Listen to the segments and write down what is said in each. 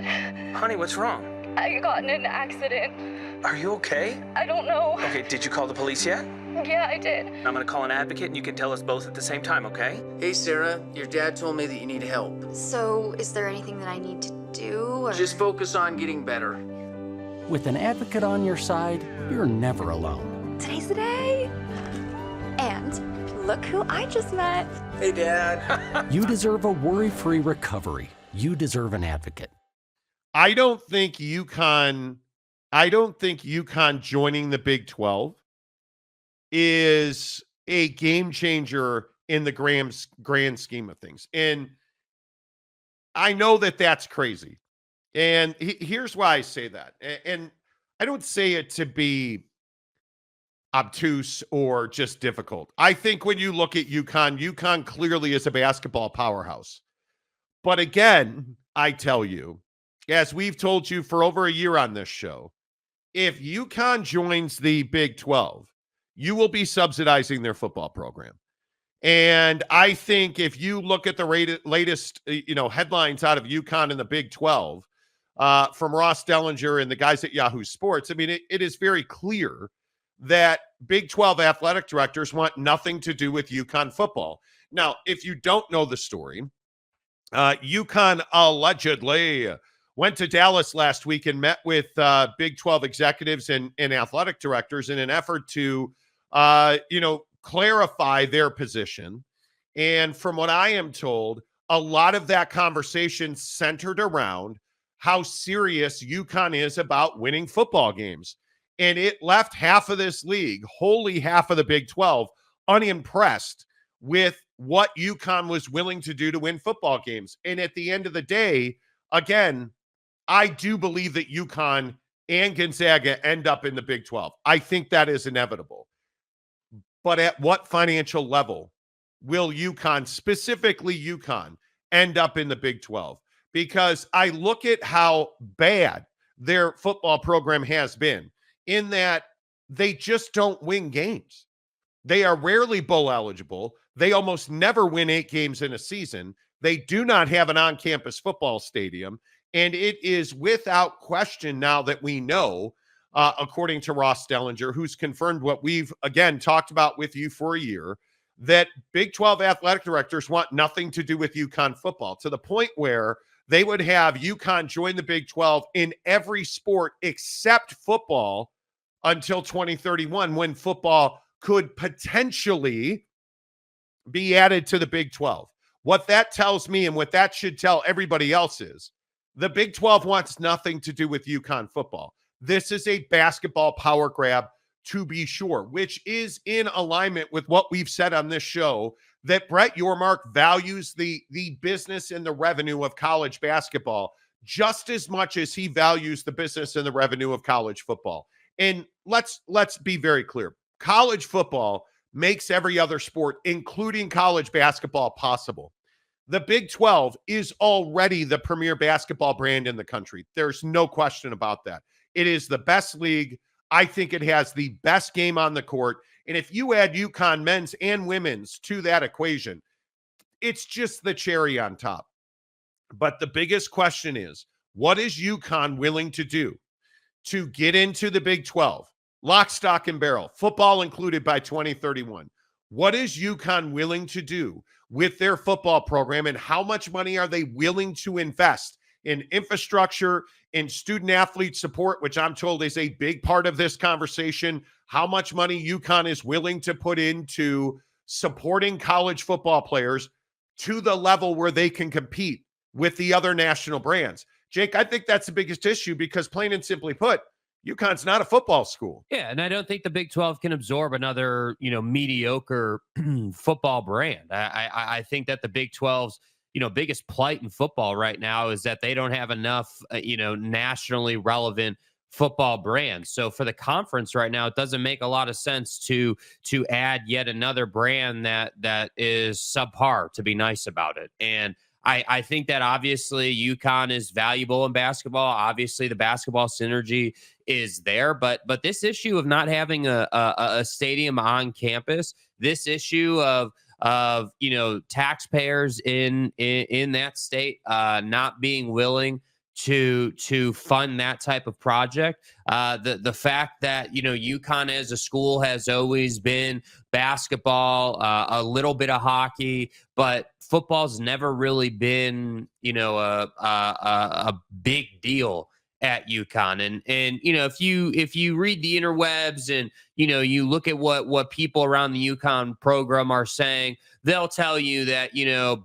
Dad, Honey, what's wrong? I got in an accident. Are you okay? I don't know. Okay, did you call the police yet? Yeah, I did. I'm gonna call an advocate and you can tell us both at the same time, okay? Hey, Sarah, your dad told me that you need help. So, is there anything that I need to do, or...? Just focus on getting better. With an advocate on your side, you're never alone. Today's the day! And look who I just met. Hey, Dad. You deserve a worry-free recovery. You deserve an advocate. I don't think UConn joining the Big 12 is a game changer in the grand scheme of things. And I know that that's crazy. And here's why I say that. And I don't say it to be obtuse or just difficult. I think when you look at UConn clearly is a basketball powerhouse. But again, I tell you, as we've told you for over a year on this show, if UConn joins the Big 12, you will be subsidizing their football program. And I think if you look at the latest, headlines out of UConn in the Big 12 from Ross Dellinger and the guys at Yahoo Sports, I mean, it is very clear that Big 12 athletic directors want nothing to do with UConn football. Now, if you don't know the story, UConn allegedly went to Dallas last week and met with Big 12 executives and athletic directors in an effort to, clarify their position. And from what I am told, a lot of that conversation centered around how serious UConn is about winning football games. And it left half of this league, wholly half of the Big 12, unimpressed with what UConn was willing to do to win football games. And at the end of the day, again, I do believe that UConn and Gonzaga end up in the Big 12. I think that is inevitable. But at what financial level will UConn, specifically UConn, end up in the Big 12? Because I look at how bad their football program has been in that they just don't win games. They are rarely bowl eligible. They almost never win 8 games in a season. They do not have an on-campus football stadium. And it is without question now that we know, according to Ross Dellinger, who's confirmed what we've, again, talked about with you for a year, that Big 12 athletic directors want nothing to do with UConn football, to the point where they would have UConn join the Big 12 in every sport except football until 2031, when football could potentially be added to the Big 12. What that tells me, and what that should tell everybody else, is the Big 12 wants nothing to do with UConn football. This is a basketball power grab, to be sure, which is in alignment with what we've said on this show, that Brett Yormark values the business and the revenue of college basketball just as much as he values the business and the revenue of college football. And let's be very clear. College football makes every other sport, including college basketball, possible. The Big 12 is already the premier basketball brand in the country. There's no question about that. It is the best league. I think it has the best game on the court. And if you add UConn men's and women's to that equation, it's just the cherry on top. But the biggest question is, what is UConn willing to do to get into the Big 12? Lock, stock, and barrel, football included, by 2031. What is UConn willing to do with their football program, and how much money are they willing to invest in infrastructure, in student athlete support, which I'm told is a big part of this conversation? How much money UConn is willing to put into supporting college football players to the level where they can compete with the other national brands? Jake, I think that's the biggest issue, because plain and simply put, UConn's not a football school. Yeah, and I don't think the Big 12 can absorb another, mediocre football brand. I think that the Big 12's, biggest plight in football right now is that they don't have enough, nationally relevant football brands. So for the conference right now, it doesn't make a lot of sense to add yet another brand that is subpar, to be nice about it. And I think that obviously UConn is valuable in basketball. Obviously, the basketball synergy is there, but this issue of not having a stadium on campus, this issue of taxpayers in that state not being willing to fund that type of project. The fact that UConn as a school has always been basketball, a little bit of hockey, but football's never really been a big deal at UConn. And if you read the interwebs and you look at what people around the UConn program are saying, they'll tell you that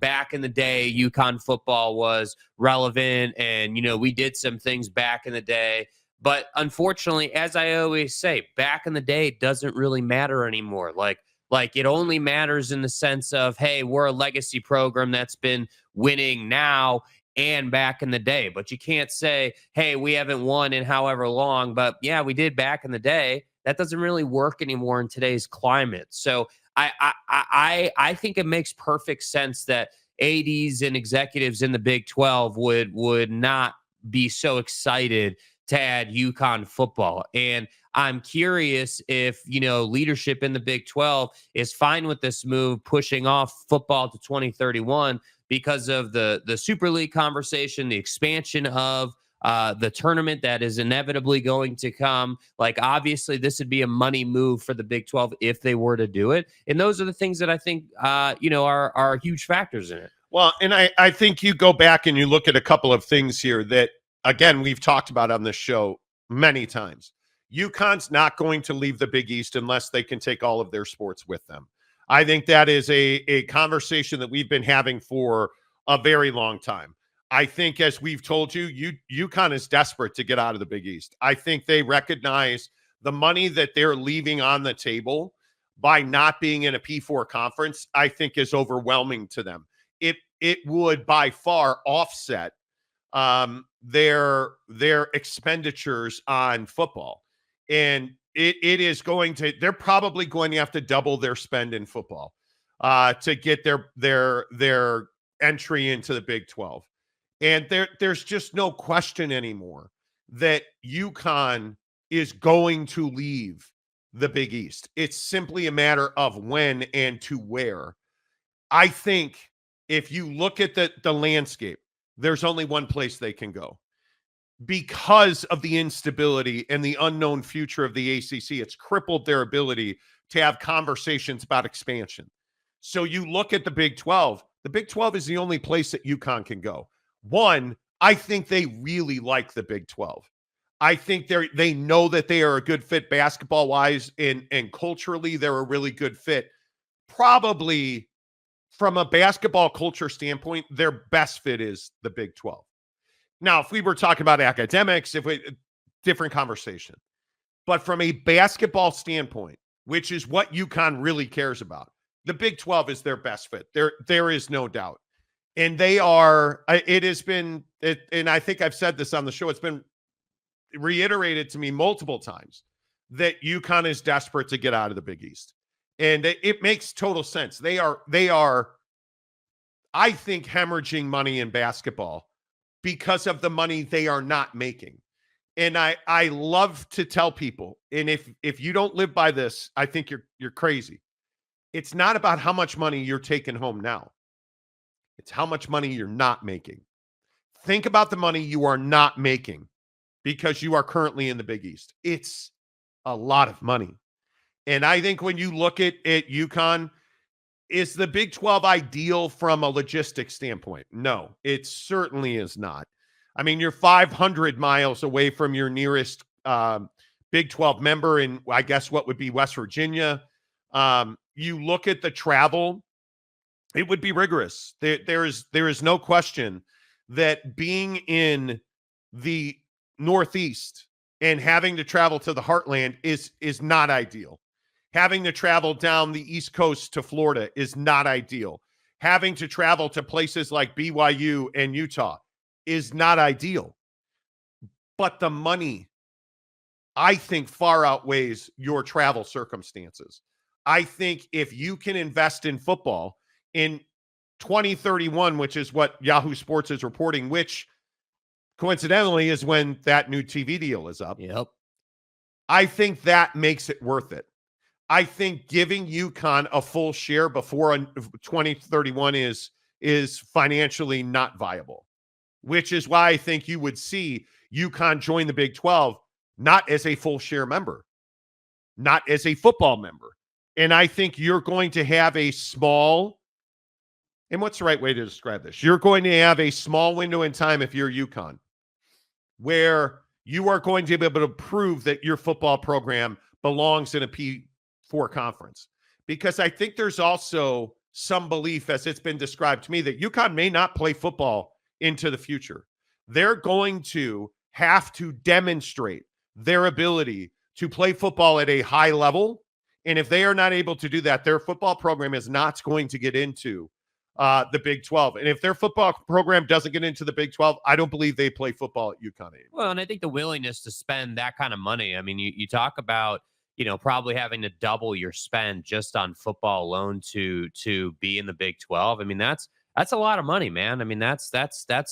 back in the day UConn football was relevant, and we did some things back in the day. But unfortunately, as I always say, back in the day doesn't really matter anymore. Like it only matters in the sense of, hey, we're a legacy program that's been winning now and back in the day. But you can't say, hey, we haven't won in however long, but yeah, we did back in the day. That doesn't really work anymore in today's climate. So I think it makes perfect sense that ADs and executives in the Big 12 would not be so excited to add UConn football. And I'm curious if, leadership in the Big 12 is fine with this move, pushing off football to 2031 because of the Super League conversation, the expansion of the tournament that is inevitably going to come. Like, obviously, this would be a money move for the Big 12 if they were to do it. And those are the things that I think, are huge factors in it. Well, and I think you go back and you look at a couple of things here that, again, we've talked about on this show many times. UConn's not going to leave the Big East unless they can take all of their sports with them. I think that is a conversation that we've been having for a very long time. I think, as we've told you, UConn is desperate to get out of the Big East. I think they recognize the money that they're leaving on the table by not being in a P4 conference, I think is overwhelming to them. It would by far offset their expenditures on football. And it is going to, they're probably going to have to double their spend in football to get their entry into the Big 12. And there's just no question anymore that UConn is going to leave the Big East. It's simply a matter of when and to where. I think if you look at the landscape, there's only one place they can go. Because of the instability and the unknown future of the ACC, it's crippled their ability to have conversations about expansion. So you look at the Big 12. The Big 12 is the only place that UConn can go. One, I think they really like the Big 12. I think they know that they are a good fit basketball-wise, and culturally they're a really good fit. Probably from a basketball culture standpoint, their best fit is the Big 12. Now, if we were talking about academics, different conversation. But from a basketball standpoint, which is what UConn really cares about, the Big 12 is their best fit. There is no doubt. And they are, and I think I've said this on the show, it's been reiterated to me multiple times that UConn is desperate to get out of the Big East. And it makes total sense. They are, I think, hemorrhaging money in basketball because of the money they are not making. And I love to tell people, and if you don't live by this, I think you're crazy. It's not about how much money you're taking home now. It's how much money you're not making. Think about the money you are not making because you are currently in the Big East. It's a lot of money. And I think when you look at UConn, is the Big 12 ideal from a logistics standpoint? No, it certainly is not. I mean, you're 500 miles away from your nearest Big 12 member in, I guess, what would be West Virginia. You look at the travel, it would be rigorous. There is no question that being in the Northeast and having to travel to the heartland is not ideal. Having to travel down the East Coast to Florida is not ideal. Having to travel to places like BYU and Utah is not ideal. But the money, I think, far outweighs your travel circumstances. I think if you can invest in football in 2031, which is what Yahoo Sports is reporting, which coincidentally is when that new TV deal is up. Yep. I think that makes it worth it. I think giving UConn a full share before 2031 is financially not viable. which is why I think you would see UConn join the Big 12, not as a full share member, not as a football member. And I think you're going to have a small, and what's the right way to describe this? You're going to have a small window in time if you're UConn, where you are going to be able to prove that your football program belongs in a P4 conference. Because I think there's also some belief, as it's been described to me, that UConn may not play football into the future. They're going to have to demonstrate their ability to play football at a high level. And if they are not able to do that, their football program is not going to get into the Big 12. And if their football program doesn't get into the Big 12, I don't believe they play football at UConn anymore. Well, and I think the willingness to spend that kind of money. I mean, you talk about, probably having to double your spend just on football alone to be in the Big 12. I mean, that's a lot of money, man. I mean, that's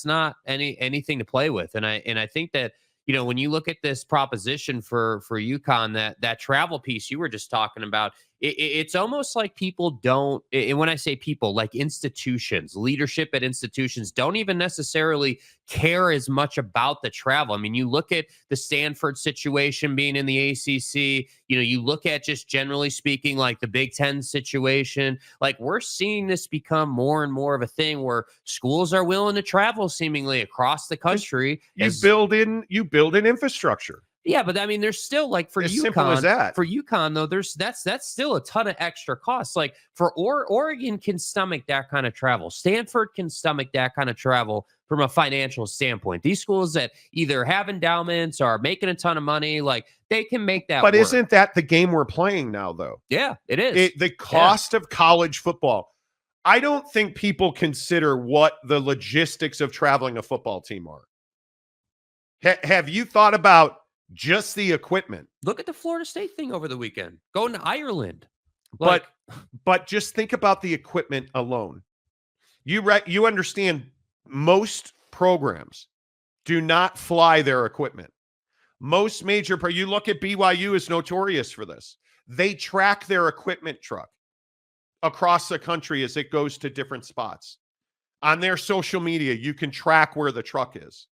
not anything to play with. And I think that, when you look at this proposition for UConn, that travel piece you were just talking about, it's almost like people don't, and when I say people, like institutions, leadership at institutions don't even necessarily care as much about the travel. I mean, you look at the Stanford situation being in the ACC, you look at, just generally speaking, like the Big Ten situation, like we're seeing this become more and more of a thing where schools are willing to travel seemingly across the country. You build in infrastructure. Yeah, but I mean, there's still, like, for as UConn, simple as that. For UConn though, that's still a ton of extra costs. Like for Oregon can stomach that kind of travel. Stanford can stomach that kind of travel from a financial standpoint. These schools that either have endowments or are making a ton of money, like they can make that. But work. Isn't that the game we're playing now, though? Yeah, it is. The cost of college football. I don't think people consider what the logistics of traveling a football team are. Have you thought about just the equipment? Look at the Florida State thing over the weekend. Going to Ireland. But just think about the equipment alone. You understand most programs do not fly their equipment. Most major, you look at BYU is notorious for this. They track their equipment truck across the country as it goes to different spots. On their social media, you can track where the truck is.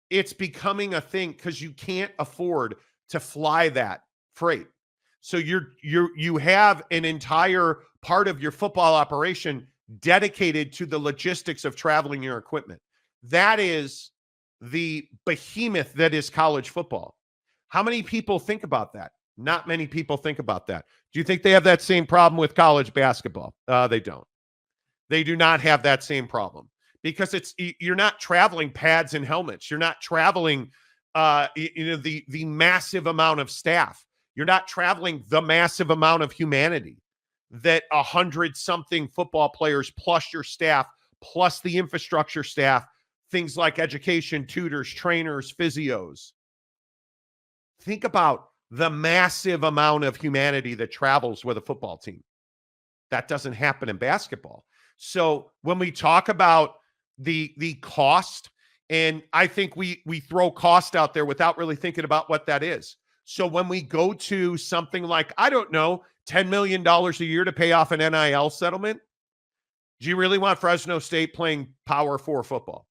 It's becoming a thing because you can't afford to fly that freight. So you have an entire part of your football operation dedicated to the logistics of traveling your equipment. That is the behemoth that is college football. How many people think about that? Not many people think about that. Do you think they have that same problem with college basketball? They don't. They do not have that same problem. Because you're not traveling pads and helmets. You're not traveling, the massive amount of staff. You're not traveling the massive amount of humanity that 100-something football players plus your staff, plus the infrastructure staff, things like education, tutors, trainers, physios. Think about the massive amount of humanity that travels with a football team. That doesn't happen in basketball. So when we talk about the cost, and I think we throw cost out there without really thinking about what that is. So when we go to something like, I don't know, $10 million a year to pay off an NIL settlement, do you really want Fresno State playing Power 4 football?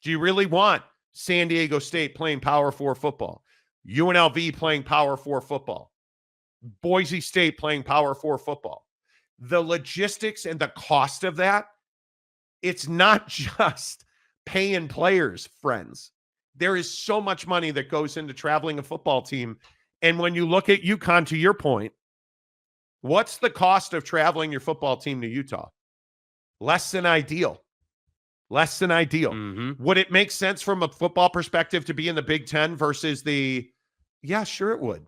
Do you really want San Diego State playing Power 4 football? UNLV playing Power 4 football? Boise State playing Power 4 football? The logistics and the cost of that, it's not just paying players, friends. There is so much money that goes into traveling a football team. And when you look at UConn, to your point, what's the cost of traveling your football team to Utah? Less than ideal. Less than ideal. Mm-hmm. Would it make sense from a football perspective to be in the Big Ten versus the, yeah, sure it would.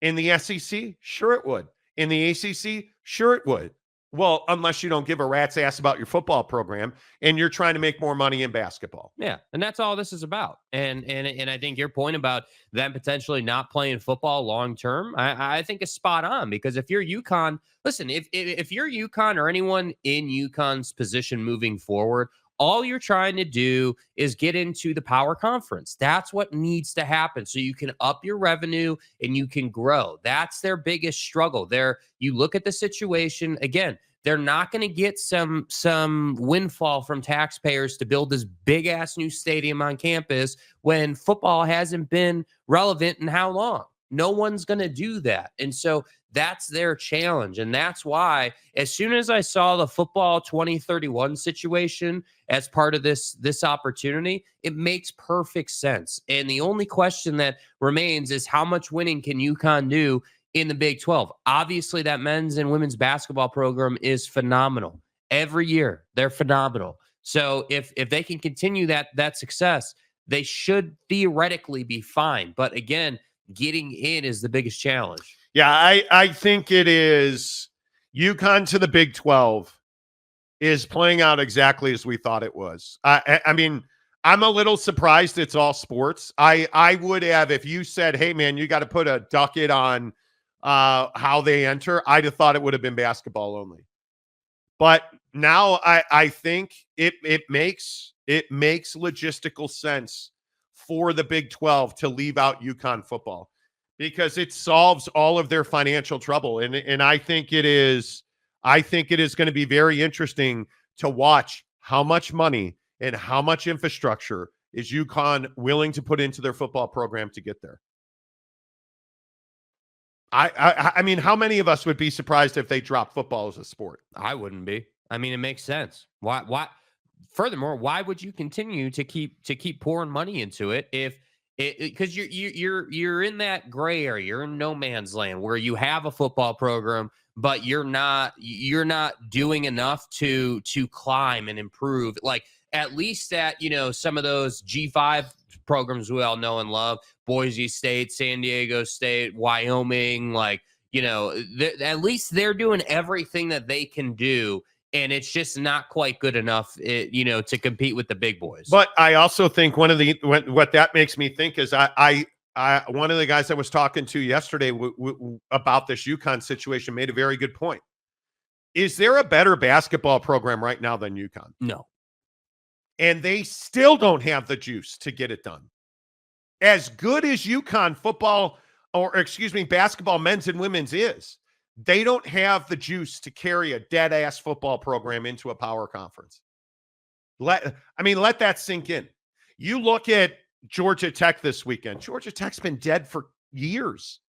In the SEC, sure it would. In the ACC, sure it would. Well, unless you don't give a rat's ass about your football program and you're trying to make more money in basketball. Yeah, and that's all this is about. And I think your point about them potentially not playing football long term, I think is spot on, because if you're UConn, listen, if you're UConn or anyone in UConn's position moving forward, all you're trying to do is get into the power conference. That's what needs to happen so you can up your revenue and you can grow. That's their biggest struggle. You look at the situation again. they're not going to get some windfall from taxpayers to build this big ass new stadium on campus when football hasn't been relevant in how long? No one's going to do that. And so that's their challenge. And that's why, as soon as I saw the football 2031 situation as part of this opportunity, it makes perfect sense. And the only question that remains is how much winning can UConn do in the Big 12? Obviously, that men's and women's basketball program is phenomenal. Every year, they're phenomenal. So if they can continue that success, they should theoretically be fine. But again, getting in is the biggest challenge. Yeah, I think it is. UConn to the Big 12 is playing out exactly as we thought it was. I mean, I'm a little surprised it's all sports. I would have, if you said, hey, man, you got to put a ducket on how they enter, I'd have thought it would have been basketball only. But now I think it makes logistical sense for the Big 12 to leave out UConn football, because it solves all of their financial trouble. And I think it is going to be very interesting to watch how much money and how much infrastructure is UConn willing to put into their football program to get there. I mean, how many of us would be surprised if they dropped football as a sport? I wouldn't be. I mean, it makes sense. Why? Furthermore, why would you continue to keep pouring money into it if because you're in that gray area, you're in no man's land where you have a football program, but you're not doing enough to climb and improve. Like at least at some of those G5 programs we all know and love, Boise State, San Diego State, Wyoming, like at least they're doing everything that they can do. And it's just not quite good enough, to compete with the big boys. But I also think what that makes me think is I one of the guys I was talking to yesterday about this UConn situation made a very good point. Is there a better basketball program right now than UConn? No. And they still don't have the juice to get it done. As good as UConn football, basketball, men's and women's is, they don't have the juice to carry a dead-ass football program into a power conference. Let that sink in. You look at Georgia Tech this weekend. Georgia Tech's been dead for years.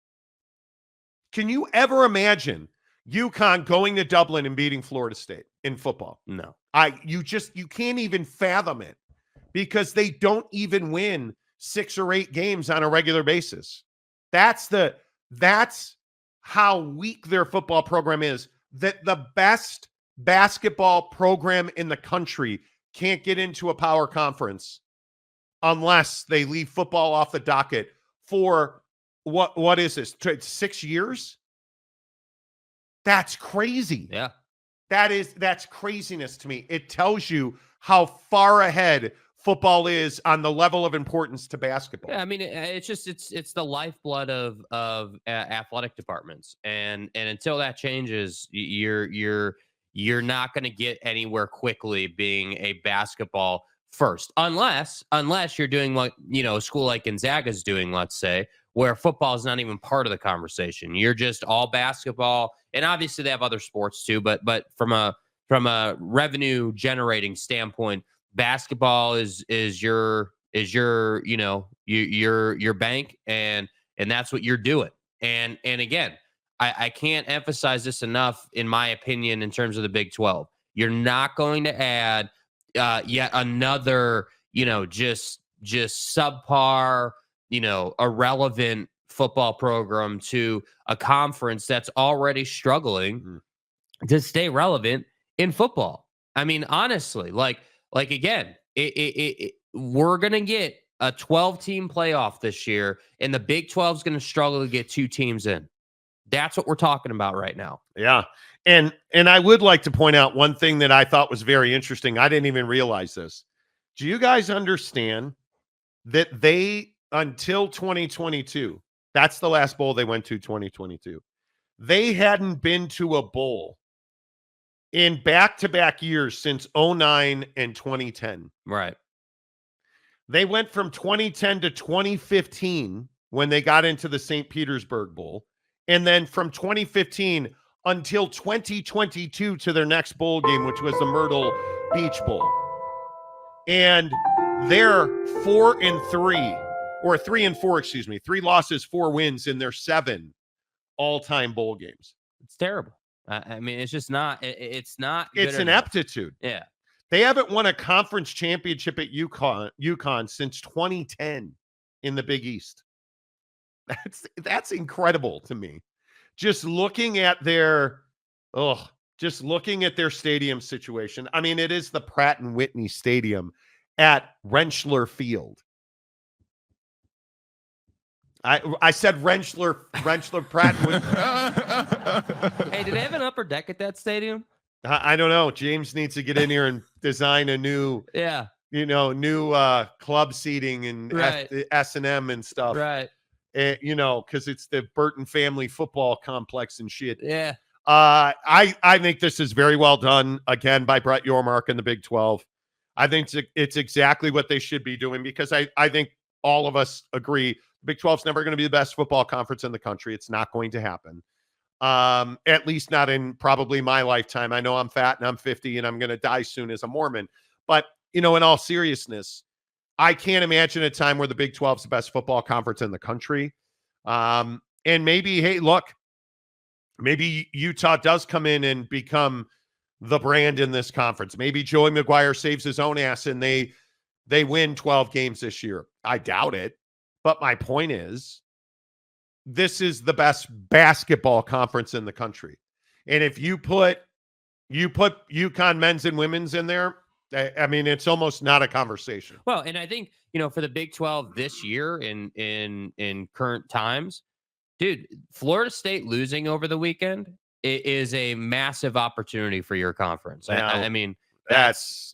Can you ever imagine UConn going to Dublin and beating Florida State in football? No. You can't even fathom it, because they don't even win 6 or 8 games on a regular basis. That's how weak their football program is, that the best basketball program in the country can't get into a power conference unless they leave football off the docket for what is this, 6 years? That's crazy. Yeah. That's craziness to me. It tells you how far ahead football is on the level of importance to basketball. Yeah, I mean, it's the lifeblood of athletic departments, and until that changes, you're not going to get anywhere quickly being a basketball first, unless you're doing what a school like Gonzaga is doing, let's say, where football is not even part of the conversation. You're just all basketball, and obviously they have other sports too, but from a revenue generating standpoint, basketball is your bank, and that's what you're doing. And again, I can't emphasize this enough, in my opinion, in terms of the Big 12. You're not going to add yet another, just subpar, irrelevant football program to a conference that's already struggling to stay relevant in football. I mean, honestly, like again, we're going to get a 12-team playoff this year, and the Big 12 is going to struggle to get 2 teams in. That's what we're talking about right now. Yeah. And I would like to point out one thing that I thought was very interesting. I didn't even realize this. Do you guys understand that they, until 2022, that's the last bowl they went to, 2022, they hadn't been to a bowl in back-to-back years since 2009 and 2010. Right. They went from 2010 to 2015 when they got into the St. Petersburg Bowl. And then from 2015 until 2022 to their next bowl game, which was the Myrtle Beach Bowl. And they're 4-3, or 3-4, excuse me, 3 losses, 4 wins in their 7 all-time bowl games. It's terrible. I mean, it's just not. It's not. Good It's enough. ineptitude. Yeah. They haven't won a conference championship at UConn since 2010 in the Big East. That's incredible to me. Just looking at their stadium situation. I mean, it is the Pratt and Whitney Stadium at Rentschler Field. I said Rentschler Pratt and Whitney. Hey, do they have an upper deck at that stadium? I don't know. James needs to get in here and design a new, club seating and Right. S&M and stuff. Right. Because it's the Burton family football complex and shit. Yeah. I think this is very well done, again, by Brett Yormark and the Big 12. I think it's exactly what they should be doing, because I think all of us agree Big 12 is never going to be the best football conference in the country. It's not going to happen. At least not in probably my lifetime. I know I'm fat and I'm 50 and I'm going to die soon as a Mormon. But, in all seriousness, I can't imagine a time where the Big 12 is the best football conference in the country. And maybe, hey, look, maybe Utah does come in and become the brand in this conference. Maybe Joey McGuire saves his own ass and they win 12 games this year. I doubt it. But my point is, this is the best basketball conference in the country. And if you put UConn men's and women's in there, I mean, it's almost not a conversation. Well, and I think, for the Big 12 this year in current times, dude, Florida State losing over the weekend is a massive opportunity for your conference. I mean, if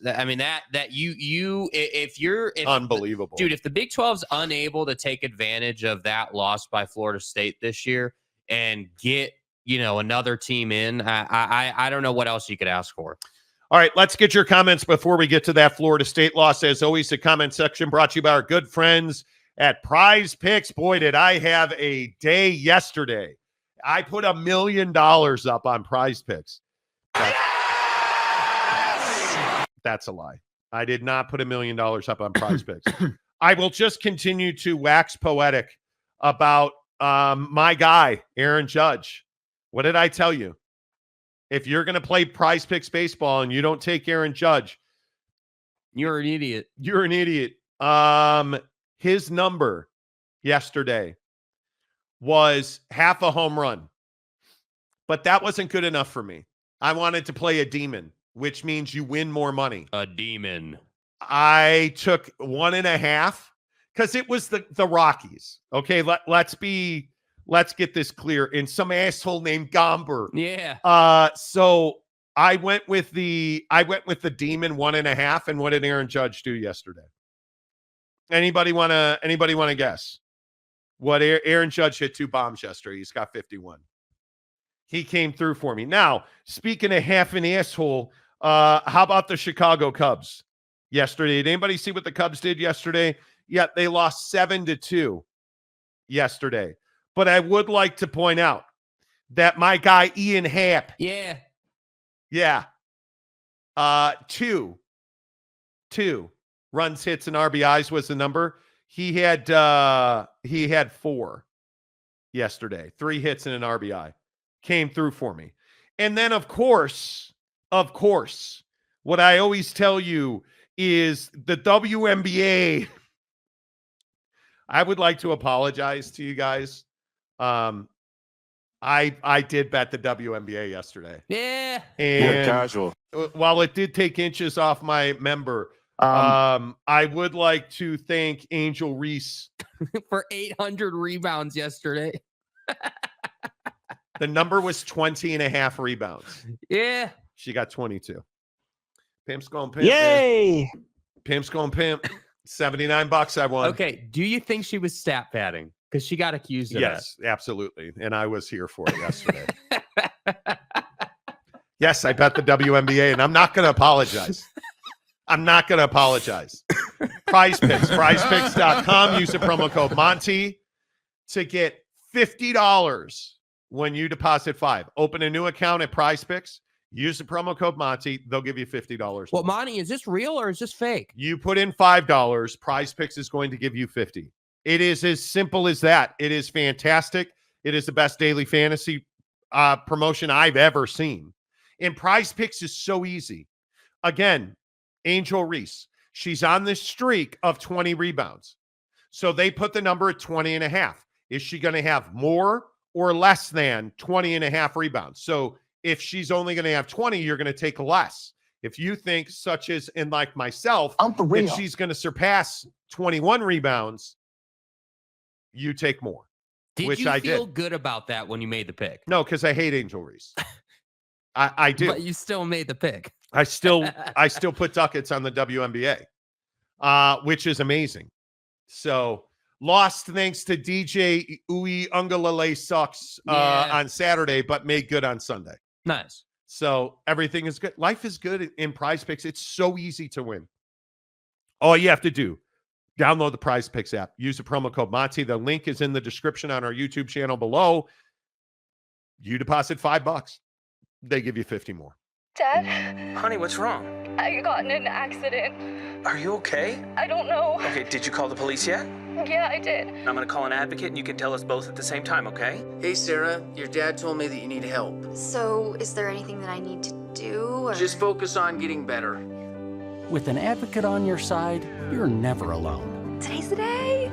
unbelievable, dude, if the Big 12's unable to take advantage of that loss by Florida State this year and get, another team in, I don't know what else you could ask for. All right, let's get your comments before we get to that Florida State loss. As always, the comment section brought to you by our good friends at Prize Picks. Boy, did I have a day yesterday. I put $1 million up on Prize Picks. That's a lie. I did not put $1 million up on Prize Picks. I will just continue to wax poetic about my guy, Aaron Judge. What did I tell you? If you're going to play Prize Picks baseball and you don't take Aaron Judge, you're an idiot. You're an idiot. His number yesterday was half a home run, but that wasn't good enough for me. I wanted to play a demon, which means you win more money. A demon. I took 1.5 because it was the Rockies. Okay, let's get this clear. And some asshole named Gomber. Yeah. So I went with the demon 1.5. And what did Aaron Judge do yesterday? Anybody wanna guess? What Aaron Judge hit 2 bombs yesterday. He's got 51. He came through for me. Now, speaking of half an asshole, how about the Chicago Cubs yesterday? Did anybody see what the Cubs did yesterday? Yeah, they lost 7-2 yesterday. But I would like to point out that my guy, Ian Happ. Yeah. Yeah. 2 runs, hits, and RBIs was the number. He had 4 yesterday. 3 hits and an RBI. Came through for me. And then, of course, what I always tell you is the WNBA. I would like to apologize to you guys. I did bet the WNBA yesterday. Yeah. And casual. While it did take inches off my member, I would like to thank Angel Reese for 800 rebounds yesterday. The number was 20.5 rebounds. Yeah. She got 22. Pimp's going pimp. Yay! Man. Pimp's going pimp. $79 I won. Okay. Do you think she was stat padding? Because she got accused of Yes, absolutely. And I was here for it yesterday. Yes, I bet the WNBA, and I'm not going to apologize. Prize Picks, prizepicks.com. Use the promo code Monty to get $50 when you deposit $5. Open a new account at PrizePicks. Use the promo code Monty. They'll give you $50. Well, Monty, is this real or is this fake? You put in $5. PrizePicks is going to give you $50. It is as simple as that. It is fantastic. It is the best daily fantasy promotion I've ever seen. And PrizePicks is so easy. Again, Angel Reese, she's on this streak of 20 rebounds. So they put the number at 20 and a half. Is she going to have more or less than 20 and a half rebounds? So if she's only going to have 20, you're going to take less. If you think, such as in like myself, that she's going to surpass 21 rebounds, you take more. Did you feel good about that when you made the pick? No, because I hate Angel Reese. I do. But you still made the pick. I still put ducats on the WNBA, which is amazing. So lost thanks to DJ Ui Ungalale sucks on Saturday, but made good on Sunday. Nice. So everything is good. Life is good in PrizePicks. It's so easy to win. All you have to do, download the PrizePicks app. Use the promo code Monty. The link is in the description on our YouTube channel below. You deposit $5. They give you 50 more. Dad, Honey, what's wrong? I got in an accident. Are you okay? I don't know. Okay, did you call the police yet? Yeah, I did. I'm gonna call an advocate and you can tell us both at the same time, okay? Hey, Sarah, your dad told me that you need help. So, is there anything that I need to do? Or... Just focus on getting better. With an advocate on your side, you're never alone. Today's the day.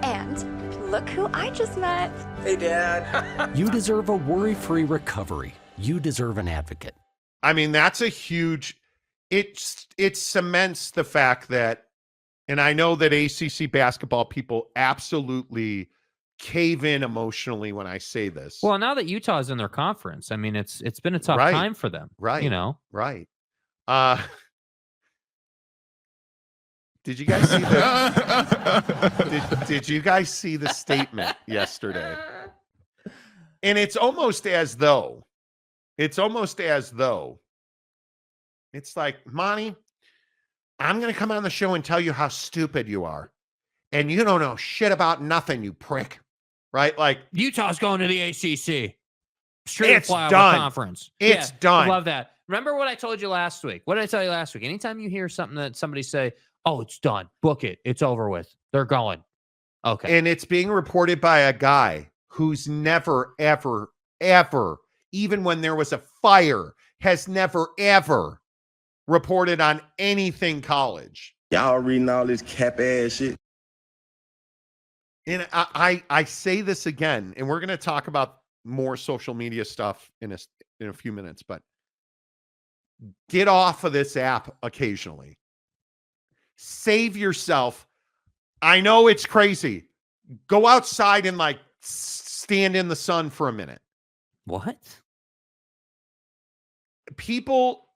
And look who I just met. Hey, Dad. You deserve a worry-free recovery. You deserve an advocate. I mean, that's a huge, it cements the fact that, and I know that ACC basketball people absolutely cave in emotionally when I say this. Well, now that Utah's in their conference, I mean, it's been a tough time for them. Right. You know? Right. Did you guys see the did you guys see the statement yesterday? And it's almost as though it's like, Monty, I'm going to come on the show and tell you how stupid you are. And you don't know shit about nothing, you prick. Right? Like, Utah's going to the ACC. Straight flyover conference. It's done. I love that. Remember what I told you last week? What did I tell you last week? Anytime you hear something that somebody say, oh, it's done. Book it. It's over with. They're going. Okay. And it's being reported by a guy who's never, ever, ever, even when there was a fire, has never, ever reported on anything college. Y'all reading all this cap ass shit. And I say this again, and we're going to talk about more social media stuff in a few minutes, but get off of this app occasionally. Save yourself. I know it's crazy. Go outside and like stand in the sun for a minute. What? People,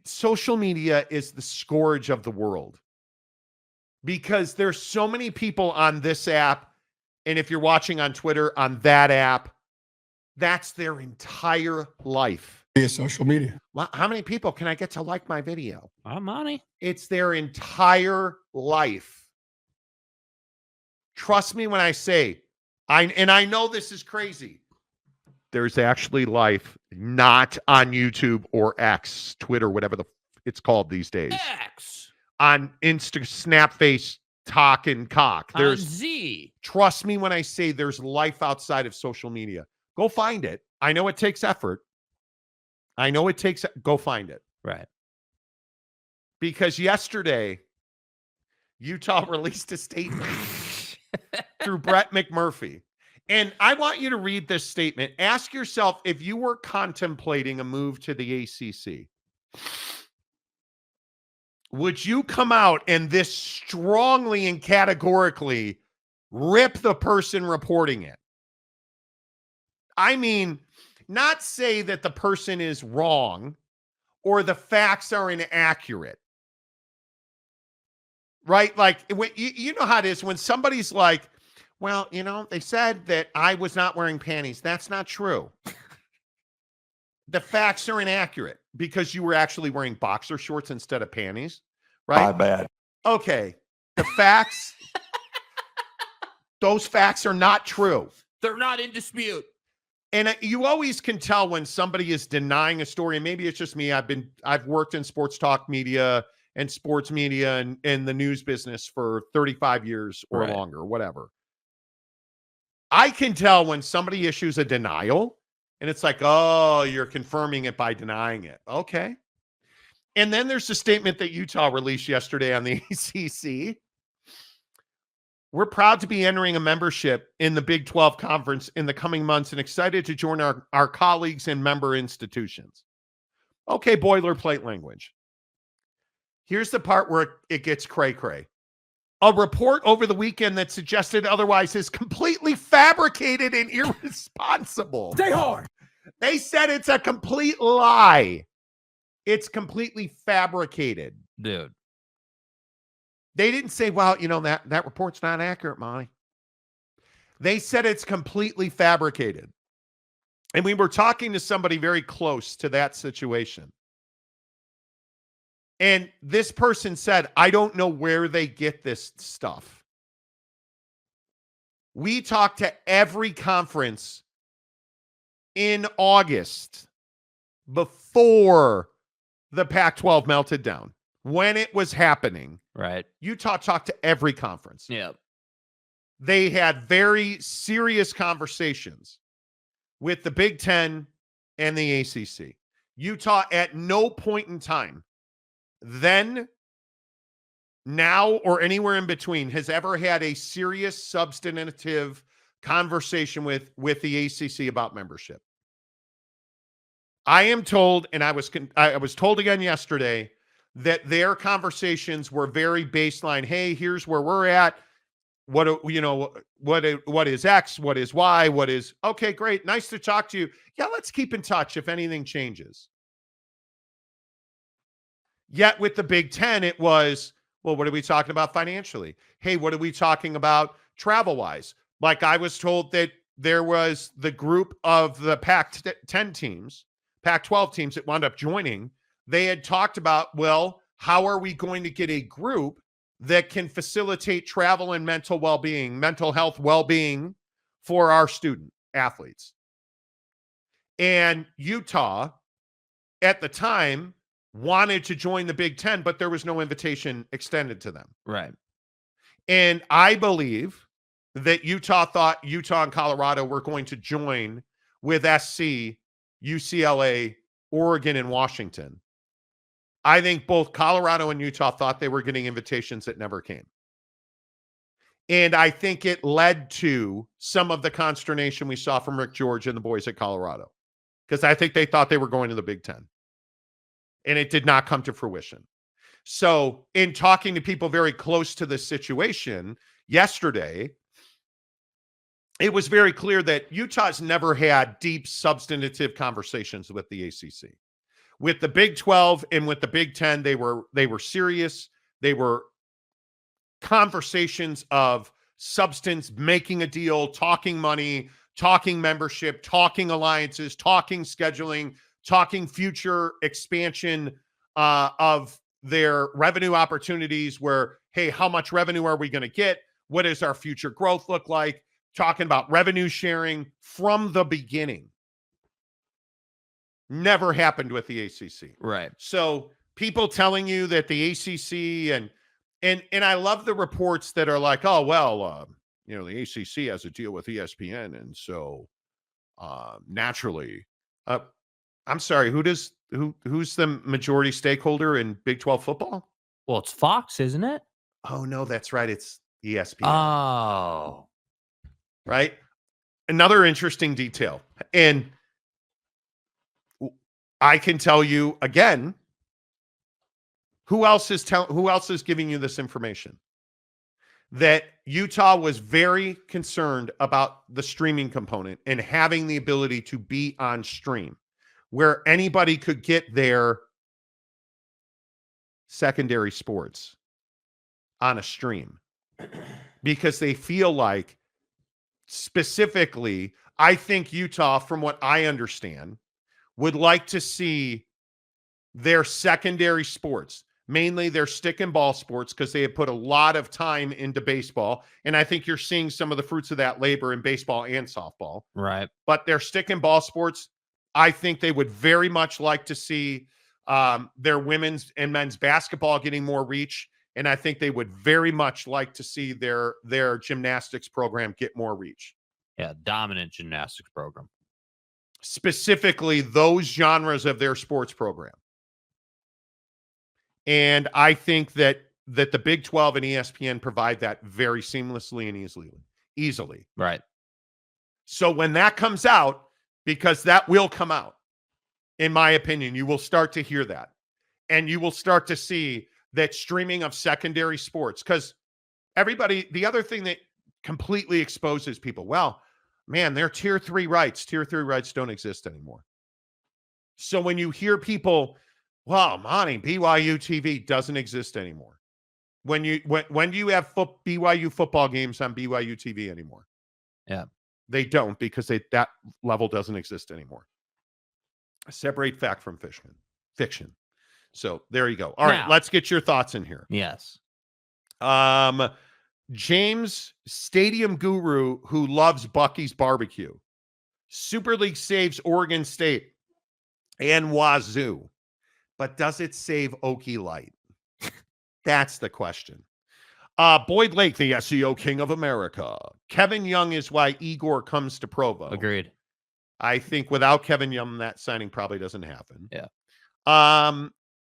social media is the scourge of the world because there's so many people on this app. And if you're watching on Twitter, on that app, that's their entire life. Yeah, social media. Well, how many people can I get to like my video? Money. It's their entire life. Trust me when I say, I know this is crazy. There's actually life not on YouTube or X, Twitter, whatever it's called these days. X. On Insta, Snapface, Talk, and Cock. There's on Z. Trust me when I say there's life outside of social media. Go find it. I know it takes effort. Go find it. Right. Because yesterday, Utah released a statement through Brett McMurphy. And I want you to read this statement. Ask yourself if you were contemplating a move to the ACC, would you come out and this strongly and categorically rip the person reporting it? I mean, not say that the person is wrong or the facts are inaccurate. Right? Like, you know how it is when somebody's like, well, they said that I was not wearing panties. That's not true. The facts are inaccurate because you were actually wearing boxer shorts instead of panties, right? My bad. Okay. The facts, those facts are not true. They're not in dispute. And you always can tell when somebody is denying a story. And maybe it's just me. I've worked in sports talk media and sports media and the news business for 35 years or longer, whatever. I can tell when somebody issues a denial and it's like, oh, you're confirming it by denying it. Okay. And then there's the statement that Utah released yesterday on the ACC. We're proud to be entering a membership in the Big-12 conference in the coming months and excited to join our colleagues and member institutions. Okay, boilerplate language. Here's the part where it gets cray-cray. A report over the weekend that suggested otherwise is completely fabricated and irresponsible. Stay hard. They said it's a complete lie. It's completely fabricated. Dude. They didn't say, well, that report's not accurate, Monty. They said it's completely fabricated. And we were talking to somebody very close to that situation. And this person said, I don't know where they get this stuff. We talked to every conference in August before the Pac-12 melted down. When it was happening, right? Utah talked to every conference. Yeah. They had very serious conversations with the Big 10 and the ACC. Utah at no point in time, then, now, or anywhere in between, has ever had a serious, substantive conversation with the ACC about membership. I am told, and I was told again yesterday, that their conversations were very baseline. Hey, here's where we're at. What is X? What is Y? What is, okay, great. Nice to talk to you. Yeah, let's keep in touch if anything changes. Yet with the Big 10, it was, well, what are we talking about financially? Hey, what are we talking about travel-wise? Like I was told that there was the group of the Pac-10 teams, Pac-12 teams that wound up joining. They had talked about, well, how are we going to get a group that can facilitate travel and mental well-being, mental health well-being for our student athletes? And Utah, at the time, wanted to join the Big 10, but there was no invitation extended to them. Right. And I believe that Utah thought Utah and Colorado were going to join with SC, UCLA, Oregon, and Washington. I think both Colorado and Utah thought they were getting invitations that never came. And I think it led to some of the consternation we saw from Rick George and the boys at Colorado, because I think they thought they were going to the Big 10. And it did not come to fruition. So in talking to people very close to this situation yesterday, it was very clear that Utah's never had deep, substantive conversations with the ACC. With the Big 12 and with the Big 10, they were serious. They were conversations of substance, making a deal, talking money, talking membership, talking alliances, talking scheduling, talking future expansion of their revenue opportunities where, hey, how much revenue are we going to get? What does our future growth look like? Talking about revenue sharing from the beginning. Never happened with the ACC. Right. So people telling you that the ACC and I love the reports that are like, oh, well, the ACC has a deal with ESPN. And so naturally, I'm sorry, who's the majority stakeholder in Big 12 football? Well, it's Fox, isn't it? Oh, no, that's right. It's ESPN. Oh. Right? Another interesting detail. And I can tell you again, who else is giving you this information? That Utah was very concerned about the streaming component and having the ability to be on stream, where anybody could get their secondary sports on a stream, because they feel like, specifically, I think Utah, from what I understand, would like to see their secondary sports, Mainly they're stick and ball sports because they have put a lot of time into baseball. And I think you're seeing some of the fruits of that labor in baseball and softball. Right. But they're stick and ball sports. I think they would very much like to see their women's and men's basketball getting more reach. And I think they would very much like to see their gymnastics program get more reach. Yeah, dominant gymnastics program. Specifically, those genres of their sports program. And I think that the Big 12 and ESPN provide that very seamlessly and easily. Right. So when that comes out, because that will come out, in my opinion, you will start to hear that. And you will start to see that streaming of secondary sports. Because the other thing that completely exposes people, well, man, they're tier 3 rights. Tier 3 rights don't exist anymore. So when you hear people, well, Monty, BYU TV doesn't exist anymore. When do you have BYU football games on BYU TV anymore? Yeah. They don't, because that level doesn't exist anymore. Separate fact from fiction. So there you go. All right, let's get your thoughts in here. Yes. James, stadium guru who loves Bucky's barbecue. Super League saves Oregon State and Wazoo. But does it save Okie Light? That's the question. Boyd Lake, the SEO king of America. Kevin Young is why Igor comes to Provo. Agreed. I think without Kevin Young, that signing probably doesn't happen. Yeah.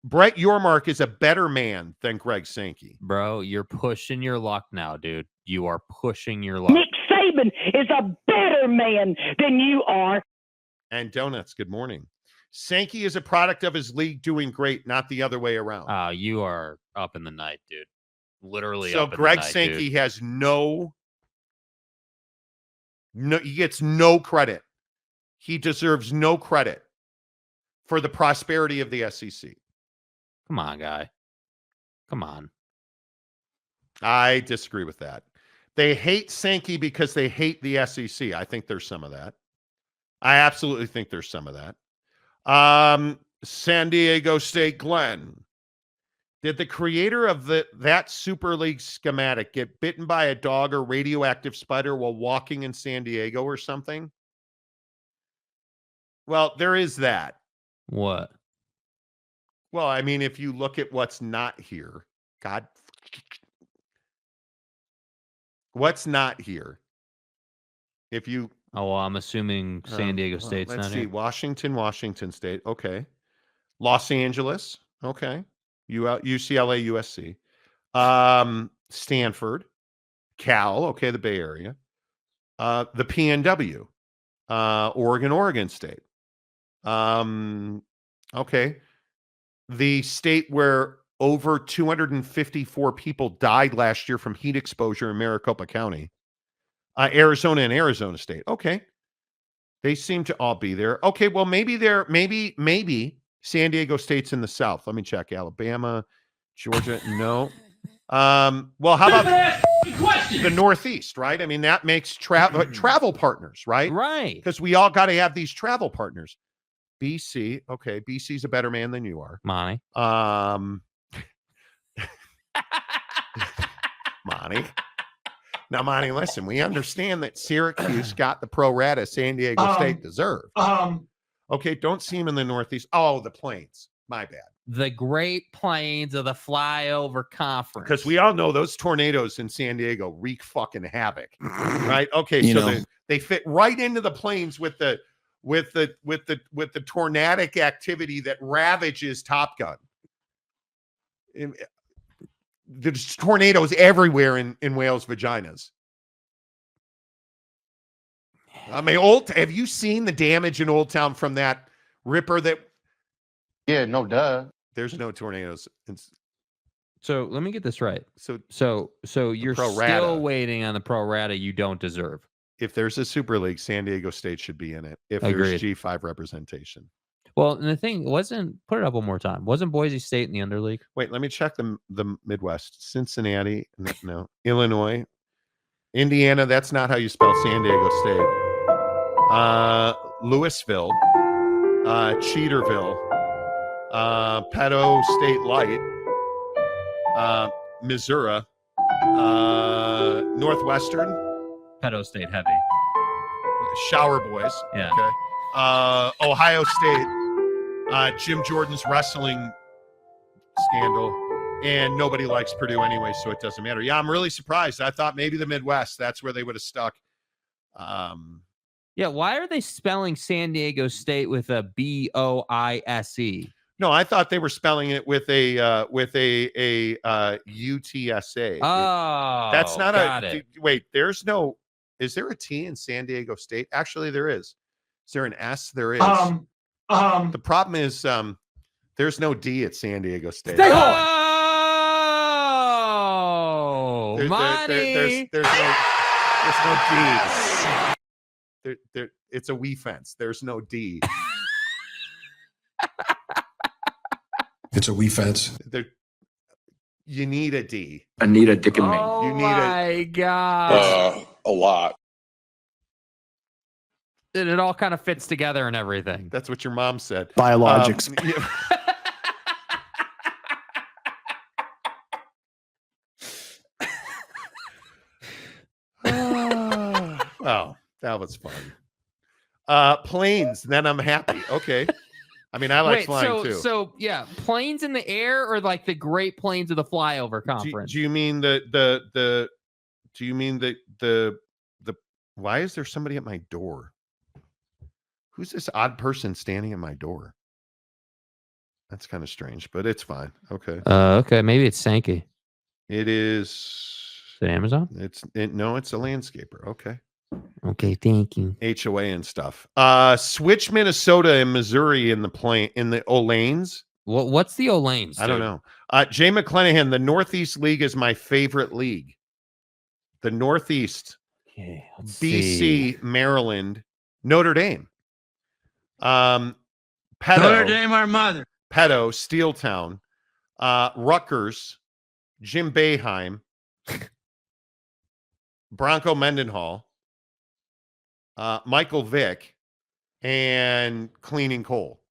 Brett Yormark is a better man than Greg Sankey. Bro, you're pushing your luck now, dude. You are pushing your luck. Nick Saban is a better man than you are. And Donuts, good morning. Sankey is a product of his league doing great, not the other way around. You are up in the night, dude. Literally so up in Greg the night, Sankey dude. has no, he gets no credit. He deserves no credit for the prosperity of the SEC. Come on, guy. Come on. I disagree with that. They hate Sankey because they hate the SEC. I think there's some of that. I absolutely think there's some of that. San Diego State Glenn. Did the creator of that Super League schematic get bitten by a dog or radioactive spider while walking in San Diego or something? Well, there is that. What? Well, I mean, if you look at what's not here, God, what's not here? If you, Oh, well, I'm assuming San Diego State's let's not see, here. Washington State, okay. Los Angeles, okay. UCLA, USC, Stanford, Cal, okay, the Bay Area, the PNW, Oregon State, okay. The state where over 254 people died last year from heat exposure in Maricopa County. Arizona and Arizona State. Okay. They seem to all be there. Okay, well, maybe San Diego State's in the South. Let me check. Alabama, Georgia, no. Well, how about the Northeast, right? I mean, that makes travel partners, right? Right. Because we all got to have these travel partners. BC, okay, BC's a better man than you are. Monty. Monty. Now, Monty, listen, we understand that Syracuse got the pro rata San Diego State deserved. Okay, don't see him in the Northeast. Oh, the Plains. My bad. The Great Plains of the Flyover Conference. Because we all know those tornadoes in San Diego wreak fucking havoc, right? Okay, so they fit right into the plains with the tornadic activity that ravages Top Gun. There's tornadoes everywhere in whales' vaginas. I mean, have you seen the damage in Old Town from that ripper that? Yeah, no duh. There's no tornadoes. So let me get this right. So you're pro-rata. still waiting on the pro rata you don't deserve. If there's a Super League, San Diego State should be in it. If Agreed. There's G5 representation. Well, and the thing put it up one more time. Wasn't Boise State in the underleague? Wait, let me check the Midwest. Cincinnati, no. Illinois, Indiana. That's not how you spell San Diego State. Louisville, Cheaterville, Pedo State Light, Missouri, Northwestern, Pedo State heavy. Shower Boys. Yeah. Okay. Ohio State, Jim Jordan's wrestling scandal, and nobody likes Purdue anyway, so it doesn't matter. Yeah, I'm really surprised. I thought maybe the Midwest, that's where they would have stuck. Yeah, why are they spelling San Diego State with a B-O-I-S-E? No, I thought they were spelling it with a UTSA. Oh, that's not got a. it. Wait, there's no. Is there a T in San Diego State? Actually, there is. Is there an S? There is. The problem is there's no D at San Diego State. Stay home. Oh, money. There's no D's. It's a wee fence. There's no D. It's a wee fence. You need a D. I need a dick in me. Oh You need my God. A lot. And it all kind of fits together and everything. That's what your mom said. Biologics. Oh, that was fun. Planes, then I'm happy. Okay. I mean, I like flying too. So yeah, planes in the air or like the Great Plains of the Flyover Conference? Do you mean the why is there somebody at my door? Who's this odd person standing at my door? That's kind of strange, but it's fine. Okay. Okay, maybe it's Sankey. It is. Is it Amazon? No, it's a landscaper. Okay. Okay, thank you. HOA and stuff. Switch Minnesota and Missouri in the Olanes. What's the Olanes? I don't know. Jay McClanahan, the Northeast League is my favorite league. The Northeast. Okay, BC, Maryland, Notre Dame. Pedo, Notre Dame, our mother. Pedo, Steeltown, Rutgers, Jim Boeheim, Bronco Mendenhall, Michael Vick, and Cleaning Coal.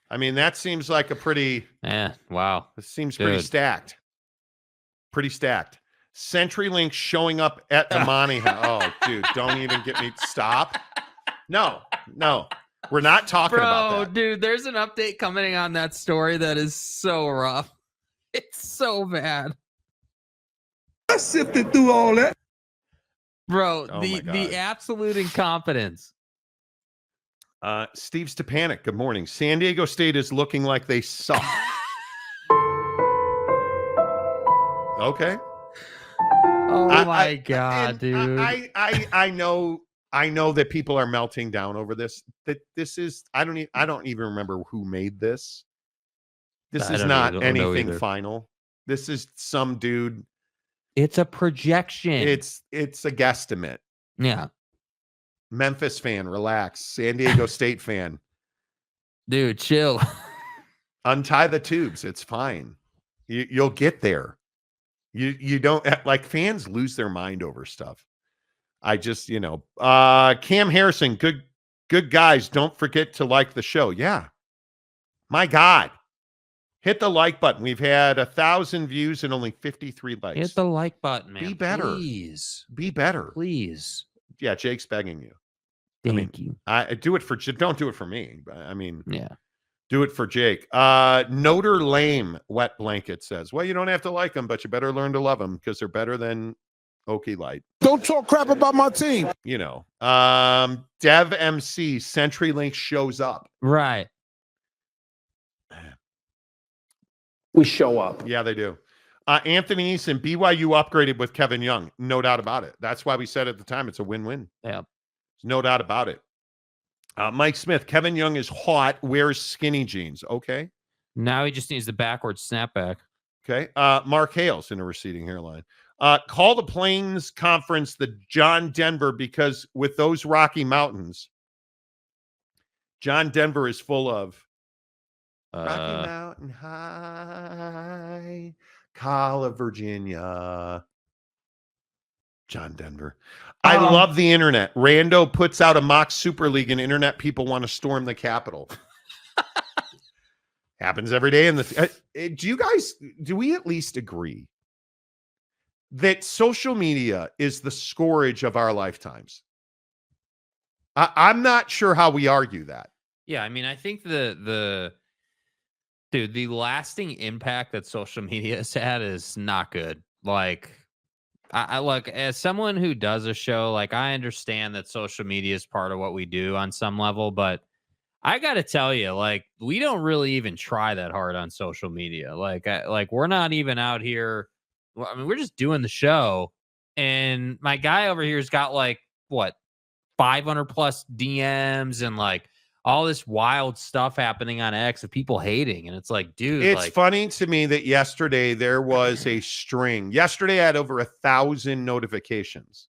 I mean, that seems like a pretty. Wow. It seems pretty stacked. Pretty stacked. CenturyLink showing up at the Monty House. Oh, dude, don't even get me. Stop. No. We're not talking about that. Dude, there's an update coming on that story that is so rough. It's so bad. I sifted through all that. Bro, Oh the absolute incompetence. Steve Stepanek, good morning. San Diego State is looking like they suck. Okay. Oh my God, dude. I know that people are melting down over this. That this is I don't even remember who made this. This is not anything final. This is some dude. It's a projection. It's a guesstimate. Yeah. Memphis fan, relax. San Diego State fan. Dude, chill. Untie the tubes. It's fine. You'll get there. You don't like fans lose their mind over stuff. I just, Cam Harrison, good guys. Don't forget to like the show. Yeah. My God. Hit the like button. We've had 1,000 views and only 53 likes. Hit the like button, man. Be better. Please. Be better. Please. Yeah, Jake's begging you. Thank you. I do it for don't do it for me. I mean, yeah. Do it for Jake. Notre Lame Wet Blanket says, well, you don't have to like them, but you better learn to love them because they're better than Okie Light. Don't talk crap about my team. Dev MC, CenturyLink shows up. Right. We show up. Yeah, they do. Anthony Eason, BYU upgraded with Kevin Young. No doubt about it. That's why we said at the time it's a win-win. Yeah. There's no doubt about it. Mike Smith, Kevin Young is hot. Wears skinny jeans. Okay. Now he just needs the backwards snapback. Okay. Mark Hales in a receding hairline. Call the Plains Conference the John Denver because with those Rocky Mountains, John Denver is full of Rocky Mountain High, Call of Virginia. John Denver. I love the internet. Rando puts out a mock Super League and internet people want to storm the Capitol. Happens every day in the do we at least agree that social media is the scourge of our lifetimes? I'm not sure how we argue that. Yeah, I mean, I think the lasting impact that social media has had is not good. Like, I look, as someone who does a show, like, I understand that social media is part of what we do on some level, but I got to tell you, like, we don't really even try that hard on social media. Like, we're not even out here. Well, I mean, we're just doing the show, and my guy over here's got like what 500 plus DMs and like all this wild stuff happening on X of people hating, and it's like, dude, It's like, funny to me that yesterday there was a string. Yesterday I had over 1,000 notifications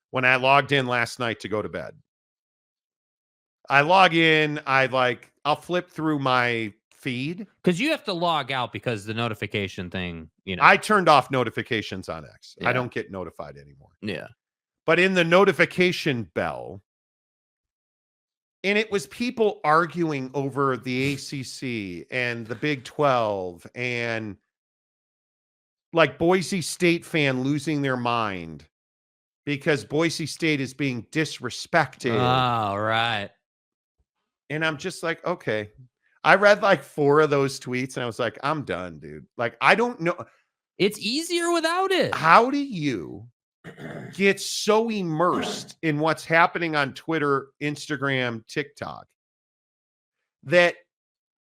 when I logged in last night to go to bed. I log in, I'll flip through my feed. because you have to log out because the notification thing, I turned off notifications on X. Yeah. I don't get notified anymore. Yeah. But in the notification bell, and it was people arguing over the ACC and the Big-12 and like Boise State fan losing their mind because Boise State is being disrespected. Oh, right. And I'm just like, okay. I read like 4 of those tweets and I was like, I'm done, dude. Like, I don't know. It's easier without it. How do you get so immersed in what's happening on Twitter, Instagram, TikTok that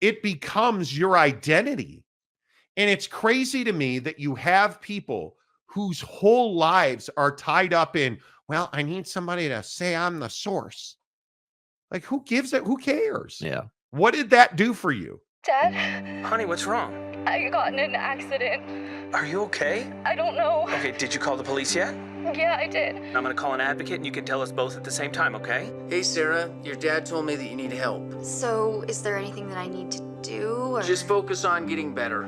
it becomes your identity? And it's crazy to me that you have people whose whole lives are tied up in, well, I need somebody to say I'm the source. Like, who gives it? Who cares? Yeah. What did that do for you? Dad, Honey, what's wrong? I got in an accident. Are you okay? I don't know. Okay, did you call the police yet? Yeah, I did. I'm gonna call an advocate and you can tell us both at the same time, okay? Hey, Sarah, your dad told me that you need help. So, is there anything that I need to do? Or... Just focus on getting better.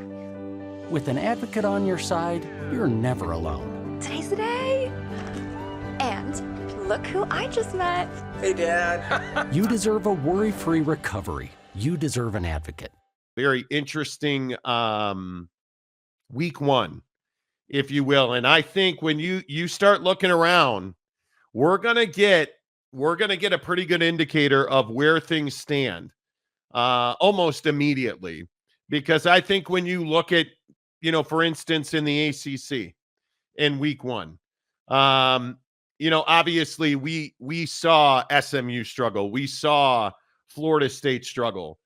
With an advocate on your side, you're never alone. Today's the day. And look who I just met. Hey, Dad. You deserve a worry-free recovery. You deserve an advocate. Very interesting week 1, if you will. And I think when you start looking around, we're gonna get a pretty good indicator of where things stand almost immediately. Because I think when you look at, for instance, in the ACC in week 1, obviously we saw SMU struggle. We saw Florida State struggle.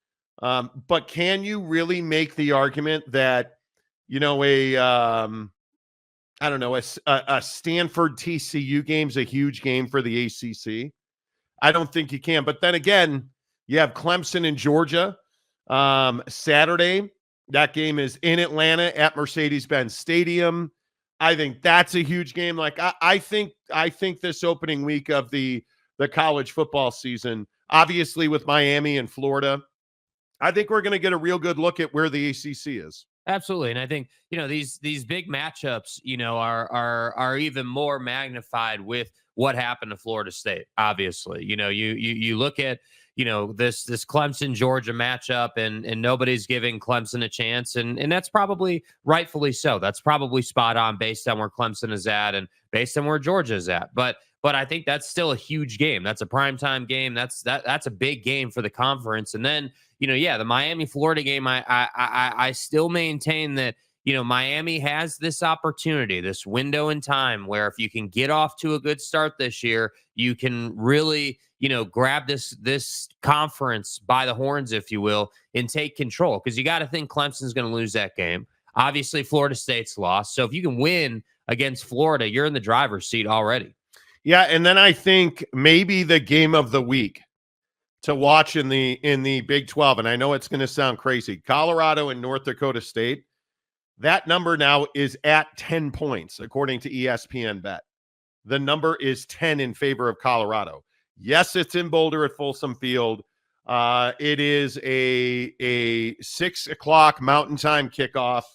But can you really make the argument that, a Stanford TCU game is a huge game for the ACC? I don't think you can. But then again, you have Clemson and Georgia Saturday. That game is in Atlanta at Mercedes-Benz Stadium. I think that's a huge game. Like, I think this opening week of the college football season, obviously with Miami and Florida, I think we're going to get a real good look at where the ACC is. Absolutely. And I think, these big matchups, are even more magnified with what happened to Florida State. Obviously, you look at, this Clemson Georgia matchup and nobody's giving Clemson a chance. And that's probably rightfully so. That's probably spot on based on where Clemson is at and based on where Georgia is at. But I think that's still a huge game. That's a primetime game. That's a big game for the conference. And then, the Miami Florida game, I still maintain that, Miami has this opportunity, this window in time where if you can get off to a good start this year, you can really, grab this conference by the horns, if you will, and take control. Because you got to think Clemson's going to lose that game. Obviously, Florida State's lost. So if you can win against Florida, you're in the driver's seat already. Yeah, and then I think maybe the game of the week to watch in the Big 12, and I know it's going to sound crazy, Colorado and North Dakota State, that number now is at 10 points, according to ESPN Bet. The number is 10 in favor of Colorado. Yes, it's in Boulder at Folsom Field. It is a 6 o'clock Mountain Time kickoff.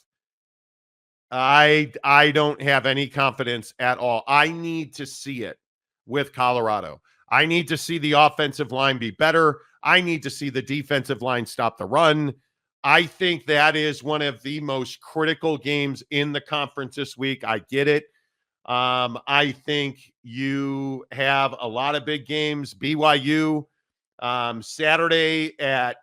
I don't have any confidence at all. I need to see it with Colorado. I need to see the offensive line be better. I need to see the defensive line stop the run. I think that is one of the most critical games in the conference this week. I get it. I think you have a lot of big games. BYU Saturday at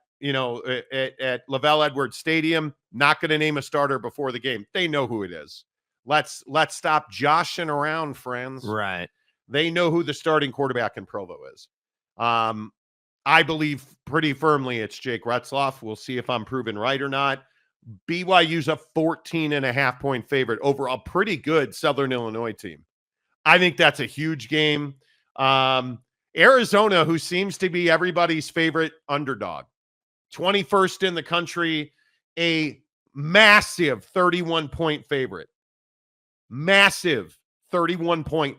Lavelle Edwards Stadium. Not going to name a starter before the game. They know who it is. Let's stop joshing around, friends. Right. They know who the starting quarterback in Provo is. I believe pretty firmly it's Jake Retzloff. We'll see if I'm proven right or not. BYU's a 14.5-point favorite over a pretty good Southern Illinois team. I think that's a huge game. Arizona, who seems to be everybody's favorite underdog, 21st in the country, a massive 31-point favorite. Massive 31-point.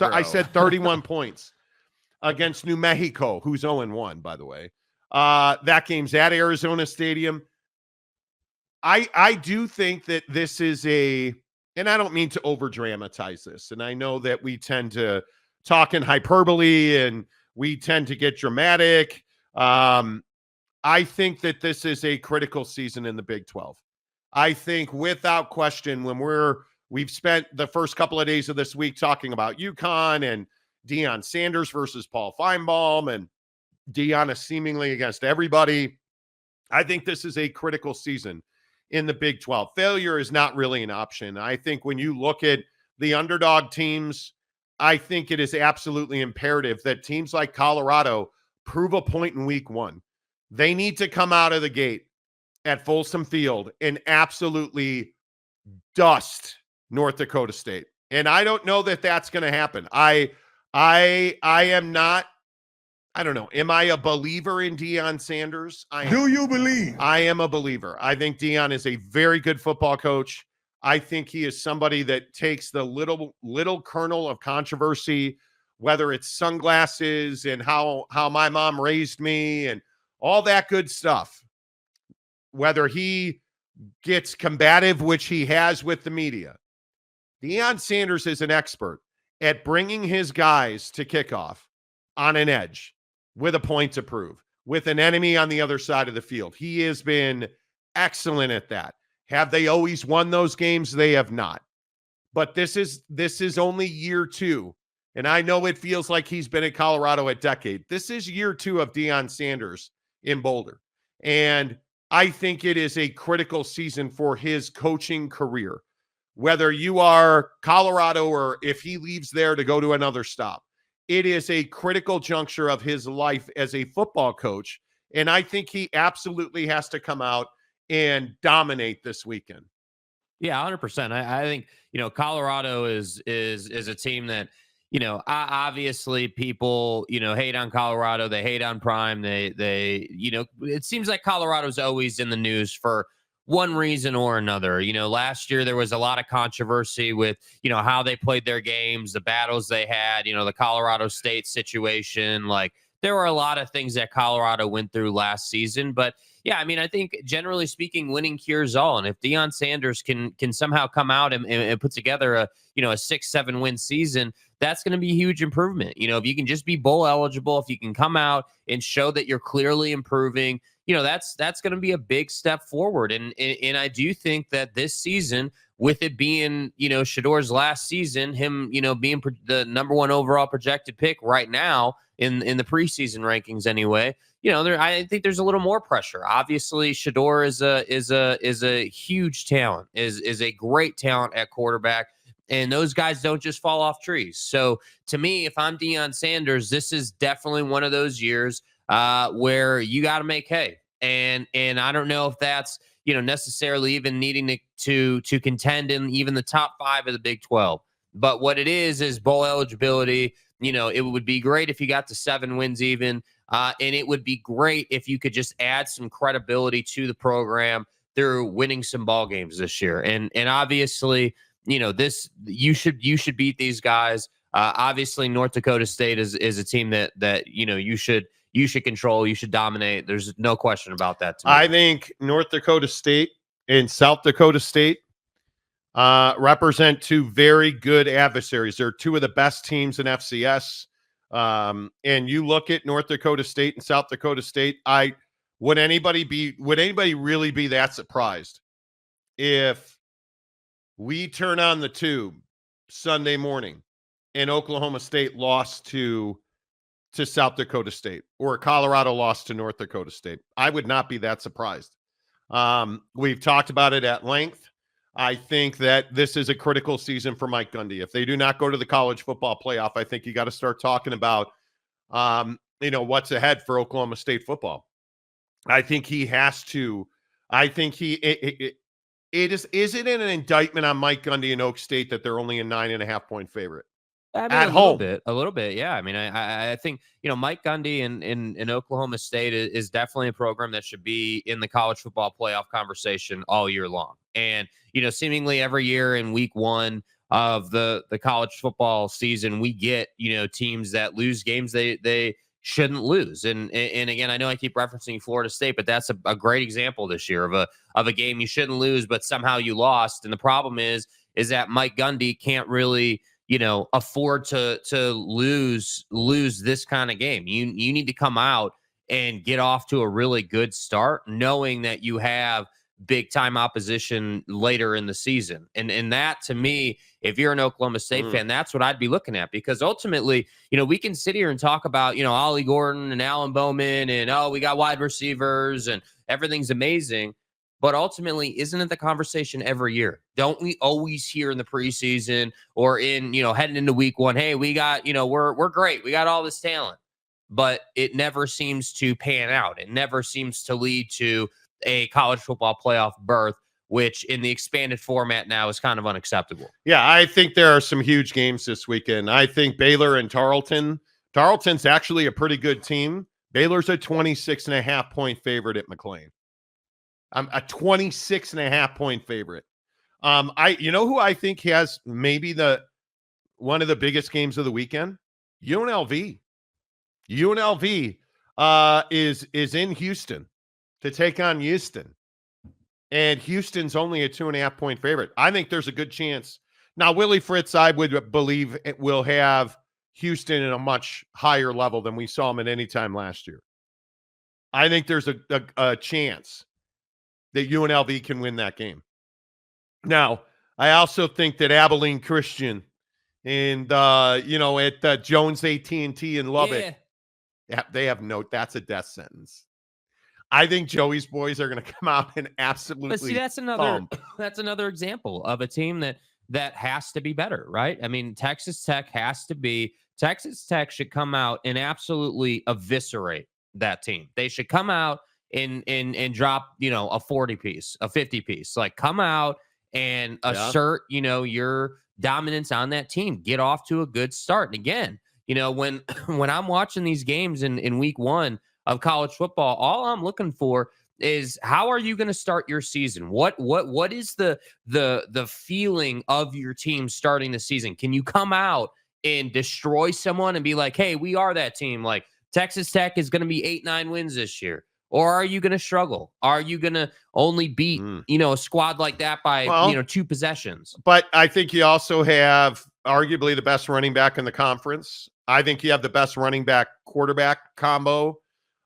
I said 31 points against New Mexico, who's 0-1, by the way. That game's at Arizona Stadium. I do think that this is and I don't mean to over-dramatize this, and I know that we tend to talk in hyperbole and we tend to get dramatic. I think that this is a critical season in the Big 12. I think without question, when we've spent the first couple of days of this week talking about UConn and Deion Sanders versus Paul Feinbaum and Deion is seemingly against everybody. I think this is a critical season in the Big 12. Failure is not really an option. I think when you look at the underdog teams, I think it is absolutely imperative that teams like Colorado prove a point in week 1. They need to come out of the gate at Folsom Field and absolutely dust North Dakota State. And I don't know that that's going to happen. I am not, I don't know. Am I a believer in Deion Sanders? Do you believe? I am a believer. I think Deion is a very good football coach. I think he is somebody that takes the little kernel of controversy, whether it's sunglasses and how my mom raised me and all that good stuff, whether he gets combative, which he has with the media. Deion Sanders is an expert at bringing his guys to kickoff on an edge with a point to prove, with an enemy on the other side of the field. He has been excellent at that. Have they always won those games? They have not. But this is only year 2. And I know it feels like he's been at Colorado a decade. This is year 2 of Deion Sanders in Boulder. And I think it is a critical season for his coaching career. Whether you are Colorado or if he leaves there to go to another stop, it is a critical juncture of his life as a football coach. And I think he absolutely has to come out and dominate this weekend. Yeah, 100%. I think, Colorado is a team that, obviously people, hate on Colorado. They hate on Prime. They it seems like Colorado's always in the news for one reason or another. Last year there was a lot of controversy with, how they played their games, the battles they had, the Colorado State situation. Like, there were a lot of things that Colorado went through last season. But yeah, I think generally speaking, winning cures all. And if Deion Sanders can somehow come out and put together a 6-7 win season, that's going to be a huge improvement. If you can just be bowl eligible, if you can come out and show that you're clearly improving, that's going to be a big step forward. And I do think that this season, with it being, Shador's last season, him, being the number 1 overall projected pick right now in the preseason rankings anyway, I think there's a little more pressure. Obviously, Shador is a huge talent, is a great talent at quarterback. And those guys don't just fall off trees. So to me, if I'm Deion Sanders, this is definitely one of those years where you got to make hay. And I don't know if that's, necessarily even needing to contend in even the top 5 of the Big 12. But what it is bowl eligibility. It would be great if you got to 7 wins even. And it would be great if you could just add some credibility to the program through winning some ball games this year. And obviously, this you should beat these guys. Obviously, North Dakota State is a team that you should control, you should dominate. There's no question about that. To me. I think North Dakota State and South Dakota State represent 2 very good adversaries. They're 2 of the best teams in FCS. And you look at North Dakota State and South Dakota State, would anybody really be that surprised if we turn on the tube Sunday morning and Oklahoma State lost to South Dakota State, or Colorado lost to North Dakota State? I would not be that surprised. We've talked about it at length. I think that this is a critical season for Mike Gundy. If they do not go to the college football playoff, I think you got to start talking about, what's ahead for Oklahoma State football. I think he has to. I think is it an indictment on Mike Gundy and Oak State that they're only a 9.5-point favorite? I mean, at home? A little bit, yeah. I mean, I think, Mike Gundy in Oklahoma State is definitely a program that should be in the college football playoff conversation all year long. And, seemingly every year in week one of the college football season, we get, teams that lose games they shouldn't lose. And again, I know I keep referencing Florida State, but that's a great example this year of a game you shouldn't lose, but somehow you lost. And the problem is that Mike Gundy can't really, afford to lose this kind of game. You need to come out and get off to a really good start, knowing that you have big time opposition later in the season. And that, to me, if you're an Oklahoma State fan, that's what I'd be looking at, because ultimately, we can sit here and talk about, Ollie Gordon and Alan Bowman and, we got wide receivers and everything's amazing. But ultimately, isn't it the conversation every year? Don't we always hear in the preseason or in, heading into week one, hey, we got, we're great. We got all this talent. But it never seems to pan out. It never seems to lead to a college football playoff berth, which in the expanded format now is kind of unacceptable. Yeah, I think there are some huge games this weekend. I think Baylor and Tarleton. Tarleton's actually a pretty good team. Baylor's a 26.5-point favorite at McLean. I'm a 26.5-point favorite. Who I think has maybe one of the biggest games of the weekend? UNLV. UNLV is in Houston to take on Houston. And Houston's only a 2.5-point favorite. I think there's a good chance. Now, Willie Fritz, I would believe, it will have Houston in a much higher level than we saw them at any time last year. I think there's a chance that UNLV can win that game. Now, I also think that Abilene Christian and, at Jones AT&T in Lubbock, they have that's a death sentence. I think Joey's boys are going to come out and absolutely. But see, that's another example of a team that has to be better, right? I mean, Texas Tech should come out and absolutely eviscerate that team. They should come out and drop, a 40 piece, a 50 piece, like come out and assert, your dominance on that team, get off to a good start. And again, when I'm watching these games in week one of college football, all I'm looking for is, how are you going to start your season? What is the feeling of your team starting the season? Can you come out and destroy someone and be like, hey, we are that team? Like Texas Tech is going to be 8-9 wins this year. Or are you going to struggle? Are you going to only beat, a squad like that by, 2 possessions? But I think you also have arguably the best running back in the conference. I think you have the best running back quarterback combo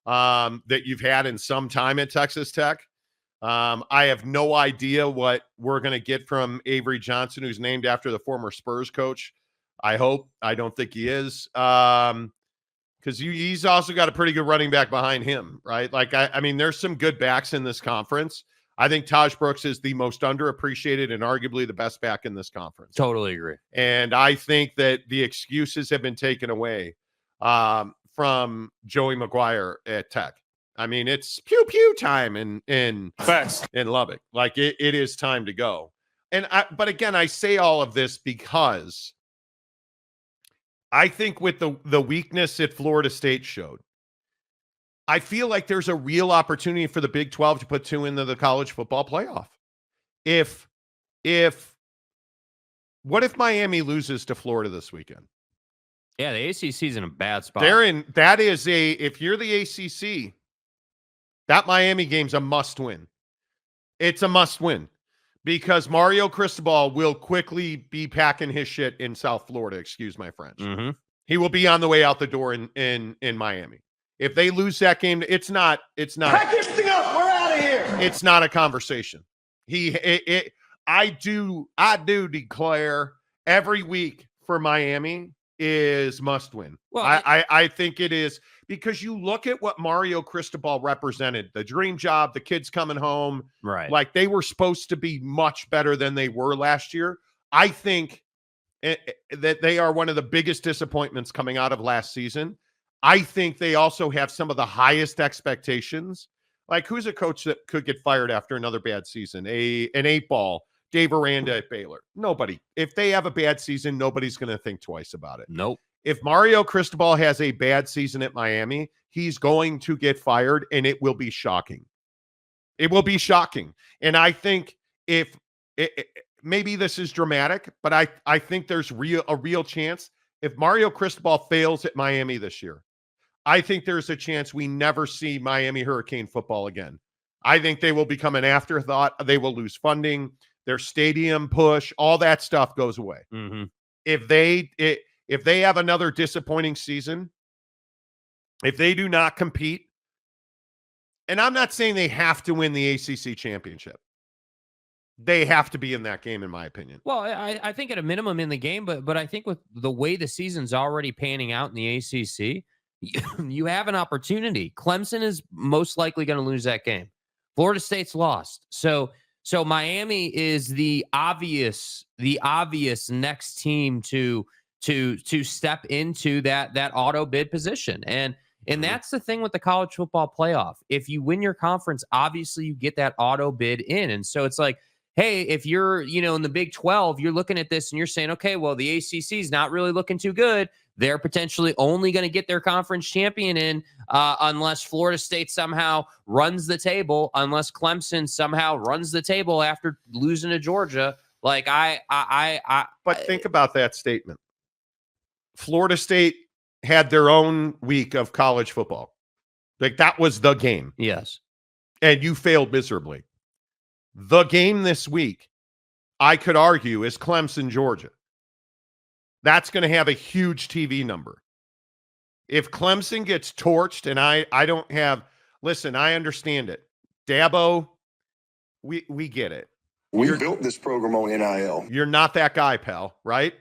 that you've had in some time at Texas Tech. I have no idea what we're going to get from Avery Johnson, who's named after the former Spurs coach. I hope. I don't think he is. Because he's also got a pretty good running back behind him, right? Like, I mean, there's some good backs in this conference. I think Taj Brooks is the most underappreciated and arguably the best back in this conference. Totally agree. And I think that the excuses have been taken away from Joey McGuire at Tech. I mean, it's pew-pew time in Lubbock. Like, it is time to go. But again, I say all of this because I think with the weakness that Florida State showed, I feel like there's a real opportunity for the Big 12 to put 2 into the college football playoff. What if Miami loses to Florida this weekend? Yeah, the ACC is in a bad spot. If you're the ACC, that Miami game's a must win. It's a must win. Because Mario Cristobal will quickly be packing his shit in South Florida. Excuse my French. Mm-hmm. He will be on the way out the door in Miami. If they lose that game, it's not. Pack this thing up. We're out of here. It's not a conversation. I do declare every week for Miami is must win. Well, I think it is, because you look at what Mario Cristobal represented, the dream job, the kids coming home, right? Like they were supposed to be much better than they were last year. I think that they are one of the biggest disappointments coming out of last season. I think they also have some of the highest expectations. Like, who's a coach that could get fired after another bad season? An 8-ball, Dave Aranda at Baylor. Nobody. If they have a bad season, nobody's going to think twice about it. Nope. If Mario Cristobal has a bad season at Miami, he's going to get fired, and it will be shocking. It will be shocking. And I think maybe this is dramatic, but I think there's a real chance if Mario Cristobal fails at Miami this year, I think there's a chance we never see Miami Hurricane football again. I think they will become an afterthought. They will lose funding. Their stadium push, all that stuff goes away. Mm-hmm. If they have another disappointing season, if they do not compete, and I'm not saying they have to win the ACC championship. They have to be in that game, in my opinion. Well, I think at a minimum in the game, but I think with the way the season's already panning out in the ACC, you have an opportunity. Clemson is most likely going to lose that game. Florida State's lost. So Miami is the obvious next team to step into that auto bid position. And that's the thing with the college football playoff. If you win your conference, obviously you get that auto bid in. And so it's like, hey, if you're, in the Big 12, you're looking at this and you're saying, okay, well, the ACC is not really looking too good. They're potentially only going to get their conference champion in unless Florida State somehow runs the table, unless Clemson somehow runs the table after losing to Georgia. Like But think about that statement. Florida State had their own week of college football. Like, that was the game. Yes. And you failed miserably. The game this week, I could argue, is Clemson, Georgia. That's going to have a huge TV number. If Clemson gets torched, and I don't have, listen, I understand it. Dabo, we get it. We built this program on NIL. You're not that guy, pal, right?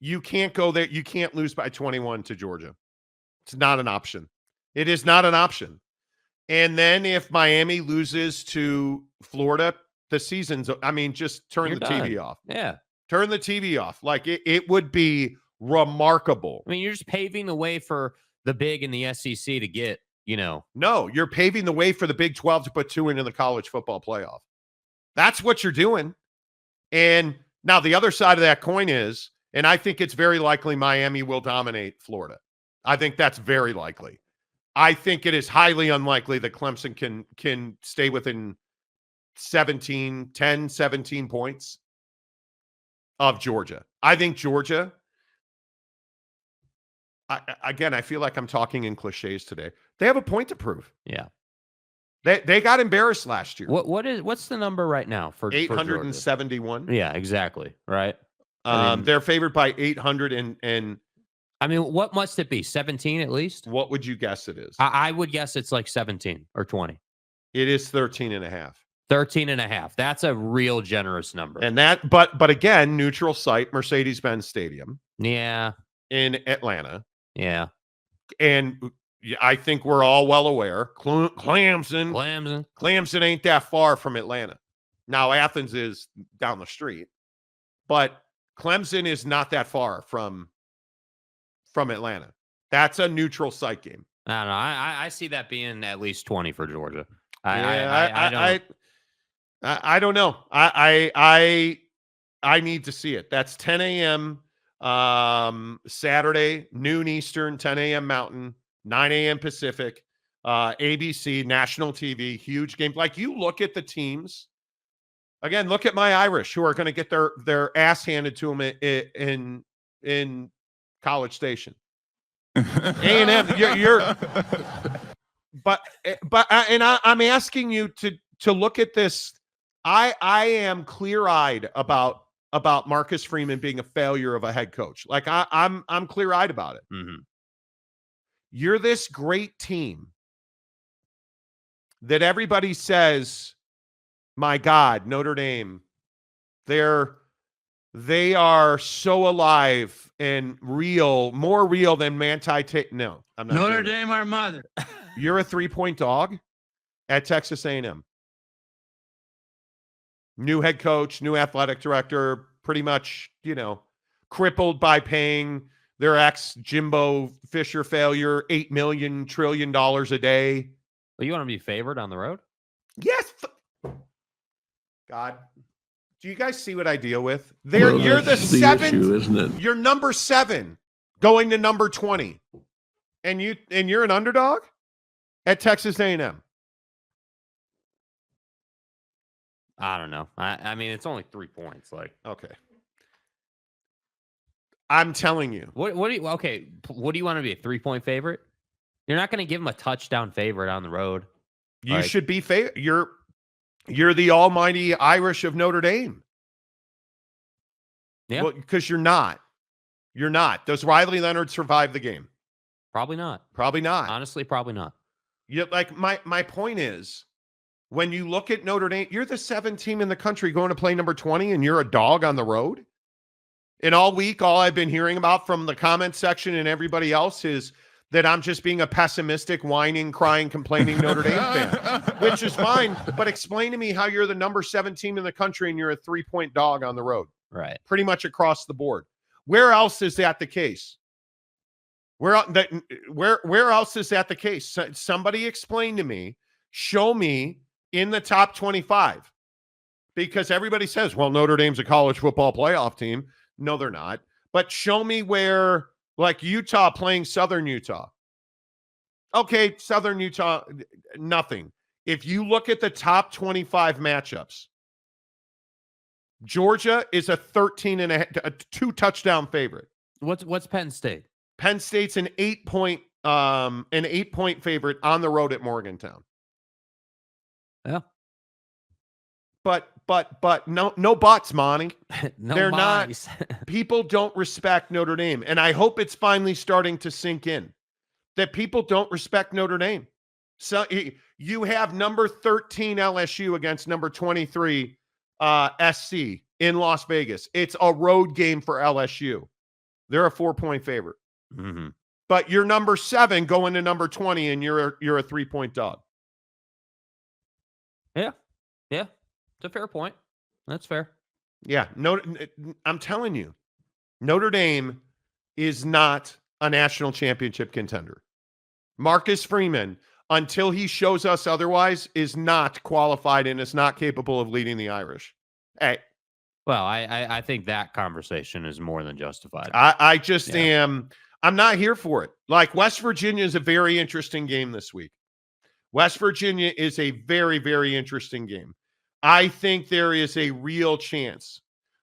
You can't go there. You can't lose by 21 to Georgia. It's not an option. It is not an option. And then if Miami loses to Florida, the season's, just turn You're the done. TV off. Yeah. Turn the TV off. Like, it would be remarkable. You're just paving the way for the Big and the SEC to get, No, you're paving the way for the Big 12 to put 2 into the college football playoff. That's what you're doing. And now the other side of that coin is, and I think it's very likely Miami will dominate Florida. I think that's very likely. I think it is highly unlikely that Clemson can stay within 17 points of Georgia. I think Georgia, I feel like I'm talking in cliches today. They have a point to prove. Yeah. They got embarrassed last year. What's the number right now for 871? For yeah, exactly. Right. They're favored by 800 and what must it be? 17 at least? What would you guess it is? I would guess it's like 17 or 20. It is 13 and a half. 13 and a half. That's a real generous number. And that, but again, neutral site, Mercedes-Benz Stadium. Yeah. In Atlanta. Yeah. And I think we're all well aware, Clemson ain't that far from Atlanta. Now, Athens is down the street, but Clemson is not that far from Atlanta. That's a neutral site game. I don't know. I see that being at least 20 for Georgia. I don't know. I need to see it. That's 10 a.m. Saturday, noon Eastern, 10 a.m. Mountain, 9 a.m. Pacific, ABC, national TV, huge game. Like, you look at the teams. Again, look at my Irish, who are going to get their ass handed to them in College Station. A&M, I'm asking you to look at this. I am clear-eyed about Marcus Freeman being a failure of a head coach. Like, I'm clear-eyed about it. Mm-hmm. You're this great team that everybody says, my God, Notre Dame, they are so alive and real, more real than Manti Tate. No, I'm not. Notre Dame, our mother. You're a 3-point dog at Texas A&M. New head coach, new athletic director, pretty much, crippled by paying their ex-Jimbo Fisher failure $8 trillion a day. Well, you want to be favored on the road? Yes. God. Do you guys see what I deal with? You're the seventh, issue, isn't it? You're number 7 going to number 20. And you're an underdog at Texas A&M. I don't know. I mean, it's only 3 points. Okay. I'm telling you. What do you want to be, a 3-point favorite? You're not going to give them a touchdown favorite on the road. You should be You're the almighty Irish of Notre Dame. Yeah. Well, because you're not. You're not. Does Riley Leonard survive the game? Probably not. Probably not. Honestly, probably not. My point is, when you look at Notre Dame, you're the 7th team in the country going to play number 20, and you're a dog on the road. And all week, all I've been hearing about from the comment section and everybody else is that I'm just being a pessimistic, whining, crying, complaining Notre Dame fan, which is fine. But explain to me how you're the number 7 team in the country and you're a 3-point dog on the road. Right. Pretty much across the board. Where else is that the case? Where else is that the case? Somebody explain to me, show me in the top 25. Because everybody says, well, Notre Dame's a college football playoff team. No, they're not. But show me where, like Utah playing Southern Utah. Okay, Southern Utah, nothing. If you look at the top 25 matchups, Georgia is a 2-touchdown favorite. What's Penn State? Penn State's an 8-point favorite on the road at Morgantown. Yeah. But no buts, Monty. No, they're Monties. not. People don't respect Notre Dame, and I hope it's finally starting to sink in that people don't respect Notre Dame. So you have number 13 LSU against number 23 SC in Las Vegas. It's a road game for LSU. They're a 4-point favorite. Mm-hmm. But you're number 7 going to number 20, and you're a 3-point dog. Yeah. Yeah. It's a fair point. That's fair. Yeah. I'm telling you, Notre Dame is not a national championship contender. Marcus Freeman, until he shows us otherwise, is not qualified and is not capable of leading the Irish. Hey. Well, I think that conversation is more than justified. I just am. I'm not here for it. Like, West Virginia is a very interesting game this week. West Virginia is a very, very interesting game. I think there is a real chance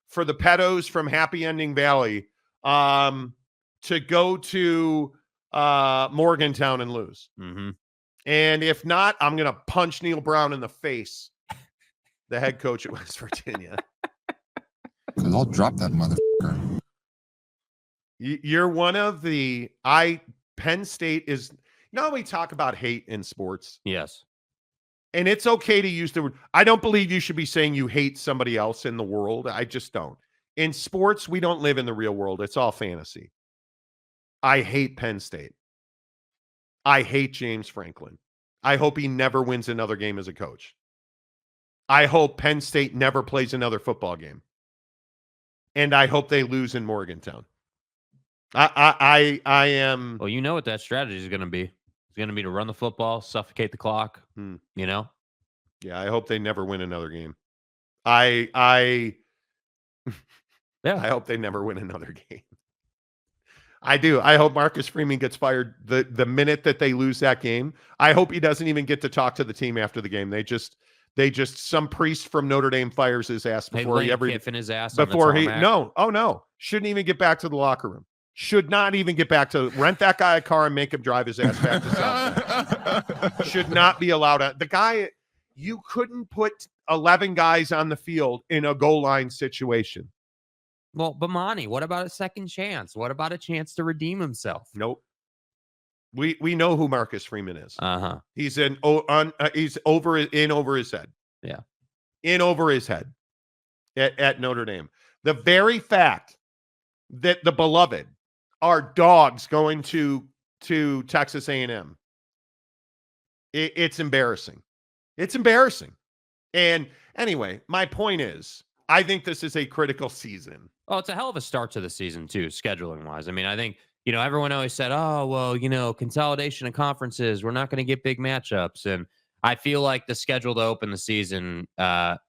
for the pedos from Happy Ending Valley to go to Morgantown and lose. Mm-hmm. And if not, I'm going to punch Neil Brown in the face, the head coach at West Virginia. Because I'll drop that motherfucker. You're one of the Penn State is. We talk about hate in sports. Yes. And it's okay to use the word. I don't believe you should be saying you hate somebody else in the world. I just don't. In sports, we don't live in the real world. It's all fantasy. I hate Penn State. I hate James Franklin. I hope he never wins another game as a coach. I hope Penn State never plays another football game. And I hope they lose in Morgantown. I am. Well, you know what that strategy is going to be. It's going to be to run the football, suffocate the clock. You know. Yeah, I hope they never win another game. I hope they never win another game. I do. I hope Marcus Freeman gets fired the minute that they lose that game. I hope he doesn't even get to talk to the team after the game. They just some priest from Notre Dame fires his ass before he ever kiffing his ass before he no shouldn't even get back to the locker room. Should not even get back to rent that guy a car and make him drive his ass back to South. Should not be allowed. The guy, you couldn't put 11 guys on the field in a goal line situation. Well, but Monty, what about a second chance? What about a chance to redeem himself? Nope. We know who Marcus Freeman is. He's he's over his head. Yeah. In over his head at Notre Dame. The very fact that the beloved are dogs going to Texas A&M, it's embarrassing. It's embarrassing. And anyway, my point is, I think this is a critical season. Oh, it's a hell of a start to the season too, scheduling wise. I mean, I think, everyone always said, oh, well, consolidation of conferences, we're not going to get big matchups. And I feel like the schedule to open the season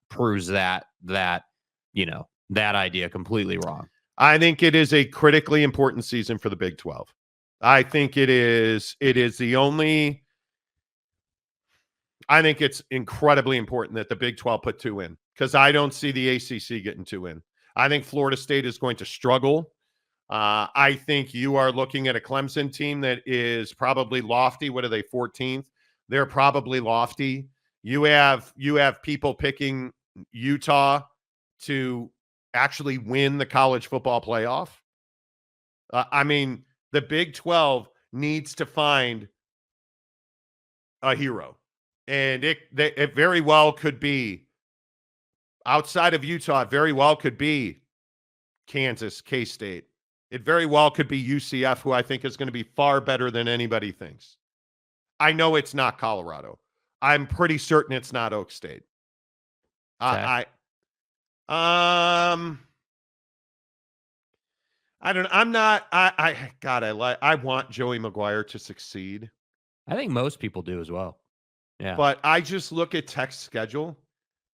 proves that idea completely wrong. I think it is a critically important season for the Big 12. I think it is the only. I think it's incredibly important that the Big 12 put 2 in, because I don't see the ACC getting 2 in. I think Florida State is going to struggle. I think you are looking at a Clemson team that is probably lofty. What are they, 14th? They're probably lofty. You have people picking Utah to actually win the college football playoff. I mean, the Big 12 needs to find a hero. And it very well could be, outside of Utah, it very well could be Kansas, K-State. It very well could be UCF, who I think is going to be far better than anybody thinks. I know it's not Colorado. I'm pretty certain it's not Oak State. Okay. I want Joey Maguire to succeed. I think most people do as well. Yeah. But I just look at Tech's schedule.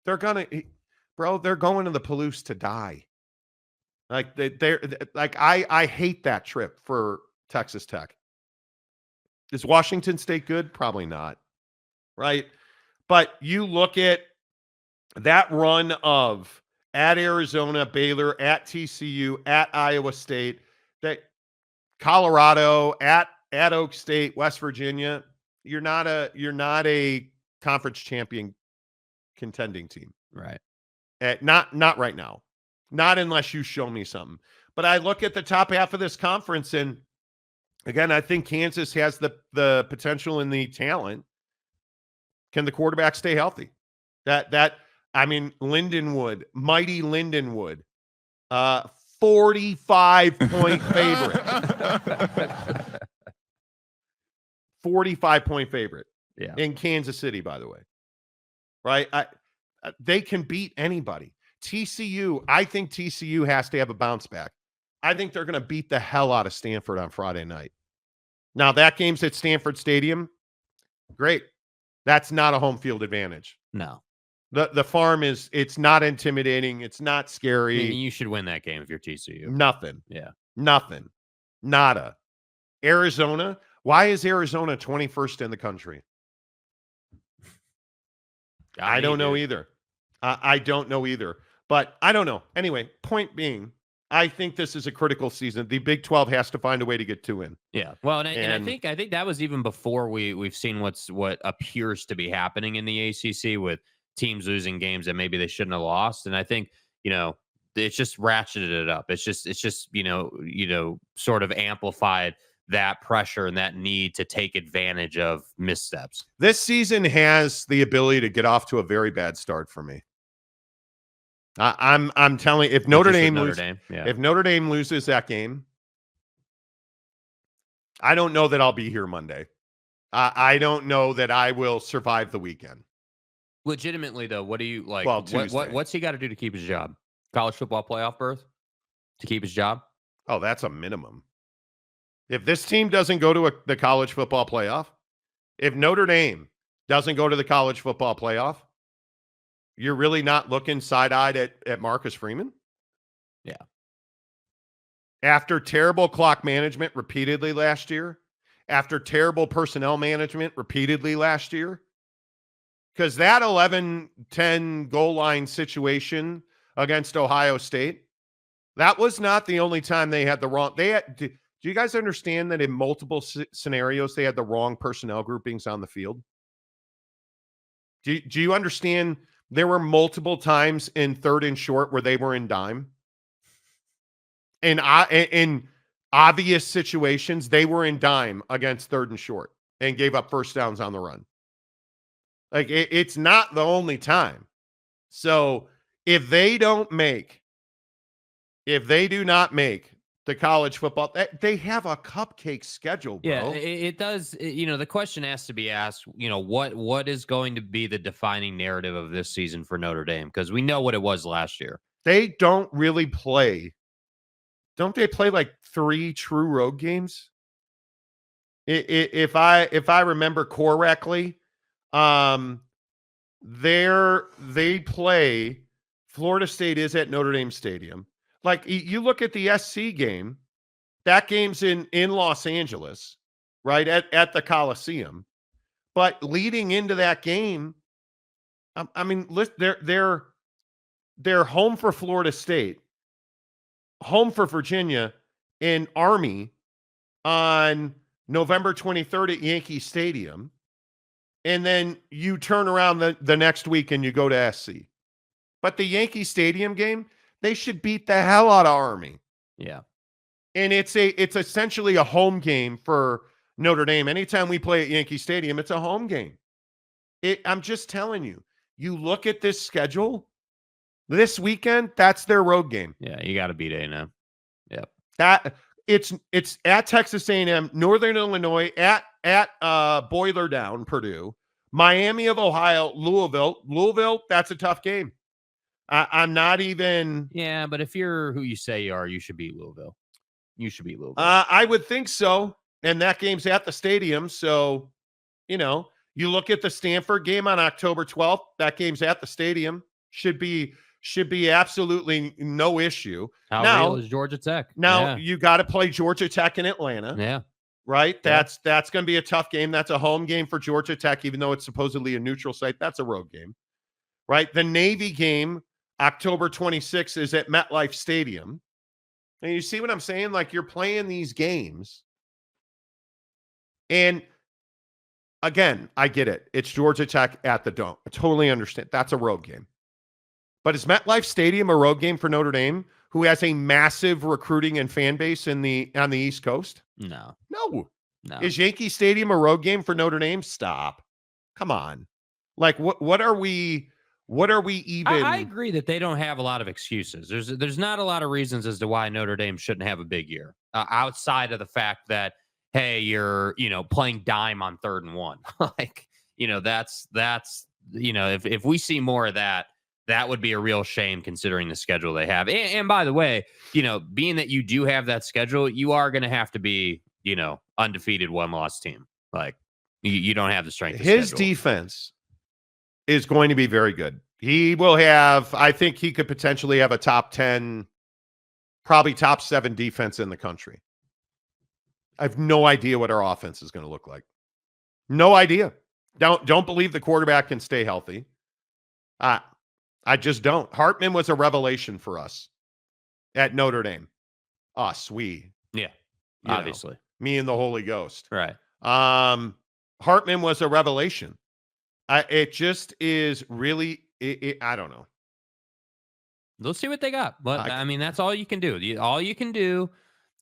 They're going to the Palouse to die. Like I hate that trip for Texas Tech. Is Washington State good? Probably not. Right? But you look at that run of at Arizona, Baylor, at TCU, at Iowa State, that Colorado, at Oak State, West Virginia. You're not a conference champion contending team. Right. Not right now. Not unless you show me something. But I look at the top half of this conference, and again, I think Kansas has the potential and the talent. Can the quarterback stay healthy? Lindenwood, mighty Lindenwood, 45-point favorite. 45-point favorite. Yeah. In Kansas City, by the way. Right? They can beat anybody. TCU, I think TCU has to have a bounce back. I think they're going to beat the hell out of Stanford on Friday night. Now, that game's at Stanford Stadium. Great. That's not a home field advantage. No. The farm it's not intimidating. It's not scary. I mean, you should win that game if you're TCU. Nothing. Yeah. Nothing. Nada. Arizona. Why is Arizona 21st in the country? I don't know either. I don't know either. But I don't know. Anyway, point being, I think this is a critical season. The Big 12 has to find a way to get 2 in. Yeah. Well, and I think that was even before we've seen what appears to be happening in the ACC with teams losing games that maybe they shouldn't have lost. And I think, it's just ratcheted it up. It's just sort of amplified that pressure and that need to take advantage of missteps. This season has the ability to get off to a very bad start for me. I'm telling you, if Notre Dame loses that game, I don't know that I'll be here Monday. I don't know that I will survive the weekend. Legitimately, though, what do you like? Well, what's he got to do to keep his job? College football playoff berth to keep his job? Oh, that's a minimum. If this team doesn't go to the college football playoff, if Notre Dame doesn't go to the college football playoff, you're really not looking side-eyed at Marcus Freeman? Yeah. After terrible clock management repeatedly last year, after terrible personnel management repeatedly last year, because that 11-10 goal line situation against Ohio State, that was not the only time they had the wrong. Do you guys understand that in multiple scenarios they had the wrong personnel groupings on the field? Do you understand there were multiple times in 3rd and short where they were in dime? And obvious situations, they were in dime against 3rd and short and gave up first downs on the run. Like, it's not the only time. So if they do not make the college football, they have a cupcake schedule, bro. Yeah, it does. The question has to be asked, what is going to be the defining narrative of this season for Notre Dame? Because we know what it was last year. They don't really play. Don't they play like 3 true road games? If I remember correctly, they play. Florida State is at Notre Dame Stadium. Like, you look at the SC game, that game's in Los Angeles, right, at the Coliseum. But leading into that game, I mean, they're home for Florida State, home for Virginia, and Army on November 23rd at Yankee Stadium. And then you turn around the next week and you go to SC. But the Yankee Stadium game, they should beat the hell out of Army. Yeah. And it's essentially a home game for Notre Dame. Anytime we play at Yankee Stadium, it's a home game. I'm just telling you, you look at this schedule this weekend, that's their road game. Yeah, you got to beat A&M. Yep. It's at Texas A&M, Northern Illinois, at Boiler Down, Purdue, Miami of Ohio, Louisville. That's a tough game. I'm not even. Yeah, but if you're who you say you are, you should beat Louisville. You should beat Louisville. I would think so. And that game's at the stadium. So, you look at the Stanford game on October 12th. That game's at the stadium. Should be absolutely no issue. How real is Georgia Tech? Now, you got to play Georgia Tech in Atlanta. Yeah. Right? That's going to be a tough game. That's a home game for Georgia Tech, even though it's supposedly a neutral site. That's a road game. Right? The Navy game, October 26th, is at MetLife Stadium. And you see what I'm saying? Like, you're playing these games. And again, I get it. It's Georgia Tech at the Dome. I totally understand. That's a road game. But is MetLife Stadium a road game for Notre Dame, who has a massive recruiting and fan base on the East Coast? No. Is Yankee Stadium a road game for Notre Dame? Stop. Come on. Like, what are we even? I agree that they don't have a lot of excuses. There's not a lot of reasons as to why Notre Dame shouldn't have a big year, outside of the fact that, hey, you're playing dime on 3rd and 1. Like, that's if we see more of that, that would be a real shame considering the schedule they have. And by the way, being that you do have that schedule, you are going to have to be, undefeated 1-loss team. Like, you don't have the strength. His defense is going to be very good. He will have, I think he could potentially have a top 10, probably top 7 defense in the country. I have no idea what our offense is going to look like. No idea. Don't believe the quarterback can stay healthy. I just don't. Hartman was a revelation for us at Notre Dame. Yeah, obviously. Me and the Holy Ghost. Right. Hartman was a revelation. It just is really, I don't know. Let's see what they got. But I mean, that's all you can do. All you can do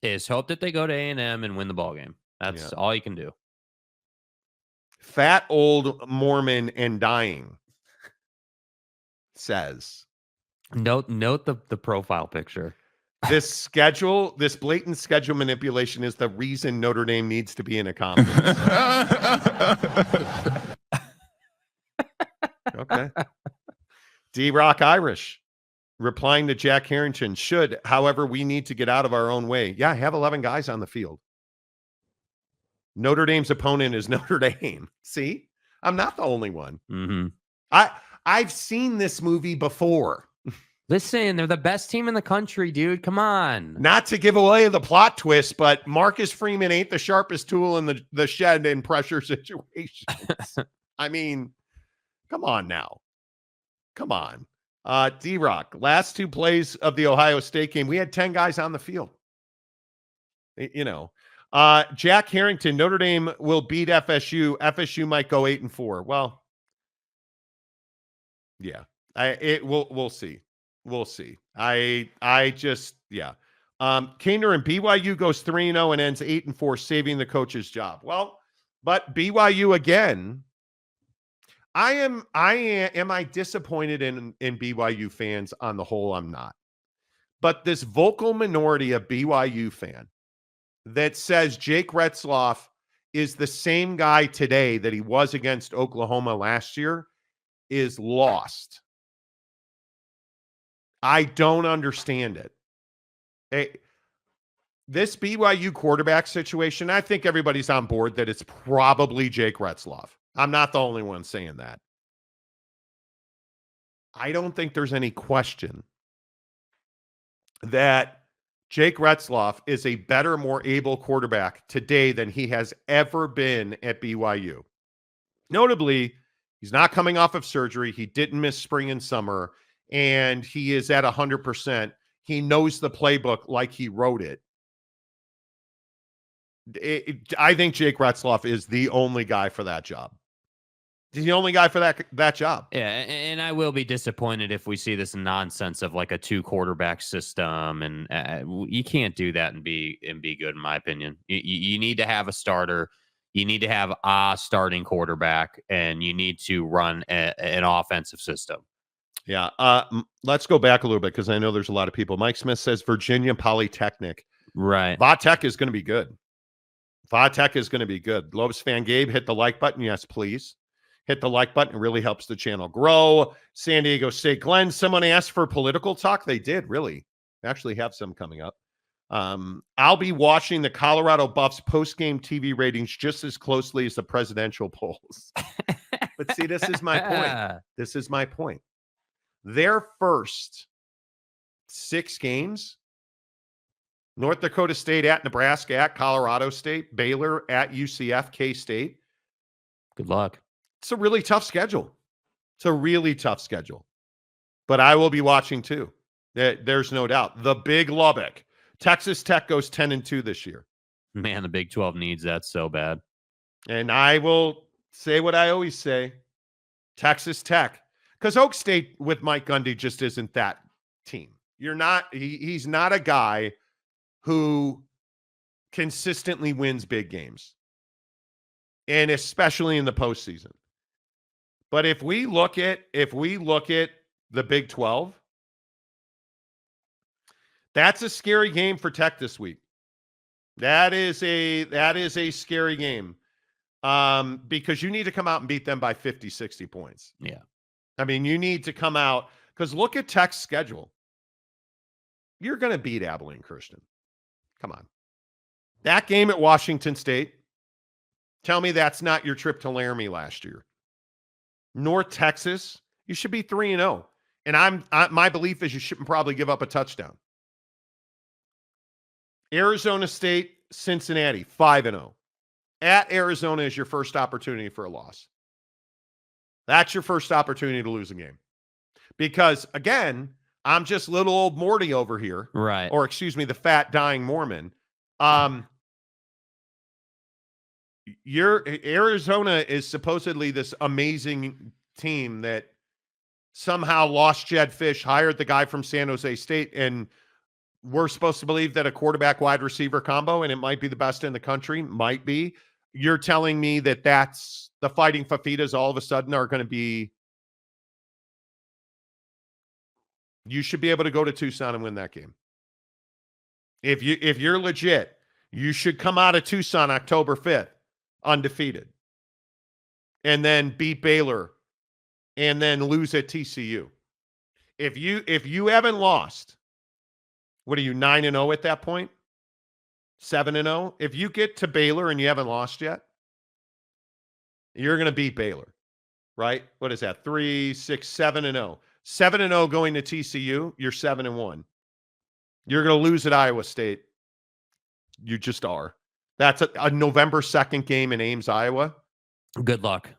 is hope that they go to A&M and win the ball game. That's all you can do. Fat old Mormon and dying says. Note the profile picture. This blatant schedule manipulation is the reason Notre Dame needs to be in a conference. Okay. D-Rock Irish replying to Jack Harrington, however, we need to get out of our own way. Yeah, have 11 guys on the field. Notre Dame's opponent is Notre Dame. See? I'm not the only one. Mm-hmm. I've seen this movie before. Listen, they're the best team in the country, dude. Come on. Not to give away the plot twist, but Marcus Freeman ain't the sharpest tool in the shed in pressure situations. I mean, come on now. Come on. D-Rock, last 2 plays of the Ohio State game, we had 10 guys on the field. Jack Harrington, Notre Dame will beat FSU. FSU might go 8-4. Well, yeah. We'll see. We'll see. Kaner and BYU goes 3-0 and ends 8-4, saving the coach's job. Well, but BYU again. Am I disappointed in BYU fans? On the whole, I'm not. But this vocal minority of BYU fan that says Jake Retzloff is the same guy today that he was against Oklahoma last year is lost. I don't understand it. Hey, this BYU quarterback situation, I think everybody's on board that it's probably Jake Retzloff. I'm not the only one saying that. I don't think there's any question that Jake Retzloff is a better, more able quarterback today than he has ever been at BYU. Notably, he's not coming off of surgery. He didn't miss spring and summer, and he is at 100%. He knows the playbook like he wrote it. I think Jake Retzloff is the only guy for that job. He's the only guy for that job. Yeah, and I will be disappointed if we see this nonsense of like a 2-quarterback system, and you can't do that and be good, in my opinion. You need to have a starter, you need to have a starting quarterback, and you need to run an offensive system. Yeah, let's go back a little bit because I know there's a lot of people. Mike Smith says Virginia Polytechnic. Right. Va-Tech is going to be good. Va-Tech is going to be good. Lopes Fan Gabe, hit the like button. Yes, please. Hit the like button. It really helps the channel grow. San Diego State. Glenn, someone asked for political talk. They did, really. Actually have some coming up. I'll be watching the Colorado Buffs post-game TV ratings just as closely as the presidential polls. But see, this is my point. This is my point. Their first 6 games, North Dakota State at Nebraska, at Colorado State, Baylor at UCF, K-State. Good luck. It's a really tough schedule. It's a really tough schedule. But I will be watching too. There's no doubt. The Big Lubbock. Texas Tech goes 10-2 this year. Man, the Big 12 needs that so bad. And I will say what I always say. Texas Tech. Because Oak State with Mike Gundy just isn't that team. He's not a guy who consistently wins big games. And especially in the postseason. But if we look at the Big 12, that's a scary game for Tech this week. That is a scary game. Because you need to come out and beat them by 50, 60 points. Yeah. I mean, you need to come out because look at Tech's schedule. You're going to beat Abilene Christian. Come on. That game at Washington State, tell me that's not your trip to Laramie last year. North Texas, you should be 3-0. And my belief is you shouldn't probably give up a touchdown. Arizona State, Cincinnati, 5-0. At Arizona is your first opportunity for a loss. That's your first opportunity to lose a game. Because, again, I'm just little old Morty over here. Right. Or, excuse me, the fat, dying Mormon. Arizona is supposedly this amazing team that somehow lost Jed Fish, hired the guy from San Jose State, and we're supposed to believe that a quarterback wide receiver combo, and it might be the best in the country, might be. You're telling me that that's the Fighting Fafitas all of a sudden are going to be. You should be able to go to Tucson and win that game. If you're legit, you should come out of Tucson October 5th undefeated. And then beat Baylor and then lose at TCU. If you haven't lost, what are you, 9-0 at that point? 7-0? If you get to Baylor and you haven't lost yet, you're going to beat Baylor, right? What is that? 3, 6, 7-0. 7-0 going to TCU, you're 7-1. You're going to lose at Iowa State. You just are. That's a November 2nd game in Ames, Iowa. Good luck.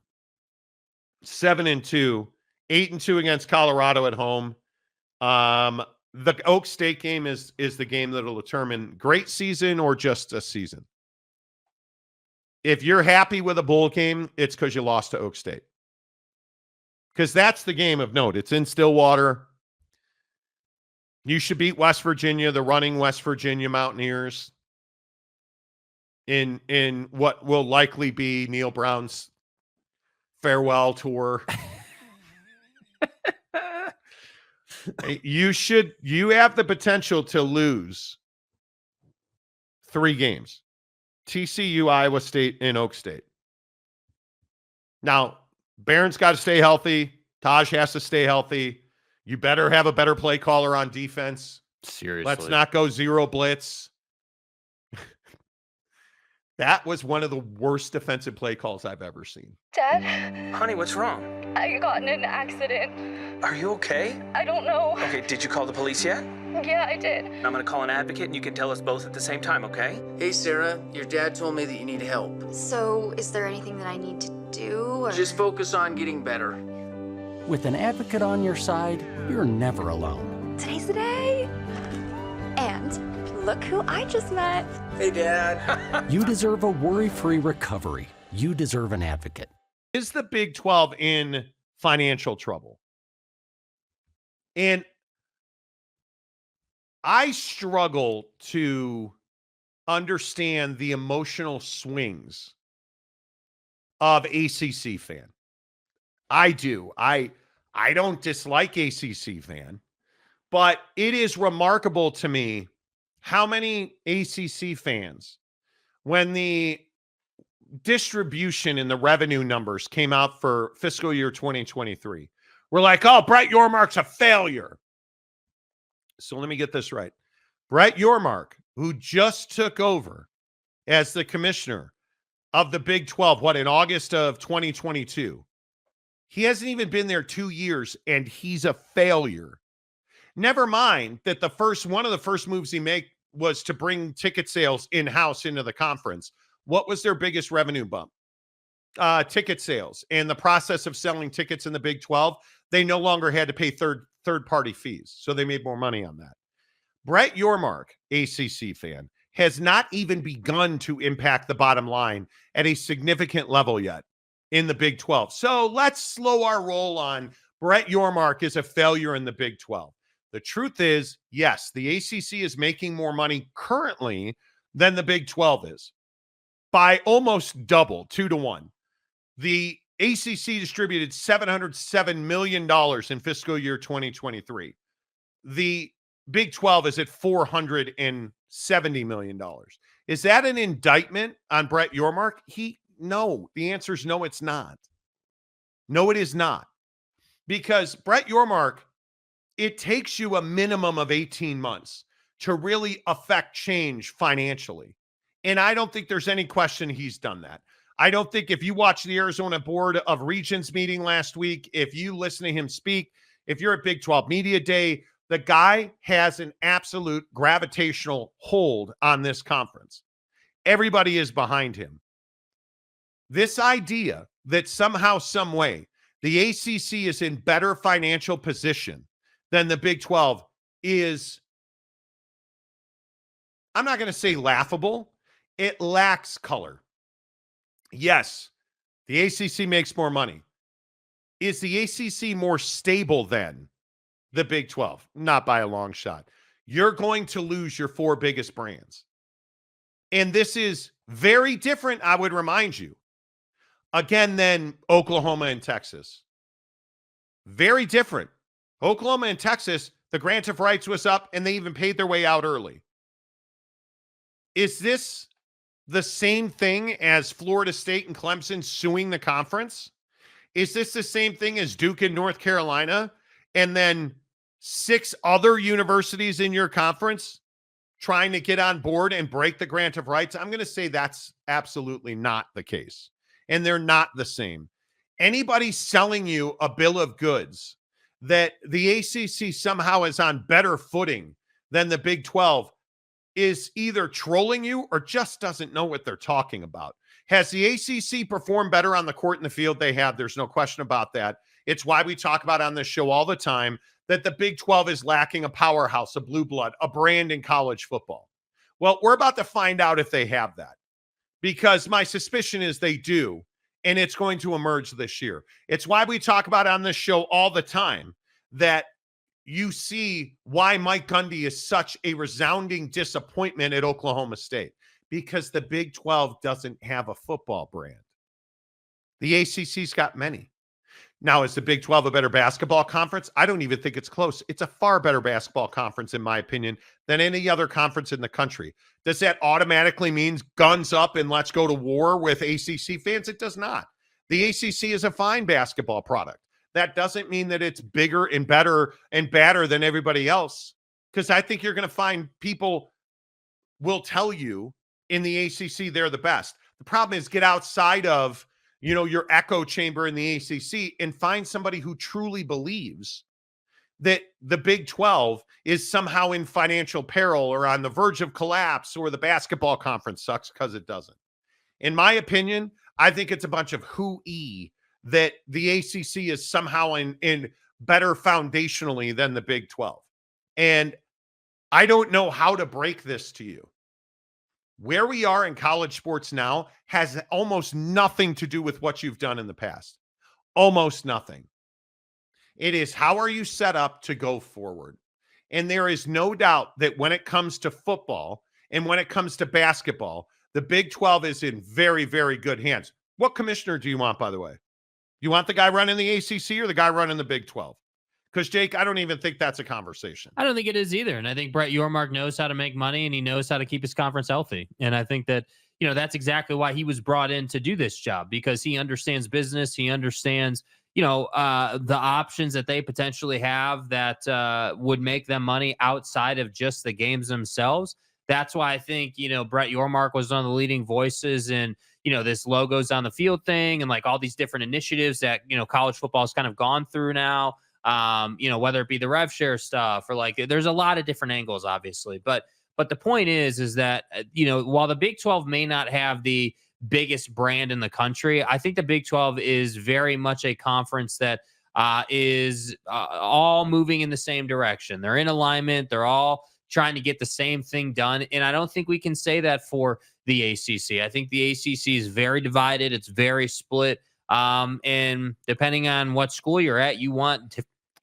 7-2, 8-2 against Colorado at home. The Oak State game is the game that'll determine great season or just a season. If you're happy with a bowl game, it's because you lost to Oak State. Because that's the game of note. It's in Stillwater. You should beat West Virginia, the running West Virginia Mountaineers, in what will likely be Neil Brown's farewell tour. You have the potential to lose 3 games. TCU, Iowa State, and Oak State. Now, Barron's got to stay healthy. Taj has to stay healthy. You better have a better play caller on defense. Seriously. Let's not go 0 blitz. That was one of the worst defensive play calls I've ever seen. Dad, Honey, what's wrong? I got in an accident. Are you okay? I don't know. Okay, did you call the police yet? Yeah, I did. I'm gonna call an advocate and you can tell us both at the same time, okay? Hey, Sarah, your dad told me that you need help. So, is there anything that I need to do? Or... Just focus on getting better. With an advocate on your side, you're never alone. Today's the day. And look who I just met. Hey, Dad. You deserve a worry-free recovery. You deserve an advocate. Is the Big 12 in financial trouble? And I struggle to understand the emotional swings of ACC fan. I do. I don't dislike ACC fan, but it is remarkable to me how many ACC fans, when the distribution in the revenue numbers came out for fiscal year 2023, were like, oh, Brett Yormark's a failure. So let me get this right. Brett Yormark, who just took over as the commissioner of the Big 12, in August of 2022, he hasn't even been there 2 years, and he's a failure. Never mind that one of the first moves he made was to bring ticket sales in-house into the conference. What was their biggest revenue bump? Ticket sales. And the process of selling tickets in the Big 12, they no longer had to pay third-party fees, so they made more money on that. Brett Yormark, ACC fan, has not even begun to impact the bottom line at a significant level yet in the Big 12. So let's slow our roll on Brett Yormark is a failure in the Big 12. The truth is, yes, the ACC is making more money currently than the Big 12 is by almost double, 2-1. The ACC distributed $707 million in fiscal year 2023. The Big 12 is at $470 million. Is that an indictment on Brett Yormark? No. The answer is no, it's not. No, it is not. Because Brett Yormark, it takes you a minimum of 18 months to really affect change financially. And I don't think there's any question he's done that. I don't think if you watch the Arizona Board of Regents meeting last week, if you listen to him speak, if you're at Big 12 Media Day, the guy has an absolute gravitational hold on this conference. Everybody is behind him. This idea that somehow, some way, the ACC is in better financial position than the Big 12 is, I'm not going to say laughable. It lacks color. Yes, the ACC makes more money. Is the ACC more stable than the Big 12? Not by a long shot. You're going to lose your 4 biggest brands. And this is very different, I would remind you, again, than Oklahoma and Texas. Very different. Oklahoma and Texas, the grant of rights was up, and they even paid their way out early. Is this the same thing as Florida State and Clemson suing the conference? Is this the same thing as Duke and North Carolina, and then 6 other universities in your conference trying to get on board and break the grant of rights? I'm going to say that's absolutely not the case. And they're not the same. Anybody selling you a bill of goods that the ACC somehow is on better footing than the Big 12 is either trolling you or just doesn't know what they're talking about. Has the ACC performed better on the court and the field? They have. There's no question about that. It's why we talk about on this show all the time that the Big 12 is lacking a powerhouse, a blue blood, a brand in college football. Well, we're about to find out if they have that, because my suspicion is they do, and it's going to emerge this year. It's why we talk about on this show all the time that you see why Mike Gundy is such a resounding disappointment at Oklahoma State, because the Big 12 doesn't have a football brand. The ACC's got many. Now, is the Big 12 a better basketball conference? I don't even think it's close. It's a far better basketball conference, in my opinion, than any other conference in the country. Does that automatically mean guns up and let's go to war with ACC fans? It does not. The ACC is a fine basketball product. That doesn't mean that it's bigger and better and badder than everybody else, because I think you're going to find people will tell you in the ACC they're the best. The problem is, get outside of your echo chamber in the ACC and find somebody who truly believes that the Big 12 is somehow in financial peril or on the verge of collapse, or the basketball conference sucks, because it doesn't. In my opinion, I think it's a bunch of hooey that the ACC is somehow in better foundationally than the Big 12. And I don't know how to break this to you. Where we are in college sports now has almost nothing to do with what you've done in the past. Almost nothing. It is, how are you set up to go forward? And there is no doubt that when it comes to football and when it comes to basketball, the Big 12 is in very, very good hands. What commissioner do you want, by the way? You want the guy running the ACC or the guy running the Big 12? Because, Jake, I don't even think that's a conversation. I don't think it is either. And I think Brett Yormark knows how to make money, and he knows how to keep his conference healthy. And I think that, that's exactly why he was brought in to do this job, because he understands business. He understands, the options that they potentially have that would make them money outside of just the games themselves. That's why I think, Brett Yormark was one of the leading voices in, this logos on the field thing and like all these different initiatives that, college football has kind of gone through now. Whether it be the rev share stuff or like, there's a lot of different angles, obviously. But the point is that, while the Big 12 may not have the biggest brand in the country, I think the Big 12 is very much a conference that is all moving in the same direction. They're in alignment. They're all trying to get the same thing done. And I don't think we can say that for the ACC. I think the ACC is very divided. It's very split. And depending on what school you're at, you want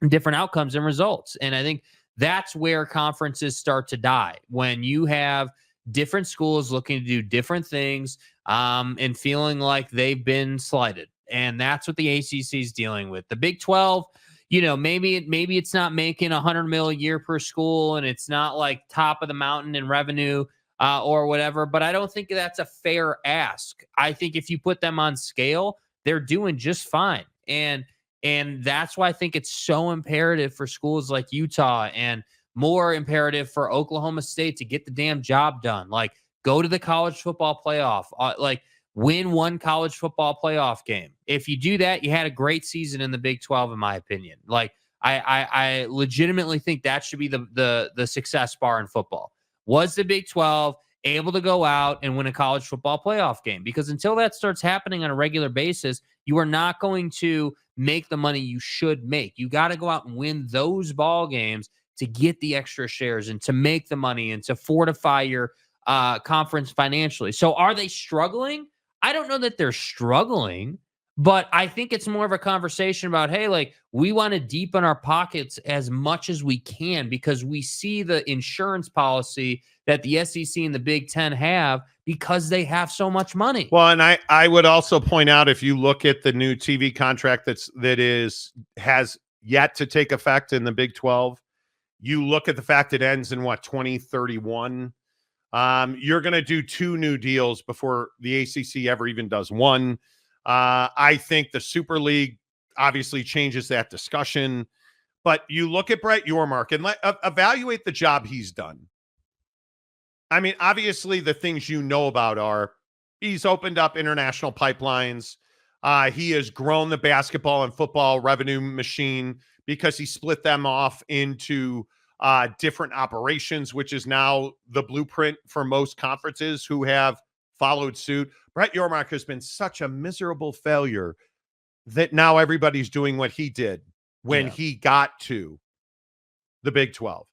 different outcomes and results. And I think that's where conferences start to die, when you have different schools looking to do different things and feeling like they've been slighted. And that's what the ACC is dealing with. The Big 12, maybe it's not making $100 million a year per school, and it's not like top of the mountain in revenue or whatever, but I don't think that's a fair ask. I think if you put them on scale, they're doing just fine. And that's why I think it's so imperative for schools like Utah, and more imperative for Oklahoma State to get the damn job done. Like, go to the college football playoff, win one college football playoff game. If you do that, you had a great season in the Big 12, in my opinion. Like, I legitimately think that should be the success bar in football. Was the Big 12 able to go out and win a college football playoff game? Because until that starts happening on a regular basis, you are not going to make the money you should make. You got to go out and win those ball games to get the extra shares and to make the money and to fortify your conference financially. So are they struggling? I don't know that they're struggling, but I think it's more of a conversation about, hey, like, we want to deepen our pockets as much as we can, because we see the insurance policy that the SEC and the Big Ten have, because they have so much money. Well, and I would also point out, if you look at the new TV contract has yet to take effect in the Big 12, you look at the fact it ends in 2031. You're going to do 2 new deals before the ACC ever even does one. I think the Super League obviously changes that discussion, but you look at Brett Yormark and evaluate the job he's done. I mean, obviously the things you know about are he's opened up international pipelines. He has grown the basketball and football revenue machine because he split them off into different operations, which is now the blueprint for most conferences who have followed suit. Brett Yormark has been such a miserable failure that now everybody's doing what he did when he got to the Big 12.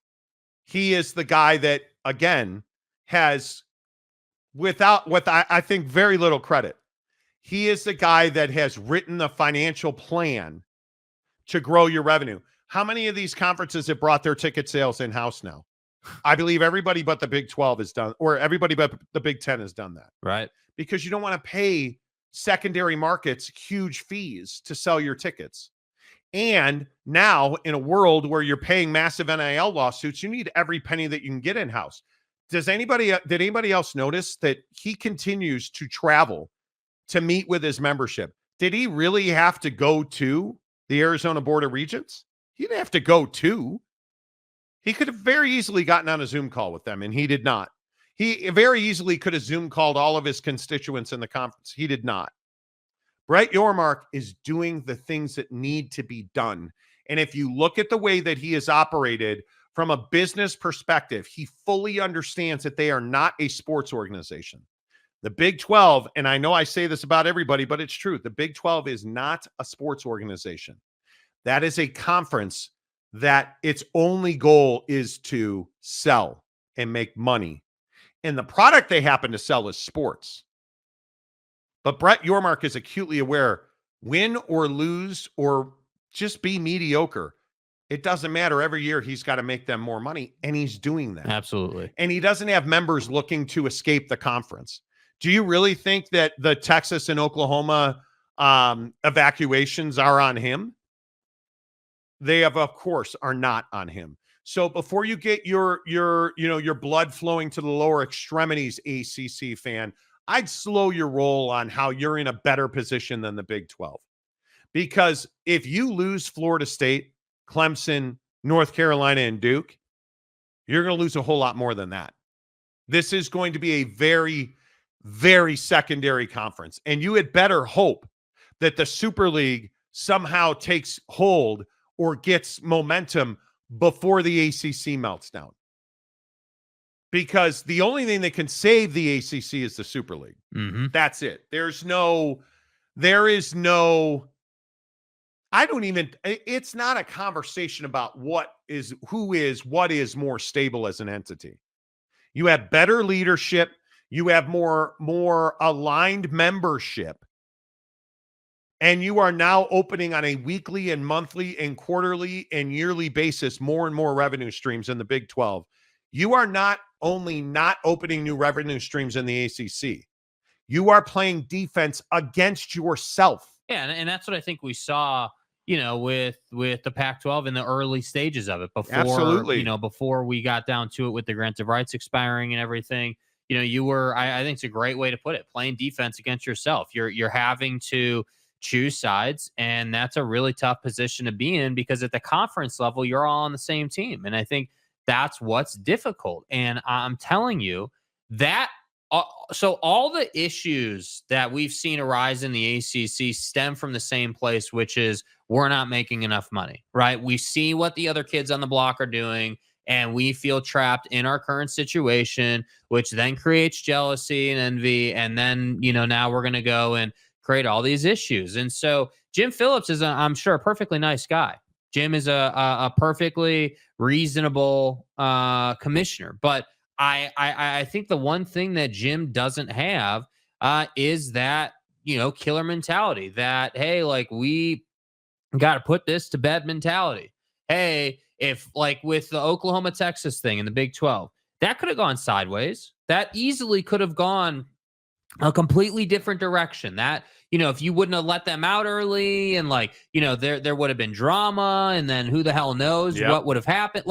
He is the guy that, again, has, with I think very little credit, he is the guy that has written the financial plan to grow your revenue. How many of these conferences have brought their ticket sales in-house now? I believe everybody but the Big 12 has done, or everybody but the Big 10 has done that. Right. Because you don't want to pay secondary markets huge fees to sell your tickets. And now in a world where you're paying massive NIL lawsuits, you need every penny that you can get in-house. Did anybody else notice that he continues to travel to meet with his membership? Did he really have to go to the Arizona Board of Regents? He didn't have to go to. He could have very easily gotten on a Zoom call with them, and he did not. He very easily could have Zoom called all of his constituents in the conference. He did not. Brett Yormark is doing the things that need to be done. And if you look at the way that he has operated from a business perspective, he fully understands that they are not a sports organization. The Big 12, and I know I say this about everybody, but it's true. The Big 12 is not a sports organization. That is a conference that its only goal is to sell and make money. And the product they happen to sell is sports. But Brett Yormark is acutely aware, win or lose or just be mediocre, it doesn't matter. Every year he's got to make them more money, and he's doing that. Absolutely. And he doesn't have members looking to escape the conference. Do you really think that the Texas and Oklahoma evacuations are on him? They of course are not on him. So before you get your blood flowing to the lower extremities, ACC fan, I'd slow your roll on how you're in a better position than the Big 12. Because if you lose Florida State, Clemson, North Carolina, and Duke, you're going to lose a whole lot more than that. This is going to be a very, very secondary conference. And you had better hope that the Super League somehow takes hold or gets momentum before the ACC melts down. Because the only thing that can save the ACC is the Super League. Mm-hmm. That's it. It's not a conversation about what is more stable as an entity. You have better leadership. You have more aligned membership. And you are now opening on a weekly and monthly and quarterly and yearly basis more and more revenue streams in the Big 12. You are not only not opening new revenue streams in the ACC, you are playing defense against yourself. Yeah, and that's what I think we saw, with the Pac-12 in the early stages of it before, Absolutely. Before we got down to it with the grant of rights expiring and everything. You were, I think it's a great way to put it, playing defense against yourself. You're having to choose sides, and that's a really tough position to be in because at the conference level, you're all on the same team. And I think that's what's difficult. And I'm telling you that so all the issues that we've seen arise in the ACC stem from the same place, which is we're not making enough money, right? We see what the other kids on the block are doing, and we feel trapped in our current situation, which then creates jealousy and envy. And then, now we're going to go and create all these issues. And so Jim Phillips is, I'm sure, a perfectly nice guy. Jim is a perfectly reasonable commissioner. But I think the one thing that Jim doesn't have is that, killer mentality that, hey, like we got to put this to bed mentality. Hey, if like with the Oklahoma, Texas thing in the Big 12, that could have gone sideways. That easily could have gone a completely different direction. That, if you wouldn't have let them out early and there would have been drama, and then who the hell knows what would have happened.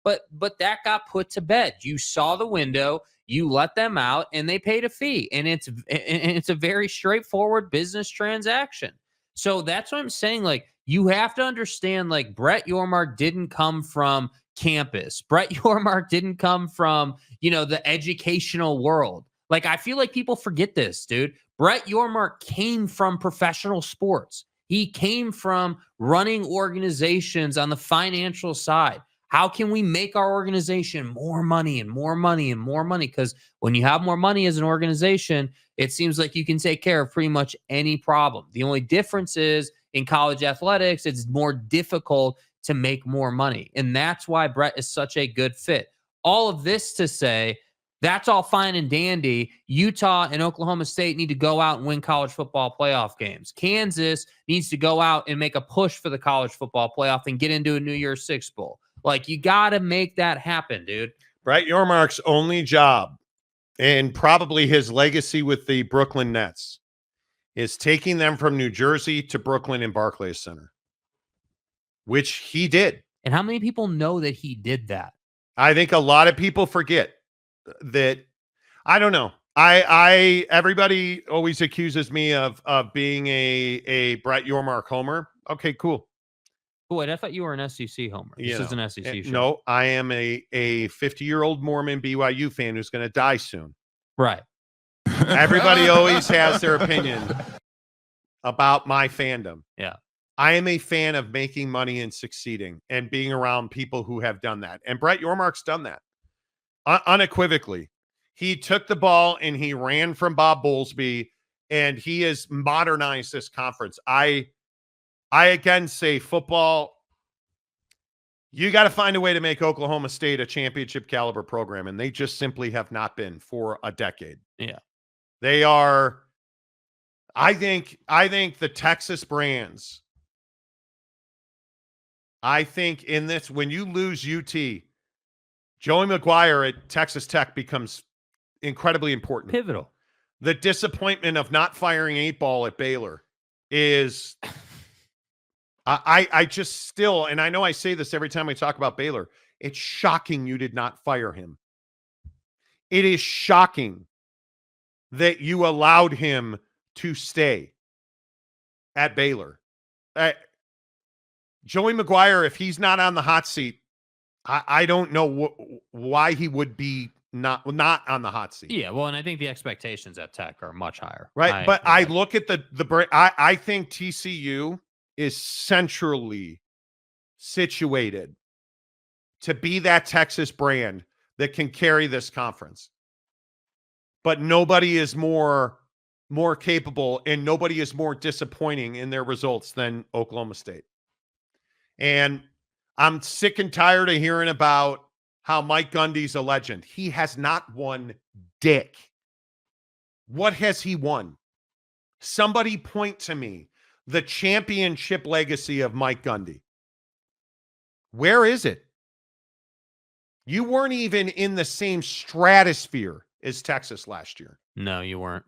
But that got put to bed. You saw the window, you let them out, and they paid a fee. And it's a very straightforward business transaction. So that's what I'm saying. You have to understand, Brett Yormark didn't come from campus. Brett Yormark didn't come from, the educational world. I feel like people forget this, dude. Brett Yormark came from professional sports. He came from running organizations on the financial side. How can we make our organization more money and more money and more money? Because when you have more money as an organization, it seems like you can take care of pretty much any problem. The only difference is in college athletics, it's more difficult to make more money. And that's why Brett is such a good fit. All of this to say That's all fine and dandy. Utah and Oklahoma State need to go out and win college football playoff games. Kansas needs to go out and make a push for the college football playoff and get into a New Year's Six Bowl. Like, you got to make that happen, dude. Brett Yormark's only job, and probably his legacy with the Brooklyn Nets, is taking them from New Jersey to Brooklyn and Barclays Center, which he did. And how many people know that he did that? I think a lot of people forget that. I don't know. Everybody always accuses me of being a Brett Yormark homer. Okay, cool. Oh, wait, I thought you were an SEC homer. This is an SEC show. No, I am a 50-year-old Mormon BYU fan who's going to die soon. Right. Everybody always has their opinion about my fandom. Yeah. I am a fan of making money and succeeding and being around people who have done that. And Brett Yormark's done that unequivocally. He took the ball and he ran from Bob Bowlesby, and he has modernized this conference. I again say football, you got to find a way to make Oklahoma State a championship caliber program, and they just simply have not been for a decade. Yeah. They are, I think the Texas brands, I think in this, when you lose UT, Joey McGuire at Texas Tech becomes incredibly important. Pivotal. The disappointment of not firing 8-ball at Baylor is, I just still, and I know I say this every time I talk about Baylor, it's shocking you did not fire him. It is shocking that you allowed him to stay at Baylor. Joey McGuire, if he's not on the hot seat, I don't know why he would be not on the hot seat. Yeah, well, and I think the expectations at Tech are much higher. Right, but I look at I think TCU is centrally situated to be that Texas brand that can carry this conference. But nobody is more capable, and nobody is more disappointing in their results than Oklahoma State. And I'm sick and tired of hearing about how Mike Gundy's a legend. He has not won dick. What has he won? Somebody point to me the championship legacy of Mike Gundy. Where is it? You weren't even in the same stratosphere as Texas last year. No, you weren't.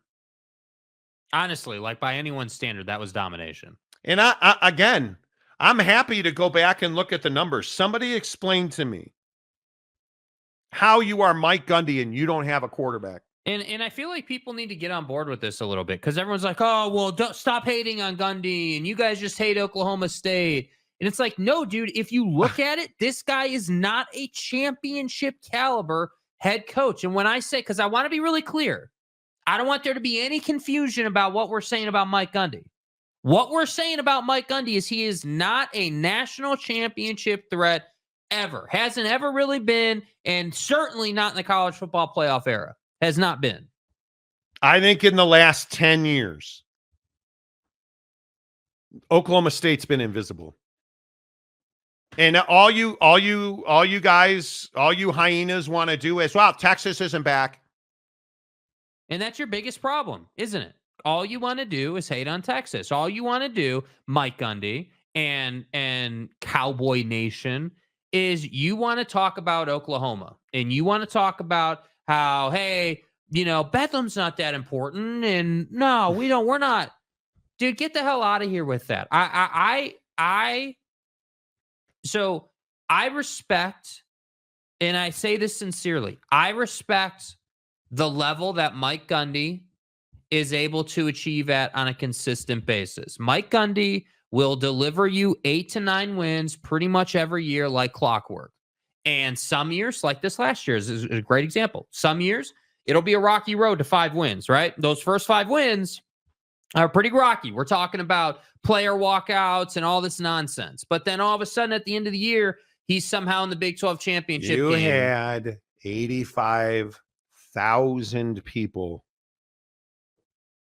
Honestly, like by anyone's standard, that was domination. And again, I'm happy to go back and look at the numbers. Somebody explain to me how you are Mike Gundy and you don't have a quarterback. And I feel like people need to get on board with this a little bit, because everyone's like, oh, well, don't stop hating on Gundy, and you guys just hate Oklahoma State. And it's like, no, dude, if you look at it, this guy is not a championship caliber head coach. And when I say, because I want to be really clear, I don't want there to be any confusion about what we're saying about Mike Gundy. What we're saying about Mike Gundy is he is not a national championship threat ever. Hasn't ever really been, and certainly not in the college football playoff era. Has not been. I think in the last 10 years, Oklahoma State's been invisible. And all you guys, all you hyenas want to do is, well, Texas isn't back. And that's your biggest problem, isn't it? All you want to do is hate on Texas. All you want to do, Mike Gundy and Cowboy Nation, is you want to talk about Oklahoma. And you want to talk about how, hey, you know, Bethlehem's not that important. And no, we're not. Dude, get the hell out of here with that. So I respect, and I say this sincerely, I respect the level that Mike Gundy is able to achieve at on a consistent basis. Mike Gundy will deliver you 8 to 9 wins pretty much every year like clockwork. And some years, like this last year, is a great example. Some years, it'll be a rocky road to 5 wins, right? Those first 5 wins are pretty rocky. We're talking about player walkouts and all this nonsense. But then all of a sudden, at the end of the year, he's somehow in the Big-12 championship game. You had 85,000 people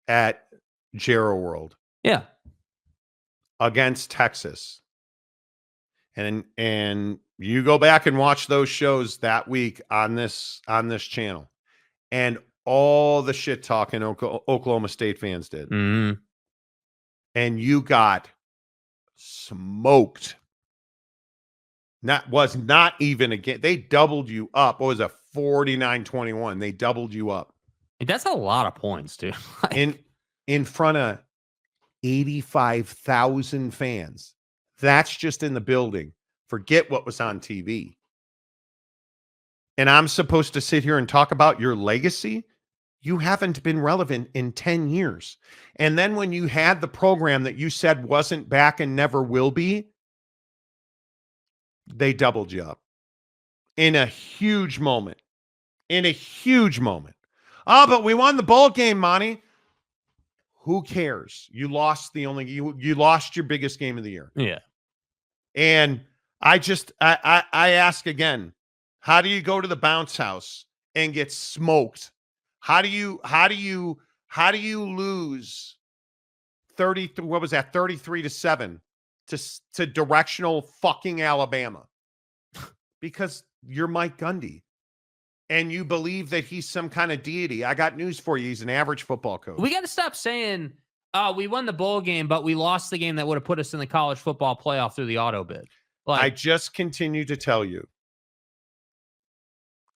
at Jarrow World. Yeah. Against Texas. And you go back and watch those shows that week on this channel. and all the shit talking Oklahoma State fans did. Mm-hmm. And you got smoked. Was not even again. They doubled you up. What was it, 49-21? They doubled you up. That's a lot of points, dude. in front of 85,000 fans. That's just in the building. Forget what was on TV. And I'm supposed to sit here and talk about your legacy? You haven't been relevant in 10 years. And then when you had the program that you said wasn't back and never will be, they doubled you up in a huge moment. In a huge moment. Oh, but we won the bowl game, Monty. Who cares? You lost you lost your biggest game of the year. Yeah. And I ask again, how do you go to the bounce house and get smoked? How do you lose 33-7 to directional fucking Alabama? Because you're Mike Gundy. And you believe that he's some kind of deity. I got news for you. He's an average football coach. We got to stop saying, we won the bowl game, but we lost the game that would have put us in the college football playoff through the auto bid. I just continue to tell you,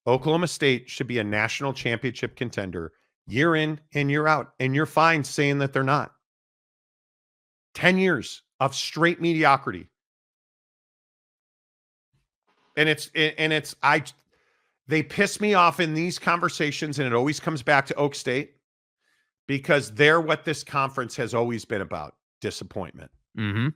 Oklahoma State should be a national championship contender year in and year out. And you're fine saying that they're not. 10 years of straight mediocrity. They piss me off in these conversations, and it always comes back to Oak State because they're what this conference has always been about, disappointment. Mm-hmm.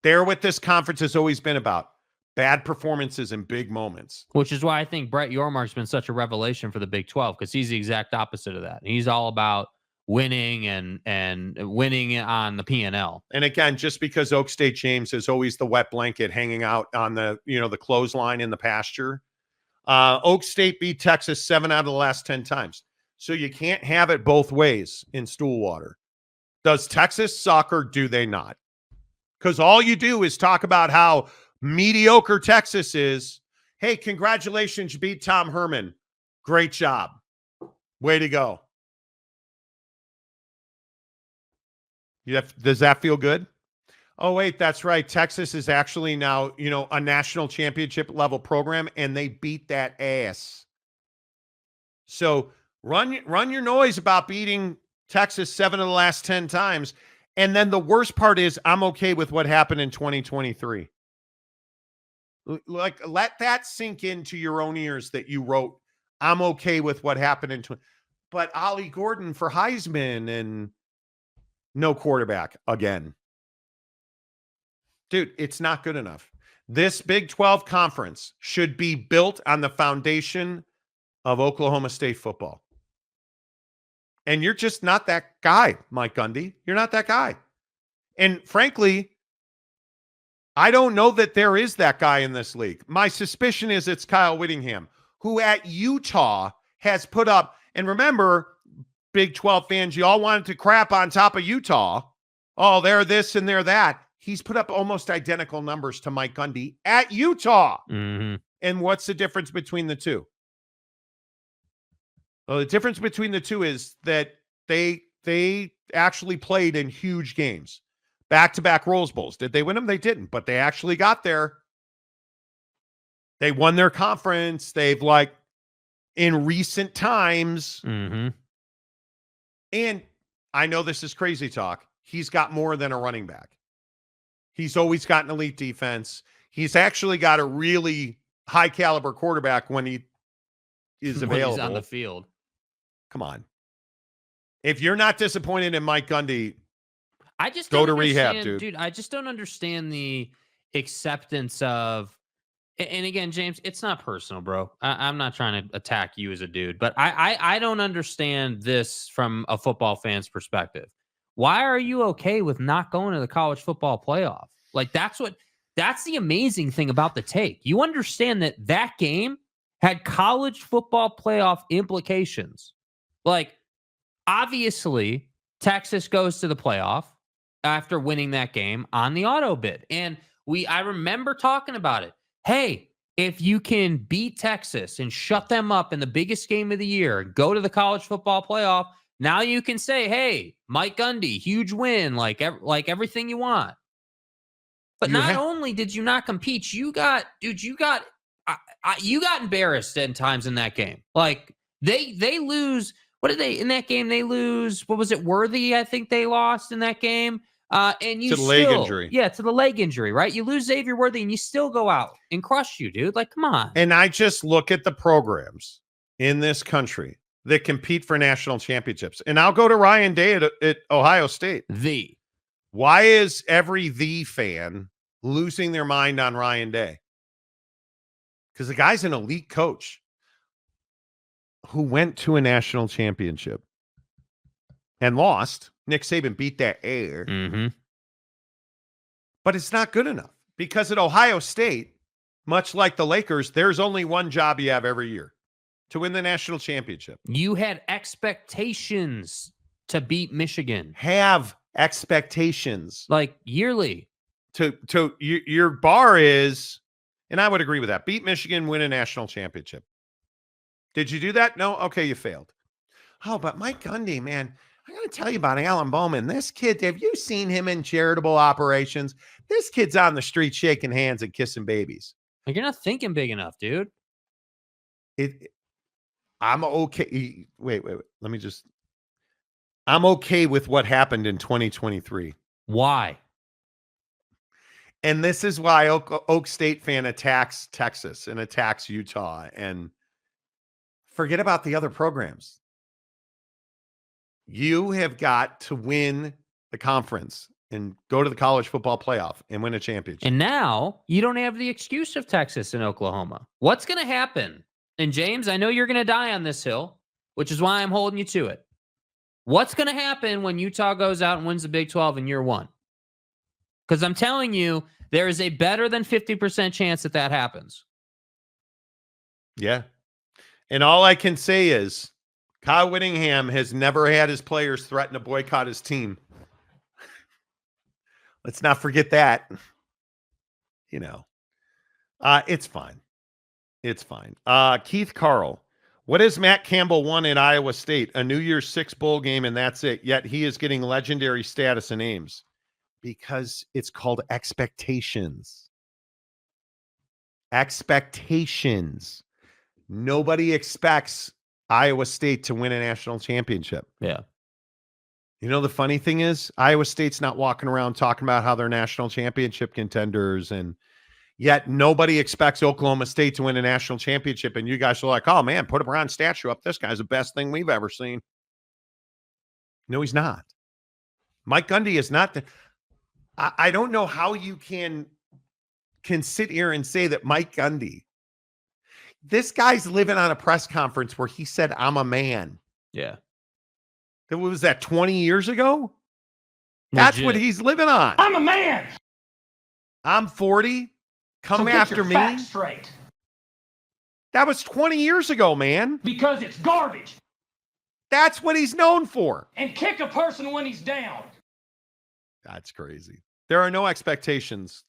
They're what this conference has always been about, bad performances in big moments. Which is why I think Brett Yormark's been such a revelation for the Big 12, because he's the exact opposite of that. He's all about winning and winning on the P&L. And again, just because Oak State James is always the wet blanket hanging out on the clothesline in the pasture, Oak State beat Texas 7 out of the last 10 times. So you can't have it both ways in Stillwater. Does Texas suck or do they not? Because all you do is talk about how mediocre Texas is. Hey, congratulations, you beat Tom Herman. Great job. Way to go. Does that feel good? Oh, wait, that's right. Texas is actually now, a national championship level program, and they beat that ass. So run your noise about beating Texas 7 of the last 10 times. And then the worst part is I'm okay with what happened in 2023. Like, let that sink into your own ears that you wrote, I'm okay with what happened in but Ollie Gordon for Heisman and no quarterback again. Dude, it's not good enough. This Big 12 conference should be built on the foundation of Oklahoma State football. And you're just not that guy, Mike Gundy. You're not that guy. And frankly, I don't know that there is that guy in this league. My suspicion is it's Kyle Whittingham, who at Utah has put up, and remember, Big 12 fans, you all wanted to crap on top of Utah. Oh, they're this and they're that. He's put up almost identical numbers to Mike Gundy at Utah. Mm-hmm. And what's the difference between the two? Well, the difference between the two is that they actually played in huge games. Back-to-back Rose Bowls. Did they win them? They didn't, but they actually got there. They won their conference. They've, in recent times. Mm-hmm. And I know this is crazy talk. He's got more than a running back. He's always got an elite defense. He's actually got a really high-caliber quarterback when he is available. He's on the field. Come on. If you're not disappointed in Mike Gundy, I just go don't to rehab, understand, dude. I just don't understand the acceptance of, and again, James, it's not personal, bro. I'm not trying to attack you as a dude, but I don't understand this from a football fan's perspective. Why are you okay with not going to the college football playoff? That's the amazing thing about the take. You understand that game had college football playoff implications. Obviously, Texas goes to the playoff after winning that game on the auto bid. And I remember talking about it. Hey, if you can beat Texas and shut them up in the biggest game of the year, go to the college football playoff, now you can say, hey, Mike Gundy, huge win, like everything you want. But not only did you not compete, you got embarrassed at times in that game. Like they lose. What did they in that game? They lose. What was it? Worthy, I think they lost in that game. And you to the leg injury. Yeah, to the leg injury, right? You lose Xavier Worthy and you still go out and crush you, dude. Like, come on. And I just look at the programs in this country that compete for national championships. And I'll go to Ryan Day at Ohio State. Why is every fan losing their mind on Ryan Day? Because the guy's an elite coach who went to a national championship and lost. Nick Saban beat that air. Mm-hmm. But it's not good enough because at Ohio State, much like the Lakers, there's only one job you have every year: to win the national championship. You had expectations to beat Michigan. Have expectations. Like yearly. Your bar is, and I would agree with that, beat Michigan, win a national championship. Did you do that? No? Okay, you failed. Oh, but Mike Gundy, man, I got to tell you about Alan Bowman. This kid, have you seen him in charitable operations? This kid's on the street shaking hands and kissing babies. Like, you're not thinking big enough, dude. I'm okay. Wait. Let me just. I'm okay with what happened in 2023. Why? And this is why Oak State fan attacks Texas and attacks Utah and forget about the other programs. You have got to win the conference and go to the college football playoff and win a championship. And now you don't have the excuse of Texas and Oklahoma. What's going to happen? And James, I know you're going to die on this hill, which is why I'm holding you to it. What's going to happen when Utah goes out and wins the Big 12 in year one? Because I'm telling you, there is a better than 50% chance that happens. Yeah. And all I can say is Kyle Whittingham has never had his players threaten to boycott his team. Let's not forget that. You know, it's fine. It's fine. Keith Carl, what has Matt Campbell won at Iowa State? A New Year's Six bowl game, and that's it. Yet he is getting legendary status in Ames because it's called expectations. Expectations. Nobody expects Iowa State to win a national championship. Yeah. You know, the funny thing is Iowa State's not walking around talking about how they're national championship contenders, and yet nobody expects Oklahoma State to win a national championship. And you guys are like, oh man, put a bronze statue up. This guy's the best thing we've ever seen. No, he's not. Mike Gundy is not. I don't know how you can sit here and say that Mike Gundy, this guy's living on a press conference where he said, I'm a man. Yeah. What was that, 20 years ago? That's what he's living on. I'm a man. I'm 40. Come after me. Facts straight. That was 20 years ago, man. Because it's garbage. That's what he's known for. And kick a person when he's down. That's crazy. There are no expectations,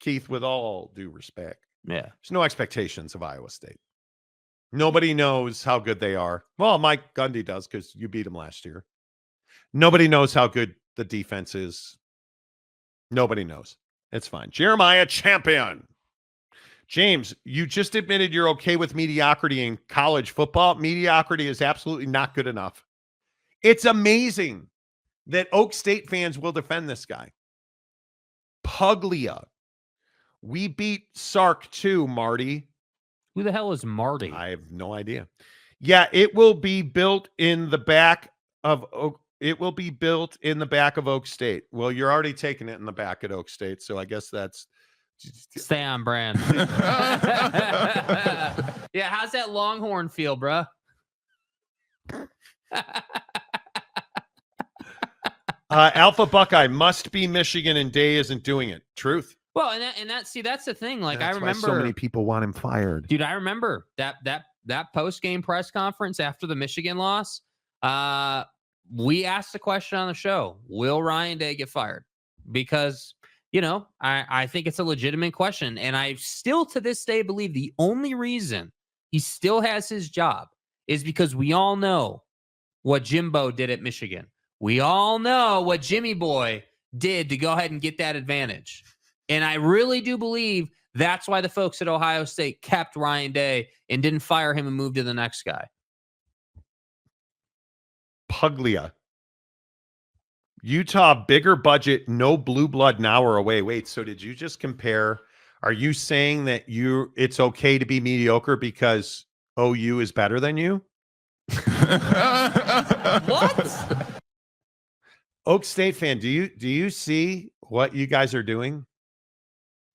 Keith, with all due respect. Yeah. There's no expectations of Iowa State. Nobody knows how good they are. Well, Mike Gundy does because you beat him last year. Nobody knows how good the defense is. Nobody knows. It's fine. Jeremiah Champion. James, you just admitted you're okay with mediocrity in college football. Mediocrity is absolutely not good enough. It's amazing that Oak State fans will defend this guy. Puglia. We beat Sark too, Marty. Who the hell is Marty? I have no idea. Yeah, it will be built in the back of Oak. It will be built in the back of Oak State. Well, you're already taking it in the back at Oak State, so I guess that's stay on brand. Yeah, how's that Longhorn feel, bro? Alpha Buckeye must be Michigan, and Day isn't doing it. Truth. Well, that's the thing. Like, that's I remember why so many people want him fired. Dude, I remember that post-game press conference after the Michigan loss. We asked the question on the show, will Ryan Day get fired? Because I think it's a legitimate question. And I still to this day believe the only reason he still has his job is because we all know what Jimbo did at Michigan. We all know what Jimmy Boy did to go ahead and get that advantage. And I really do believe that's why the folks at Ohio State kept Ryan Day and didn't fire him and move to the next guy. Puglia. Utah, bigger budget, no blue blood, an hour away. Wait, so did you just compare? Are you saying that it's okay to be mediocre because OU is better than you? What? Oak State fan, do you see what you guys are doing?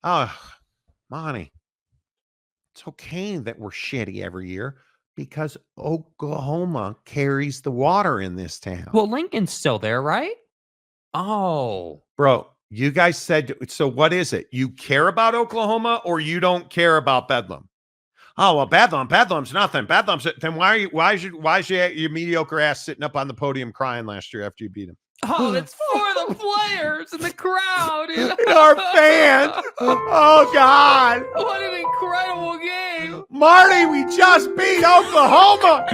Oh, Monty, it's okay that we're shitty every year because Oklahoma carries the water in this town. Well, Lincoln's still there, right? Oh, bro, you guys said, so what is it? You care about Oklahoma or you don't care about Bedlam? Oh, well, Bedlam's nothing. Then why is your mediocre ass sitting up on the podium crying last year after you beat him? Oh, it's for the players and the crowd. Our fans. Oh, God. What an incredible game. Marty, we just beat Oklahoma.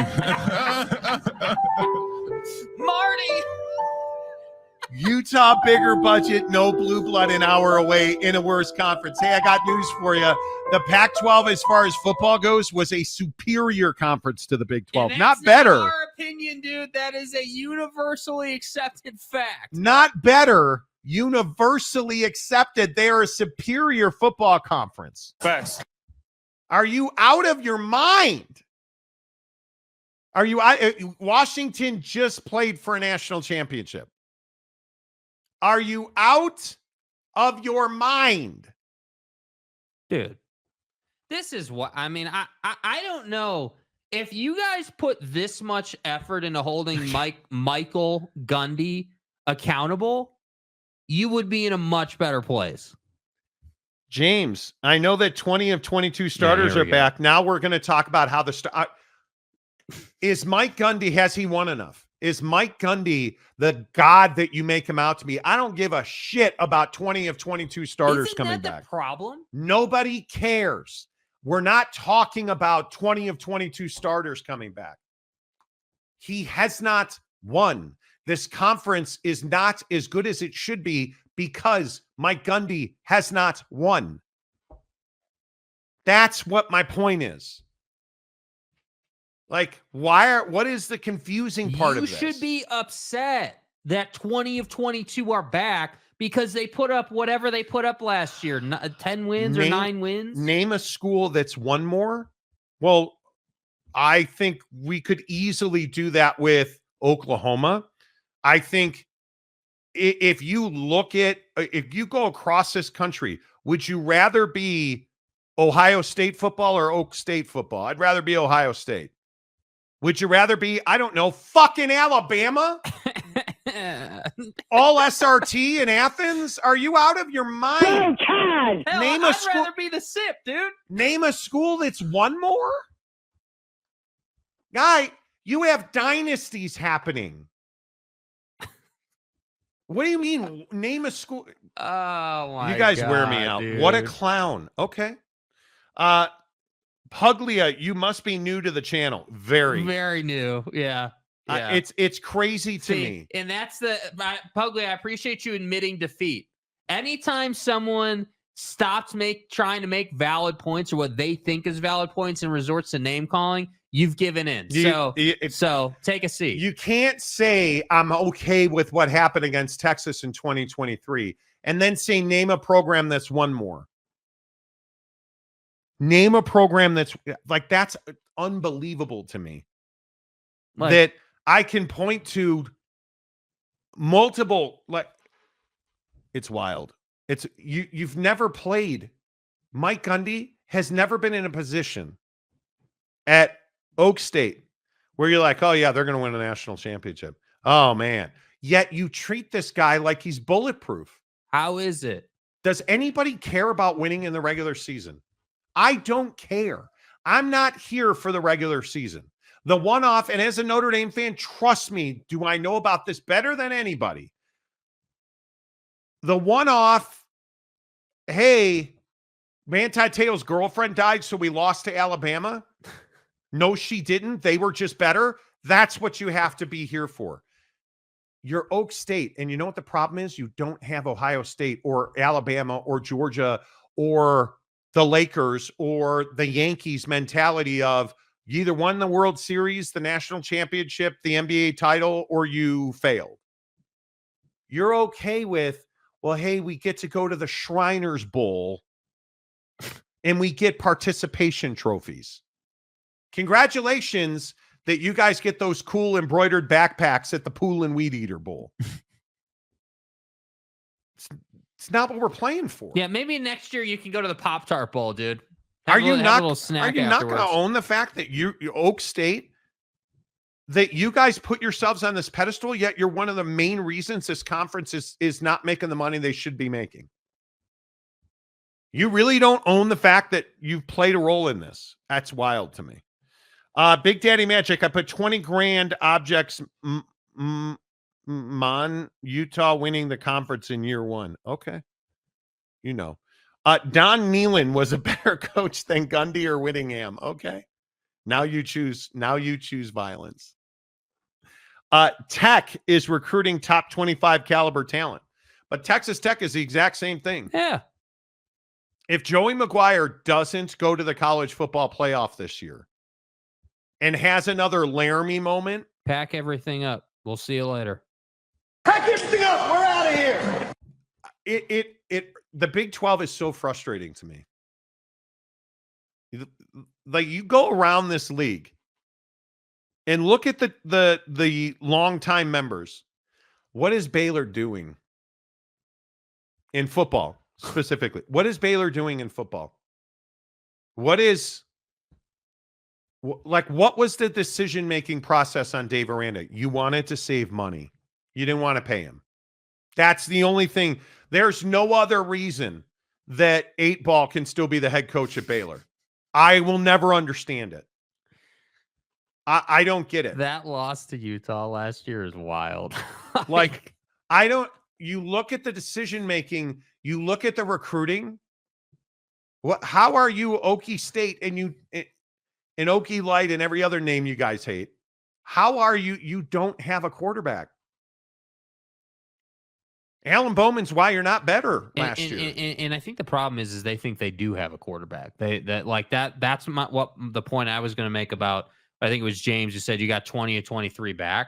Marty. Utah, bigger budget, no blue blood, an hour away in a worse conference. Hey, I got news for you. The Pac-12, as far as football goes, was a superior conference to the Big 12. Not better. Not our opinion, dude. That is a universally accepted fact. Not better. Universally accepted. They are a superior football conference. Facts. Are you out of your mind? Are you? Washington just played for a national championship. Are you out of your mind? Dude, this is what I mean. I don't know if you guys put this much effort into holding Michael Gundy accountable, you would be in a much better place. James, I know that 20 of 22 starters are back. Now we're going to talk about how is Mike Gundy, has he won enough? Is Mike Gundy the god that you make him out to be? I don't give a shit about 20 of 22 starters coming back. Problem? Nobody cares. We're not talking about 20 of 22 starters coming back. He has not won. This conference is not as good as it should be because Mike Gundy has not won. That's what my point is. Like, what is the confusing part of this? You should be upset that 20 of 22 are back because they put up whatever they put up last year, 10 wins or 9 wins. Name a school that's won more. Well, I think we could easily do that with Oklahoma. I think if you go across this country, would you rather be Ohio State football or Oak State football? I'd rather be Ohio State. Would you rather be, I don't know, fucking Alabama? All SRT in Athens? Are you out of your mind? Hell, I'd rather be the SIP, dude. Name a school that's won more? Guy, you have dynasties happening. What do you mean? Name a school. Oh, my God. You guys wear me out. Dude. What a clown. Okay. Puglia, you must be new to the channel. Very new. Yeah. It's crazy to me. And that's Puglia, I appreciate you admitting defeat. Anytime someone stops trying to make valid points or what they think is valid points and resorts to name calling, you've given in. So take a seat. You can't say I'm okay with what happened against Texas in 2023 and then say name a program that's won more. Name a program that's unbelievable to me. That I can point to multiple, it's wild. It's you've never played. Mike Gundy has never been in a position at Oak State where you're like, oh yeah, they're going to win a national championship. Oh man. Yet you treat this guy like he's bulletproof. How is it? Does anybody care about winning in the regular season? I don't care. I'm not here for the regular season. The one-off, and as a Notre Dame fan, trust me, do I know about this better than anybody? The one-off hey, Manti Te'o's girlfriend died, so we lost to Alabama. No, she didn't. They were just better. That's what you have to be here for. You're Oak State, and you know what the problem is? You don't have Ohio State or Alabama or Georgia or the Lakers or the Yankees mentality of you either won the World Series, the national championship, the NBA title, or you failed. You're okay with, well, hey, we get to go to the Shriners Bowl and we get participation trophies. Congratulations that you guys get those cool embroidered backpacks at the Pool and Weed Eater Bowl. It's not what we're playing for. Yeah, maybe next year you can go to the Pop-Tart Bowl, dude. Are you not going to own the fact that you Oak State, that you guys put yourselves on this pedestal, yet you're one of the main reasons this conference is not making the money they should be making? You really don't own the fact that you've played a role in this. That's wild to me. Big Daddy Magic, I put 20 grand objects Utah winning the conference in year one. Okay. You know. Don Nealon was a better coach than Gundy or Whittingham. Okay. Now you choose violence. Tech is recruiting top 25 caliber talent. But Texas Tech is the exact same thing. Yeah. If Joey McGuire doesn't go to the college football playoff this year and has another Laramie moment, pack everything up. We'll see you later. Pack everything up. We're out of here. The Big 12 is so frustrating to me. Like, you go around this league and look at the longtime members. What is Baylor doing in football specifically? What is Baylor doing in football? What was the decision-making process on Dave Aranda? You wanted to save money. You didn't want to pay him. That's the only thing. There's no other reason that 8-Ball can still be the head coach at Baylor. I will never understand it. I don't get it. That loss to Utah last year is wild. You look at the decision-making, you look at the recruiting. How are you Okie State and Okie Light and every other name you guys hate? How are you don't have a quarterback? Alan Bowman's why you're not better last year. And I think the problem is they think they do have a quarterback. That's what the point I was going to make about, I think it was James who said you got 20 or 23 back.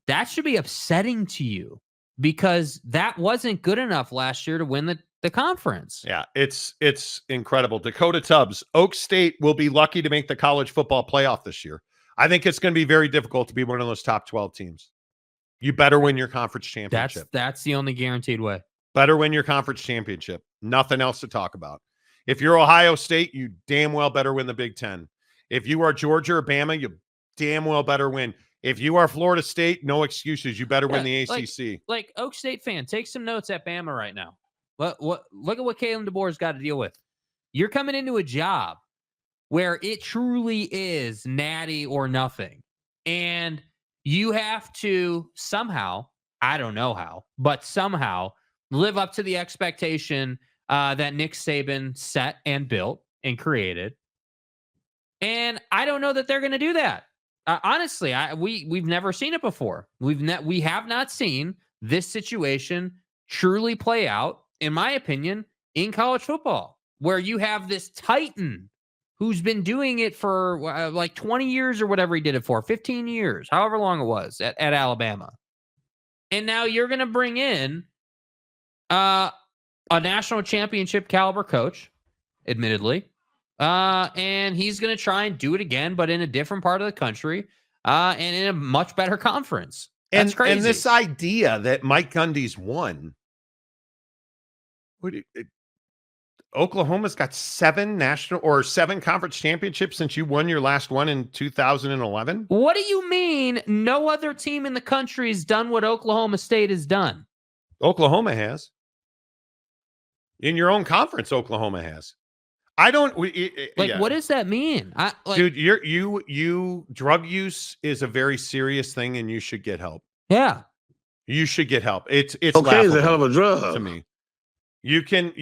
That should be upsetting to you because that wasn't good enough last year to win the conference. Yeah, it's incredible. Dakota Tubbs, Oak State will be lucky to make the college football playoff this year. I think it's going to be very difficult to be one of those top 12 teams. You better win your conference championship. That's the only guaranteed way. Better win your conference championship. Nothing else to talk about. If you're Ohio State, you damn well better win the Big Ten. If you are Georgia or Bama, you damn well better win. If you are Florida State, no excuses. You better win the ACC. Like Oak State fan, take some notes at Bama right now. Look at what Kalen DeBoer's got to deal with. You're coming into a job where it truly is natty or nothing. And you have to somehow, I don't know how, but somehow live up to the expectation that Nick Saban set and built and created. And I don't know that they're going to do that. Honestly, we've never seen it before. We have not seen this situation truly play out, in my opinion, in college football, where you have this Titan who's been doing it for like 20 years or whatever he did it for, 15 years, however long it was at Alabama. And now you're going to bring in a national championship caliber coach, admittedly, and he's going to try and do it again, but in a different part of the country and in a much better conference. That's crazy. And this idea that Mike Gundy's won. Oklahoma's got 7 conference championships since you won your last one in 2011. What do you mean no other team in the country has done what Oklahoma State has done? Oklahoma has. In your own conference, Oklahoma has. I don't what does that mean? Dude, you drug use is a very serious thing and you should get help. Yeah. You should get help. It's okay, it's a hell of a drug to me. You can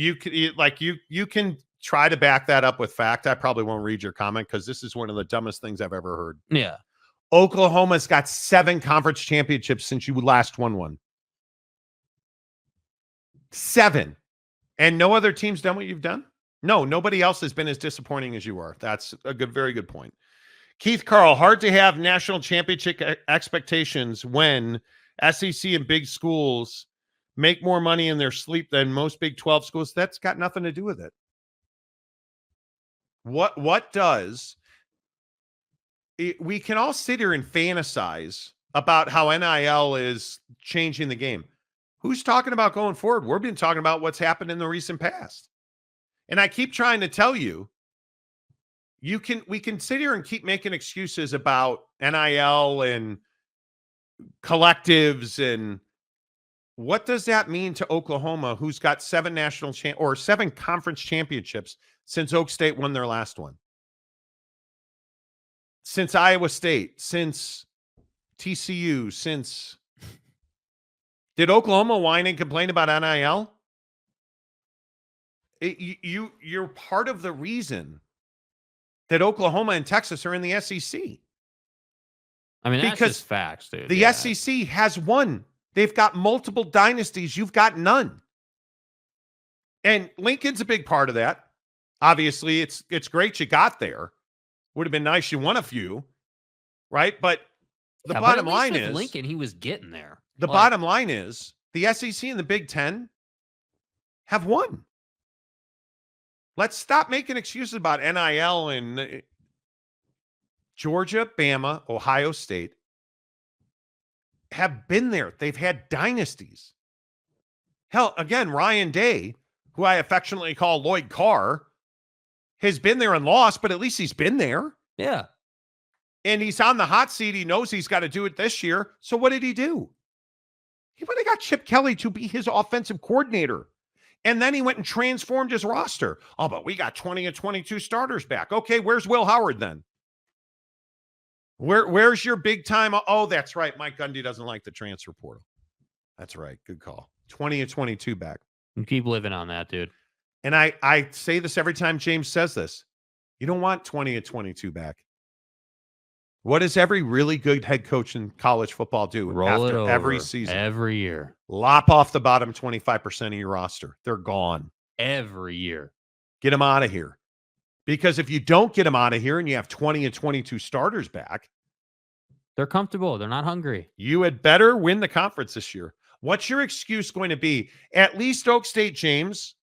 try to back that up with fact. I probably won't read your comment because this is one of the dumbest things I've ever heard. Yeah. Oklahoma's got 7 conference championships since you last won one. 7. And no other team's done what you've done? No, nobody else has been as disappointing as you are. That's a very good point. Keith Carl, hard to have national championship expectations when SEC and big schools make more money in their sleep than most Big 12 schools. That's got nothing to do with it. What does it, we can all sit here and fantasize about how NIL is changing the game. Who's talking about going forward? We've been talking about what's happened in the recent past. And I keep trying to tell you, we can sit here and keep making excuses about NIL and collectives, and what does that mean to Oklahoma, who's got 7 conference championships since Oak State won their last one? Since Iowa State, since TCU, did Oklahoma whine and complain about NIL? You're part of the reason that Oklahoma and Texas are in the SEC. I mean, that's because just facts, dude. The SEC has won. They've got multiple dynasties. You've got none. And Lincoln's a big part of that. Obviously, it's great you got there. Would have been nice you won a few, right? But the bottom line is Lincoln, he was getting there. The bottom line is the SEC and the Big 10 have won. Let's stop making excuses about NIL and Georgia, Bama, Ohio State have been there. They've had dynasties. Hell, again, Ryan Day, who I affectionately call Lloyd Carr, has been there and lost, but at least he's been there. Yeah. And he's on the hot seat. He knows he's got to do it this year. So what did he do? He went and got Chip Kelly to be his offensive coordinator. And then he went and transformed his roster. Oh, but we got 20 and 22 starters back. Okay, where's Will Howard then? Where's your big time? Oh, that's right. Mike Gundy doesn't like the transfer portal. That's right. Good call. 20 and 22 back. You keep living on that, dude. And I say this every time James says this. You don't want 20 and 22 back. What does every really good head coach in college football do? Roll it over every season? Every year. Lop off the bottom 25% of your roster. They're gone. Every year. Get them out of here. Because if you don't get them out of here and you have 20 and 22 starters back, they're comfortable. They're not hungry. You had better win the conference this year. What's your excuse going to be? At least Oak State, James.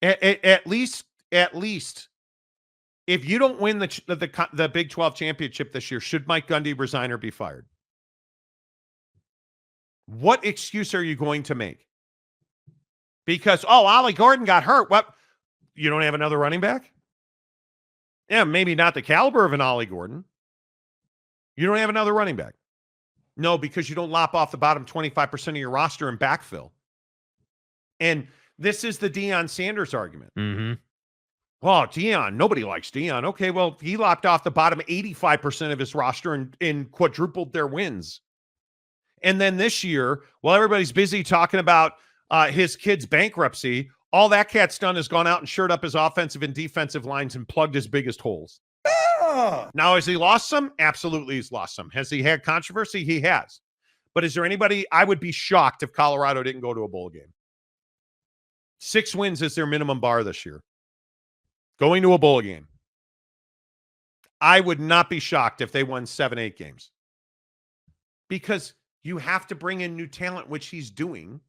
At least, if you don't win the Big 12 championship this year, should Mike Gundy resign or be fired? What excuse are you going to make? Because, Ollie Gordon got hurt. What? You don't have another running back? Yeah, maybe not the caliber of an Ollie Gordon. You don't have another running back. No, because you don't lop off the bottom 25% of your roster and backfill. And this is the Deion Sanders argument. Mm-hmm. Well, Deion, nobody likes Deion. Okay, well, he lopped off the bottom 85% of his roster and quadrupled their wins. And then this year, while everybody's busy talking about his kid's bankruptcy, all that cat's done is gone out and shored up his offensive and defensive lines and plugged his biggest holes. Now, has he lost some? Absolutely, he's lost some. Has he had controversy? He has. But is there anybody? I would be shocked if Colorado didn't go to a bowl game. 6 wins is their minimum bar this year. Going to a bowl game. I would not be shocked if they won 7-8 games. Because you have to bring in new talent, which he's doing.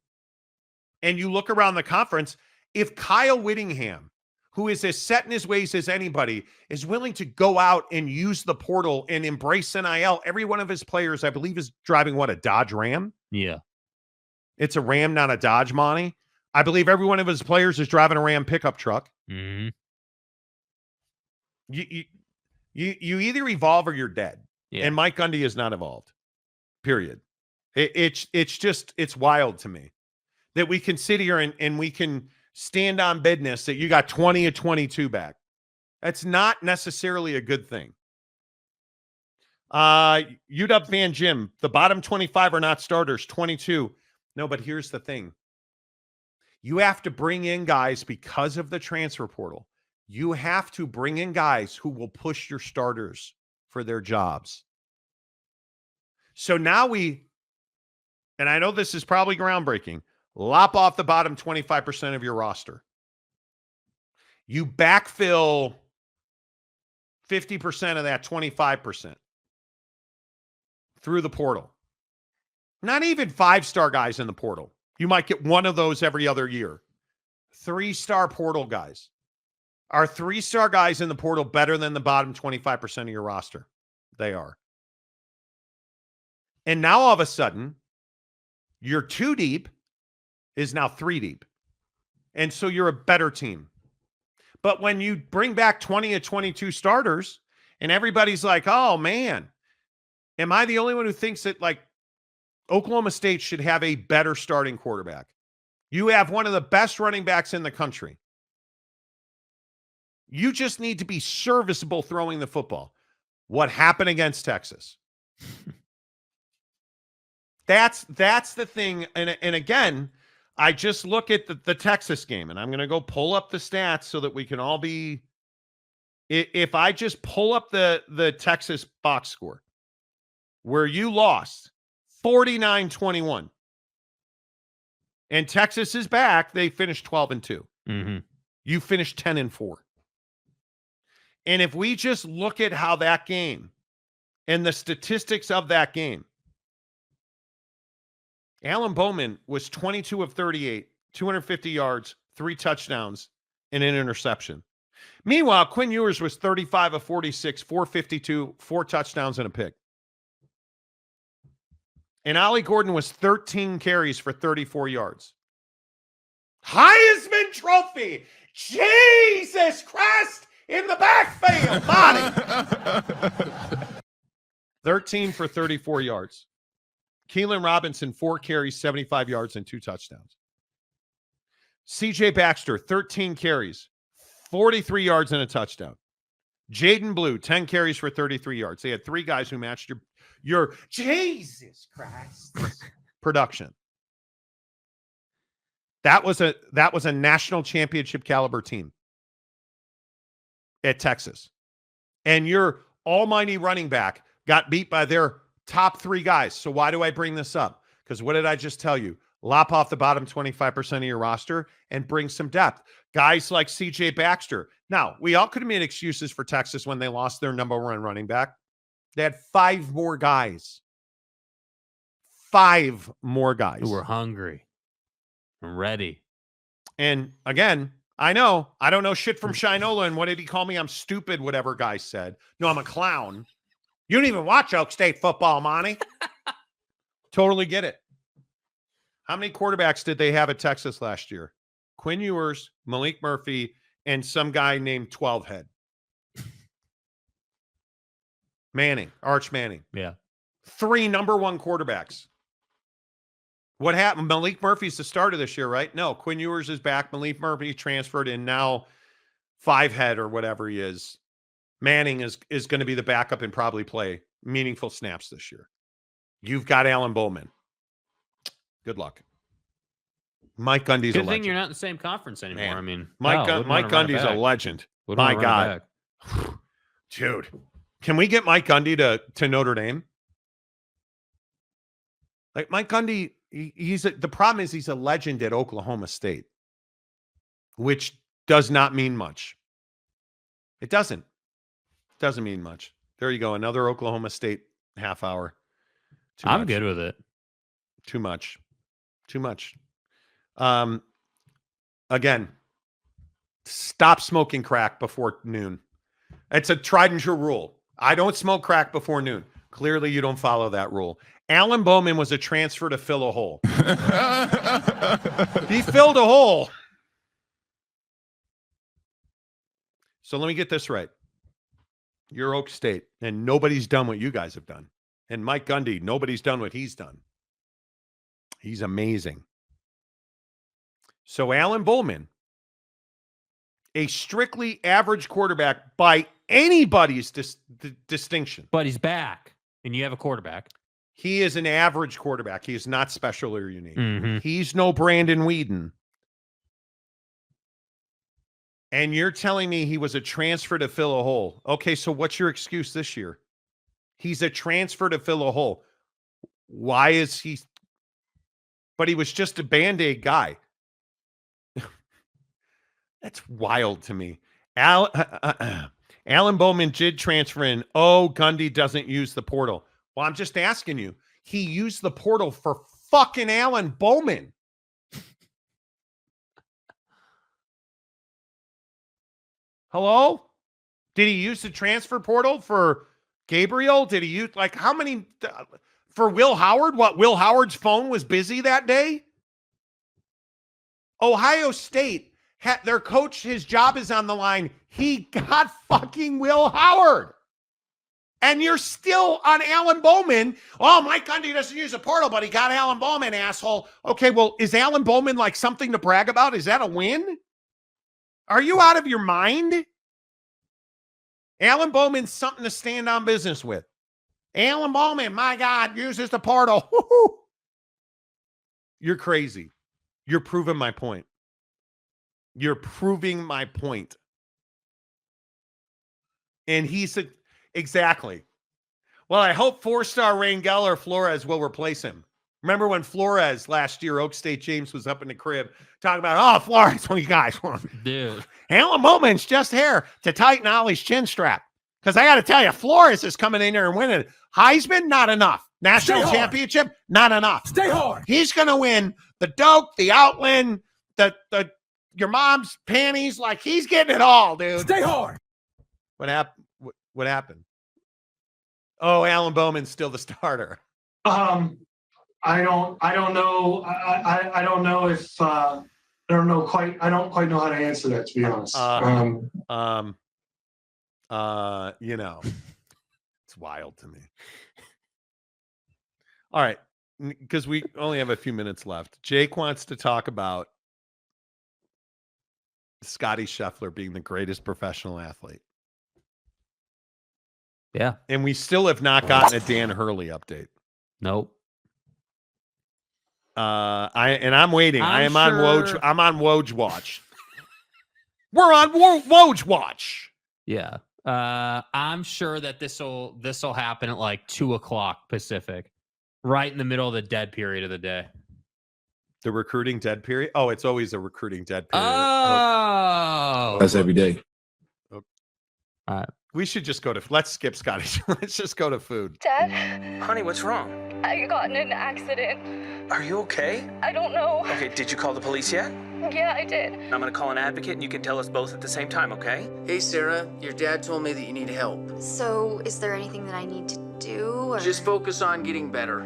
And you look around the conference, if Kyle Whittingham, who is as set in his ways as anybody, is willing to go out and use the portal and embrace NIL, every one of his players, I believe, is driving, a Dodge Ram? Yeah. It's a Ram, not a Dodge, Monty. I believe every one of his players is driving a Ram pickup truck. Mm-hmm. You either evolve or you're dead. Yeah. And Mike Gundy is not evolved. Period. It's wild to me that we can sit here and we can stand on business that you got 20 and 22 back. That's not necessarily a good thing. UW fan Jim, the bottom 25 are not starters, 22. No, but here's the thing. You have to bring in guys because of the transfer portal. You have to bring in guys who will push your starters for their jobs. So now and I know this is probably groundbreaking, lop off the bottom 25% of your roster. You backfill 50% of that 25% through the portal. Not even 5-star guys in the portal. You might get one of those every other year. 3-star portal guys. Are 3-star guys in the portal better than the bottom 25% of your roster? They are. And now all of a sudden, your 2 deep is now 3 deep. And so you're a better team. But when you bring back 20 of 22 starters and everybody's like, oh man, am I the only one who thinks that like Oklahoma State should have a better starting quarterback? You have one of the best running backs in the country. You just need to be serviceable throwing the football. What happened against Texas? That's the thing. And again, I just look at the Texas game, and I'm going to go pull up the stats so that we can all be. If I just pull up the Texas box score, where you lost 49-21, and Texas is back, they finished 12-2. Mm-hmm. You finished 10-4. And if we just look at how that game and the statistics of that game, Alan Bowman was 22 of 38, 250 yards, 3 touchdowns, and an interception. Meanwhile, Quinn Ewers was 35 of 46, 452, 4 touchdowns, and a pick. And Ollie Gordon was 13 carries for 34 yards. Heisman Trophy! Jesus Christ! In the backfield, body! 13 for 34 yards. Keelan Robinson, 4 carries, 75 yards, and 2 touchdowns. C.J. Baxter, 13 carries, 43 yards, and a touchdown. Jaden Blue, 10 carries for 33 yards. They had 3 guys who matched your Jesus Christ production. That was a national championship caliber team at Texas. And your almighty running back got beat by their top 3 guys. So why do I bring this up? Because what did I just tell you? Lop off the bottom 25% of your roster and bring some depth. Guys like C.J. Baxter. Now, we all could have made excuses for Texas when they lost their number 1 running back. They had 5 more guys. 5 more guys. Who were hungry and ready. And again, I know. I don't know shit from Shinola. And what did he call me? I'm stupid, whatever guy said. No, I'm a clown. You don't even watch Oak State football, Monty. Totally get it. How many quarterbacks did they have at Texas last year? Quinn Ewers, Malik Murphy, and some guy named 12 Head. Manning, Arch Manning. Yeah. 3 number 1 quarterbacks. What happened? Malik Murphy's the starter this year, right? No, Quinn Ewers is back. Malik Murphy transferred, and now 5 Head or whatever he is. Manning is going to be the backup and probably play meaningful snaps this year. You've got Alan Bowman. Good luck. Mike Gundy's a legend. Good thing you're not in the same conference anymore. Man. I mean, Mike Gundy's a legend. My God. Dude, can we get Mike Gundy to Notre Dame? Like Mike Gundy, the problem is he's a legend at Oklahoma State, which does not mean much. It doesn't. Doesn't mean much. There you go. Another Oklahoma State half hour. I'm good with it. Too much. Again, stop smoking crack before noon. It's a tried and true rule. I don't smoke crack before noon. Clearly, you don't follow that rule. Alan Bowman was a transfer to fill a hole. He filled a hole. So let me get this right. You're Oak State, and nobody's done what you guys have done. And Mike Gundy, nobody's done what he's done. He's amazing. So Alan Bowman, a strictly average quarterback by anybody's distinction. But he's back, and you have a quarterback. He is an average quarterback. He is not special or unique. Mm-hmm. He's no Brandon Whedon. And you're telling me he was a transfer to fill a hole. Okay, so what's your excuse this year? He's a transfer to fill a hole. Why is he? But he was just a Band-Aid guy. That's wild to me. Alan Bowman did transfer in. Oh, Gundy doesn't use the portal. Well, I'm just asking you. He used the portal for fucking Alan Bowman. Hello? Did he use the transfer portal for Gabriel? Did he use, like, how many for Will Howard? What, Will Howard's phone was busy that day? Ohio State, their coach, his job is on the line. He got fucking Will Howard. And you're still on Alan Bowman. Oh, Mike Gundy doesn't use a portal, but he got Alan Bowman, asshole. Okay, well, is Alan Bowman like something to brag about? Is that a win? Are you out of your mind? Alan Bowman's something to stand on business with. Alan Bowman, my God, uses the portal. Woo-hoo. You're crazy. You're proving my point. You're proving my point. And he said, exactly. Well, I hope 4-star Rangel or Flores will replace him. Remember when Flores last year, Oak State James was up in the crib talking about, oh, Flores, what you guys want? Dude. Alan Bowman's just here to tighten Ollie's chin strap. Because I got to tell you, Flores is coming in there and winning. Heisman, not enough. National championship, not enough. Stay hard. He's going to win the Doak, the Outland, the your mom's panties. Like, he's getting it all, dude. Stay hard. What happened? What happened? Oh, Alan Bowman's still the starter. I don't know. I don't know if I don't quite know how to answer that, to be honest. You know, it's wild to me. All right, because we only have a few minutes left. Jake wants to talk about Scotty Scheffler being the greatest professional athlete. Yeah. And we still have not gotten a Dan Hurley update. Nope. I'm waiting. I'm on Woj. I'm on Woj watch. We're on Woj watch. Yeah. I'm sure that this'll happen at like 2:00 Pacific, right in the middle of the dead period of the day. The recruiting dead period. Oh, it's always a recruiting dead period. Oh, That's every day. We should just go to. Let's skip Scotty. Let's just go to food. Dad, Honey, what's wrong? I got in an accident. Are you okay? I don't know. Okay, did you call the police yet? Yeah, I did. I'm gonna call an advocate and you can tell us both at the same time, okay? Hey, Sarah, your dad told me that you need help. So, is there anything that I need to do? Or... Just focus on getting better.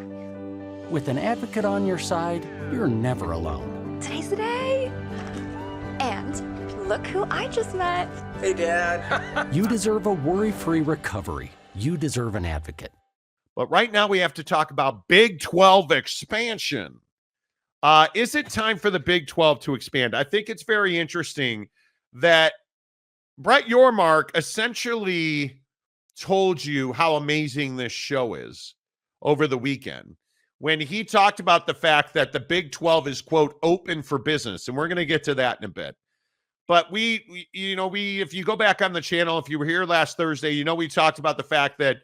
With an advocate on your side, you're never alone. Today's the day. And look who I just met. Hey, Dad. You deserve a worry-free recovery. You deserve an advocate. But right now we have to talk about Big-12 expansion. Is it time for the Big-12 to expand? I think it's very interesting that Brett Yormark essentially told you how amazing this show is over the weekend when he talked about the fact that the Big-12 is, quote, open for business. And we're going to get to that in a bit. But we, if you go back on the channel, if you were here last Thursday, we talked about the fact that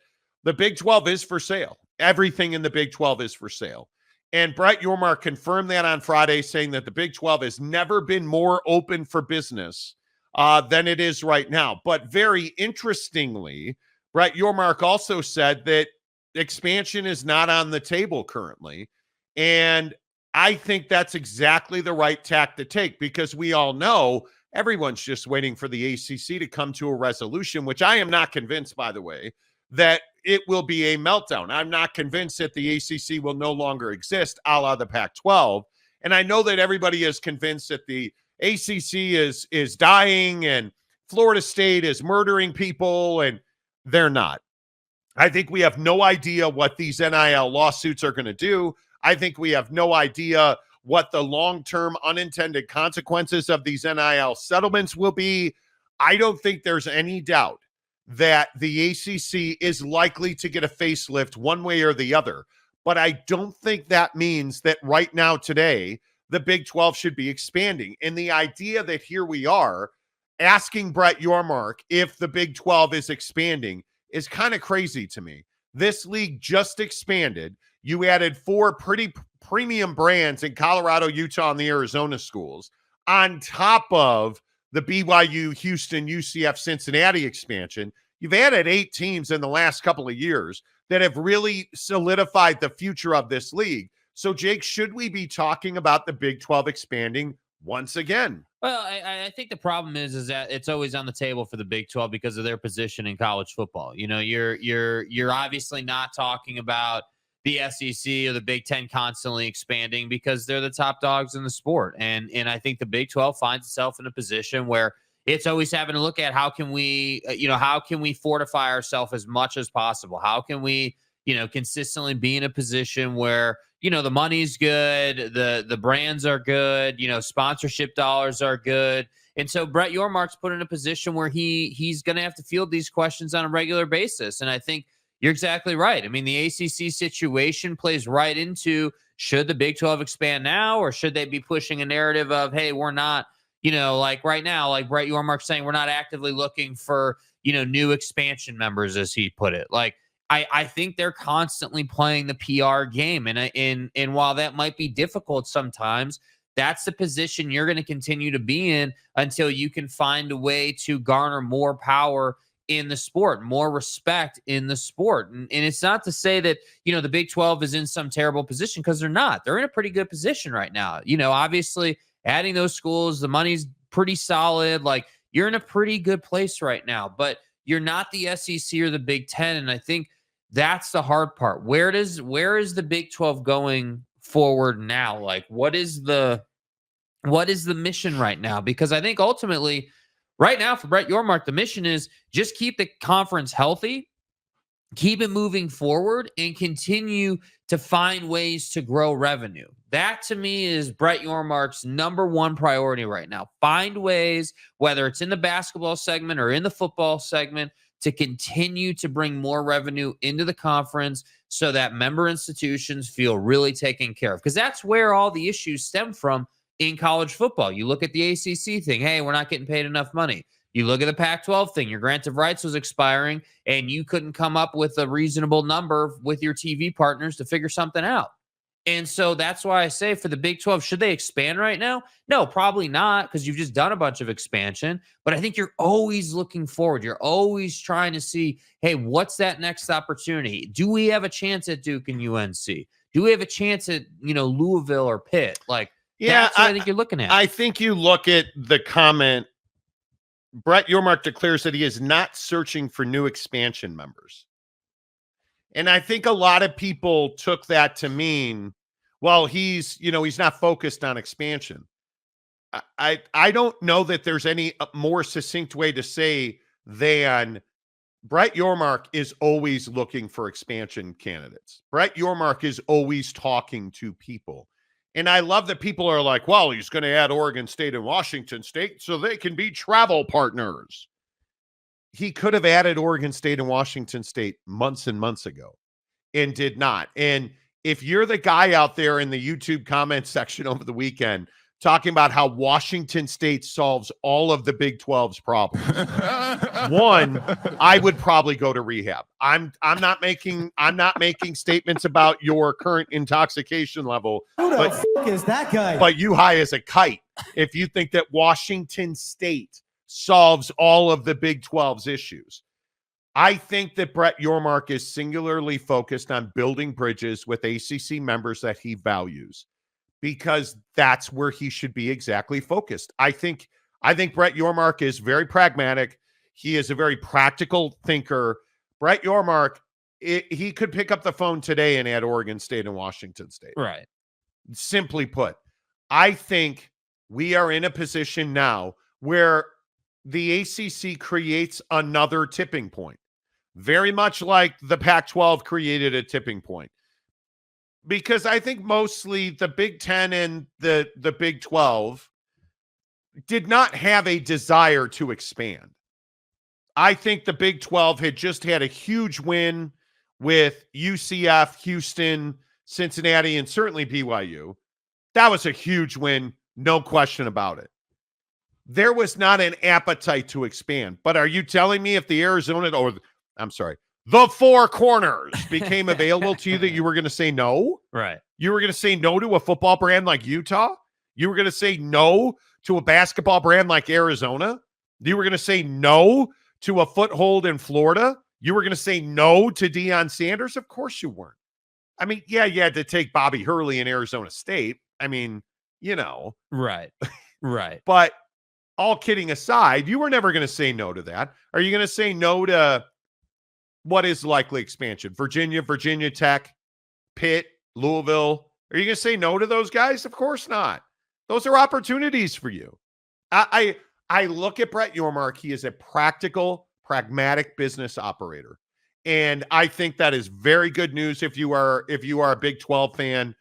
the Big-12 is for sale. Everything in the Big-12 is for sale. And Brett Yormark confirmed that on Friday, saying that the Big-12 has never been more open for business than it is right now. But very interestingly, Brett Yormark also said that expansion is not on the table currently. And I think that's exactly the right tack to take, because we all know everyone's just waiting for the ACC to come to a resolution, which I am not convinced, by the way, that it will be a meltdown. I'm not convinced that the ACC will no longer exist, a la the Pac-12. And I know that everybody is convinced that the ACC is dying and Florida State is murdering people, and they're not. I think we have no idea what these NIL lawsuits are going to do. I think we have no idea what the long-term unintended consequences of these NIL settlements will be. I don't think there's any doubt that the ACC is likely to get a facelift one way or the other. But I don't think that means that right now today, the Big 12 should be expanding. And the idea that here we are asking Brett Yormark if the Big 12 is expanding is kind of crazy to me. This league just expanded. You added 4 pretty premium brands in Colorado, Utah, and the Arizona schools on top of the BYU, Houston, UCF, Cincinnati expansion. You've added 8 teams in the last couple of years that have really solidified the future of this league. So, Jake, should we be talking about the Big 12 expanding once again? Well, I think the problem is that it's always on the table for the Big 12 because of their position in college football. You know, you're obviously not talking about the SEC or the Big 10 constantly expanding because they're the top dogs in the sport. And I think the Big 12 finds itself in a position where it's always having to look at how can we fortify ourselves as much as possible? How can we, consistently be in a position where, the money's good, the brands are good, sponsorship dollars are good. And so Brett Yormark's put in a position where he's going to have to field these questions on a regular basis. And I think you're exactly right. I mean, the ACC situation plays right into, should the Big 12 expand now, or should they be pushing a narrative of, hey, we're not, like right now, like Brett Yormark saying, we're not actively looking for, new expansion members, as he put it. Like, I think they're constantly playing the PR game. And while that might be difficult sometimes, that's the position you're going to continue to be in until you can find a way to garner more power in the sport, more respect in the sport. And it's not to say that, the Big 12 is in some terrible position, because they're not. They're in a pretty good position right now. Obviously adding those schools, the money's pretty solid. Like, you're in a pretty good place right now, but you're not the SEC or the Big 10. And I think that's the hard part. Where is the Big 12 going forward now? Like, what is the mission right now? Because I think ultimately right now for Brett Yormark, the mission is just keep the conference healthy, keep it moving forward, and continue to find ways to grow revenue. That to me is Brett Yormark's number one priority right now. Find ways, whether it's in the basketball segment or in the football segment, to continue to bring more revenue into the conference so that member institutions feel really taken care of. Because that's where all the issues stem from in college football. You look at the ACC thing, hey, we're not getting paid enough money. You look at the Pac-12 thing, your grant of rights was expiring and you couldn't come up with a reasonable number with your TV partners to figure something out. And so that's why I say for the Big 12, should they expand right now? No, probably not, because you've just done a bunch of expansion. But I think you're always looking forward. You're always trying to see, hey, what's that next opportunity? Do we have a chance at Duke and UNC? Do we have a chance at, Louisville or Pitt? Like, yeah, that's what I think you're looking at. I think you look at the comment. Brett Yormark declares that he is not searching for new expansion members. And I think a lot of people took that to mean, well, he's not focused on expansion. I don't know that there's any more succinct way to say than Brett Yormark is always looking for expansion candidates. Brett Yormark is always talking to people. And I love that people are like, well, he's going to add Oregon State and Washington State so they can be travel partners. He could have added Oregon State and Washington State months and months ago and did not. And if you're the guy out there in the YouTube comment section over the weekend talking about how Washington State solves all of the Big 12's problems, one, I would probably go to rehab. I'm not making statements about your current intoxication level. Who the fuck is that guy? But you high as a kite if you think that Washington State solves all of the Big 12's issues. I think that Brett Yormark is singularly focused on building bridges with ACC members that he values, because that's where he should be exactly focused. I think Brett Yormark is very pragmatic. He is a very practical thinker. Brett Yormark, he could pick up the phone today and add Oregon State and Washington State. Right. Simply put, I think we are in a position now where the ACC creates another tipping point, very much like the Pac-12 created a tipping point. Because I think mostly the Big 10 and the Big 12 did not have a desire to expand. I think the Big 12 had just had a huge win with UCF, Houston, Cincinnati, and certainly BYU. That was a huge win, no question about it. there was not an appetite to expand. But are you telling me if the the Four Corners became available to you that you were going to say no? Right. You were going to say no to a football brand like Utah? You were going to say no to a basketball brand like Arizona? You were going to say no to a foothold in Florida? You were going to say no to Deion Sanders? Of course you weren't. I mean, yeah, you had to take Bobby Hurley in Arizona State. I mean, Right. Right. But all kidding aside, you were never going to say no to that. Are you going to say no to what is likely expansion? Virginia Tech, Pitt, Louisville. Are you going to say no to those guys? Of course not. Those are opportunities for you. I look at Brett Yormark. He is a practical, pragmatic business operator. And I think that is very good news if you are a Big 12 fan.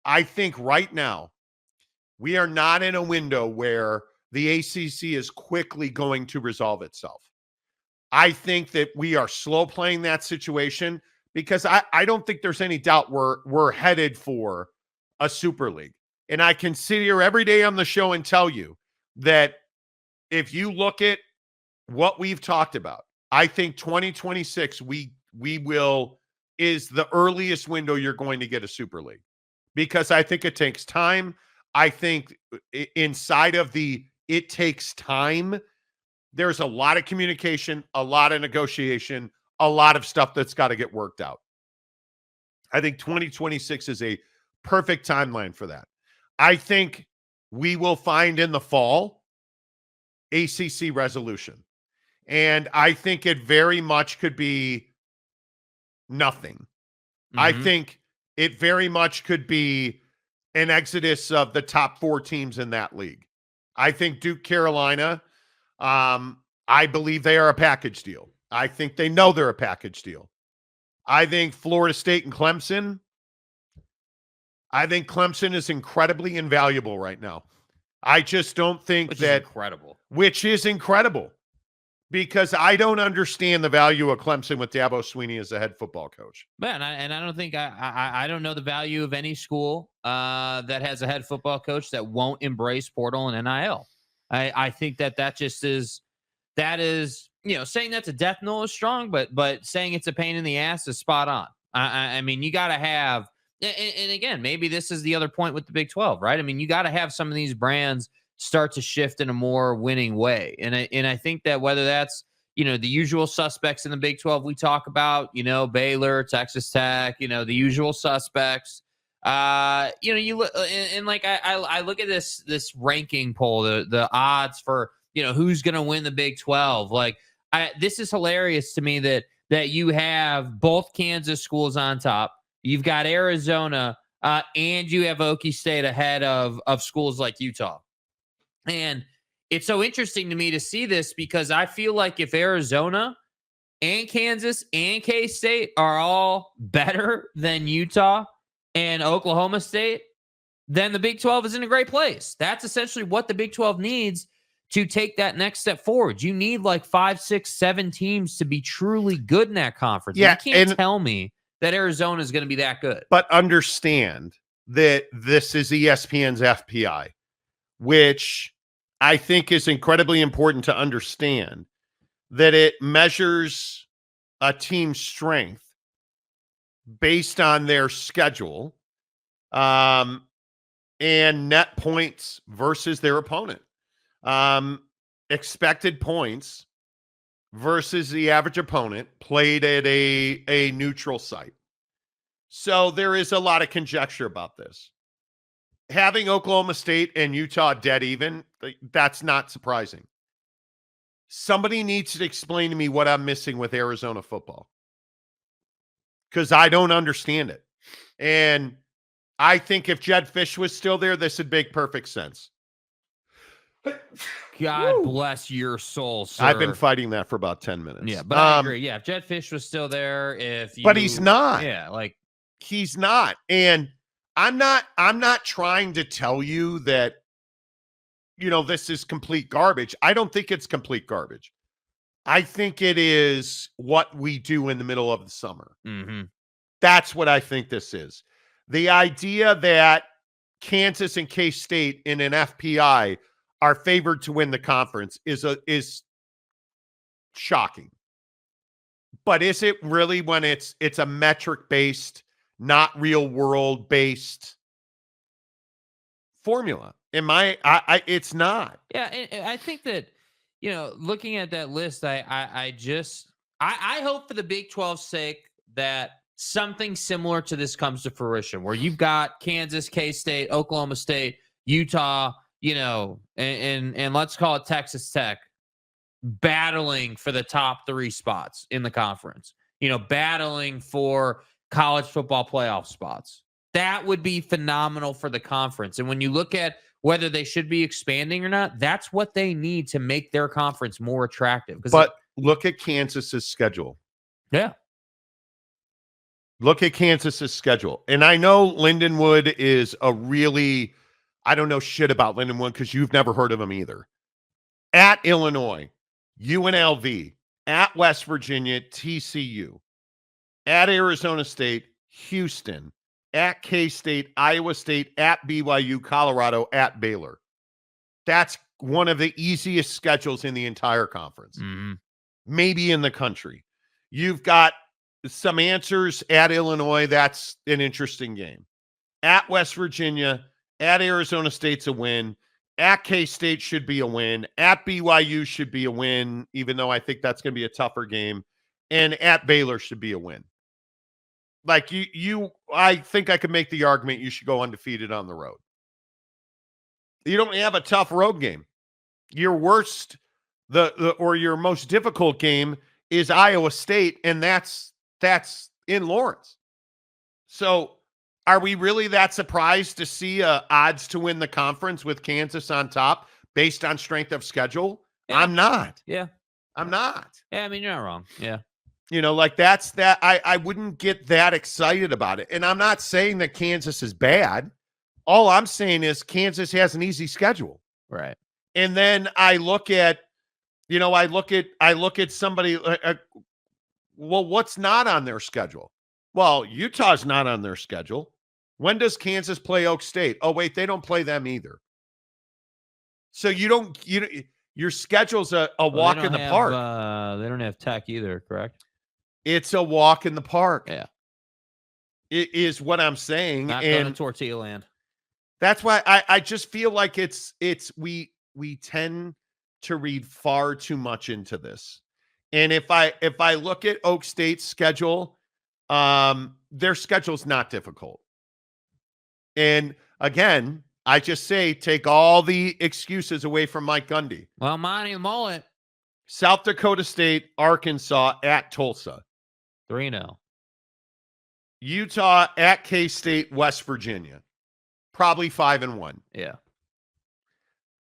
I think right now we are not in a window where the ACC is quickly going to resolve itself. I think that we are slow playing that situation because I don't think there's any doubt we're headed for a Super League. And I can sit here every day on the show and tell you that if you look at what we've talked about, I think 2026 we will is the earliest window you're going to get a Super League, because I think it takes time. I think inside of it takes time, there's a lot of communication, a lot of negotiation, a lot of stuff that's got to get worked out. I think 2026 is a perfect timeline for that. I think we will find in the fall ACC resolution. And I think it very much could be nothing. Mm-hmm. I think it very much could be an exodus of the top 4 teams in that league. I think Duke, Carolina, I believe they are a package deal. I think they know they're a package deal. I think Florida State and Clemson, I think Clemson is incredibly invaluable right now. I just don't think which is incredible. Because I don't understand the value of Clemson with Dabo Swinney as the head football coach. Man, I don't think I don't know the value of any school that has a head football coach that won't embrace portal and NIL. I think that just is saying that's a death knell is strong, but saying it's a pain in the ass is spot on. I mean, you got to have, and again, maybe this is the other point with the Big 12, right? I mean, you got to have some of these brands start to shift in a more winning way. And I think that whether that's, the usual suspects in the Big 12 we talk about, Baylor, Texas Tech, the usual suspects, you look and like, I look at this ranking poll, the odds for, who's going to win the Big 12. Like this is hilarious to me that you have both Kansas schools on top. You've got Arizona and you have Okie State ahead of schools like Utah. And it's so interesting to me to see this because I feel like if Arizona and Kansas and K-State are all better than Utah and Oklahoma State, then the Big 12 is in a great place. That's essentially what the Big 12 needs to take that next step forward. You need like 5, 6, 7 teams to be truly good in that conference. Yeah, you can't tell me that Arizona is going to be that good. But understand that this is ESPN's FPI, which I think is incredibly important to understand, that it measures a team's strength based on their schedule and net points versus their opponent. Expected points versus the average opponent played at a neutral site. So there is a lot of conjecture about this. Having Oklahoma State and Utah dead even, that's not surprising. Somebody needs to explain to me what I'm missing with Arizona football, because I don't understand it. And I think if Jed Fish was still there, this would make perfect sense. God bless your soul, sir. I've been fighting that for about 10 minutes. Yeah, but I agree. Yeah, if Jed Fish was still there, but he's not. Yeah, like he's not. And I'm not trying to tell you that, this is complete garbage. I don't think it's complete garbage. I think it is what we do in the middle of the summer. Mm-hmm. That's what I think this is. The idea that Kansas and K-State in an FPI are favored to win the conference is shocking. But is it really when it's a metric based, not real world based formula? It's not. Yeah, and I think that, looking at that list, I hope for the Big 12's sake that something similar to this comes to fruition, where you've got Kansas, K-State, Oklahoma State, Utah, and let's call it Texas Tech, battling for the top 3 spots in the conference, battling for college football playoff spots. That would be phenomenal for the conference. And when you look at whether they should be expanding or not, that's what they need to make their conference more attractive. But look at Kansas's schedule. Yeah. Look at Kansas's schedule. And I know Lindenwood is I don't know shit about Lindenwood because you've never heard of him either. At Illinois, UNLV, at West Virginia, TCU, at Arizona State, Houston, at K-State, Iowa State, at BYU, Colorado, at Baylor. That's one of the easiest schedules in the entire conference, maybe in the country. You've got some answers at Illinois. That's an interesting game. At West Virginia, at Arizona State's a win. At K-State should be a win. At BYU should be a win, even though I think that's going to be a tougher game. And at Baylor should be a win. Like I think I could make the argument you should go undefeated on the road. You don't have a tough road game. Your worst, or your most difficult game is Iowa State, and that's in Lawrence. So are we really that surprised to see odds to win the conference with Kansas on top based on strength of schedule? Yeah. I'm not. Yeah. I'm not. Yeah, I mean, you're not wrong. Yeah. I wouldn't get that excited about it. And I'm not saying that Kansas is bad. All I'm saying is Kansas has an easy schedule. Right. And then I look at somebody, well, what's not on their schedule? Well, Utah's not on their schedule. When does Kansas play Oak State? Oh, wait, they don't play them either. So your schedule's a walk in the park. They don't have Tech either, correct? It's a walk in the park. Yeah. It is what I'm saying. Not going to Tortilla Land. That's why I just feel like we tend to read far too much into this. And if I look at Oak State's schedule, their schedule's not difficult. And again, I just say take all the excuses away from Mike Gundy. Well, Monty the Mullet. South Dakota State, Arkansas, at Tulsa. 3-0. Utah, at K-State, West Virginia. Probably 5-1. Yeah.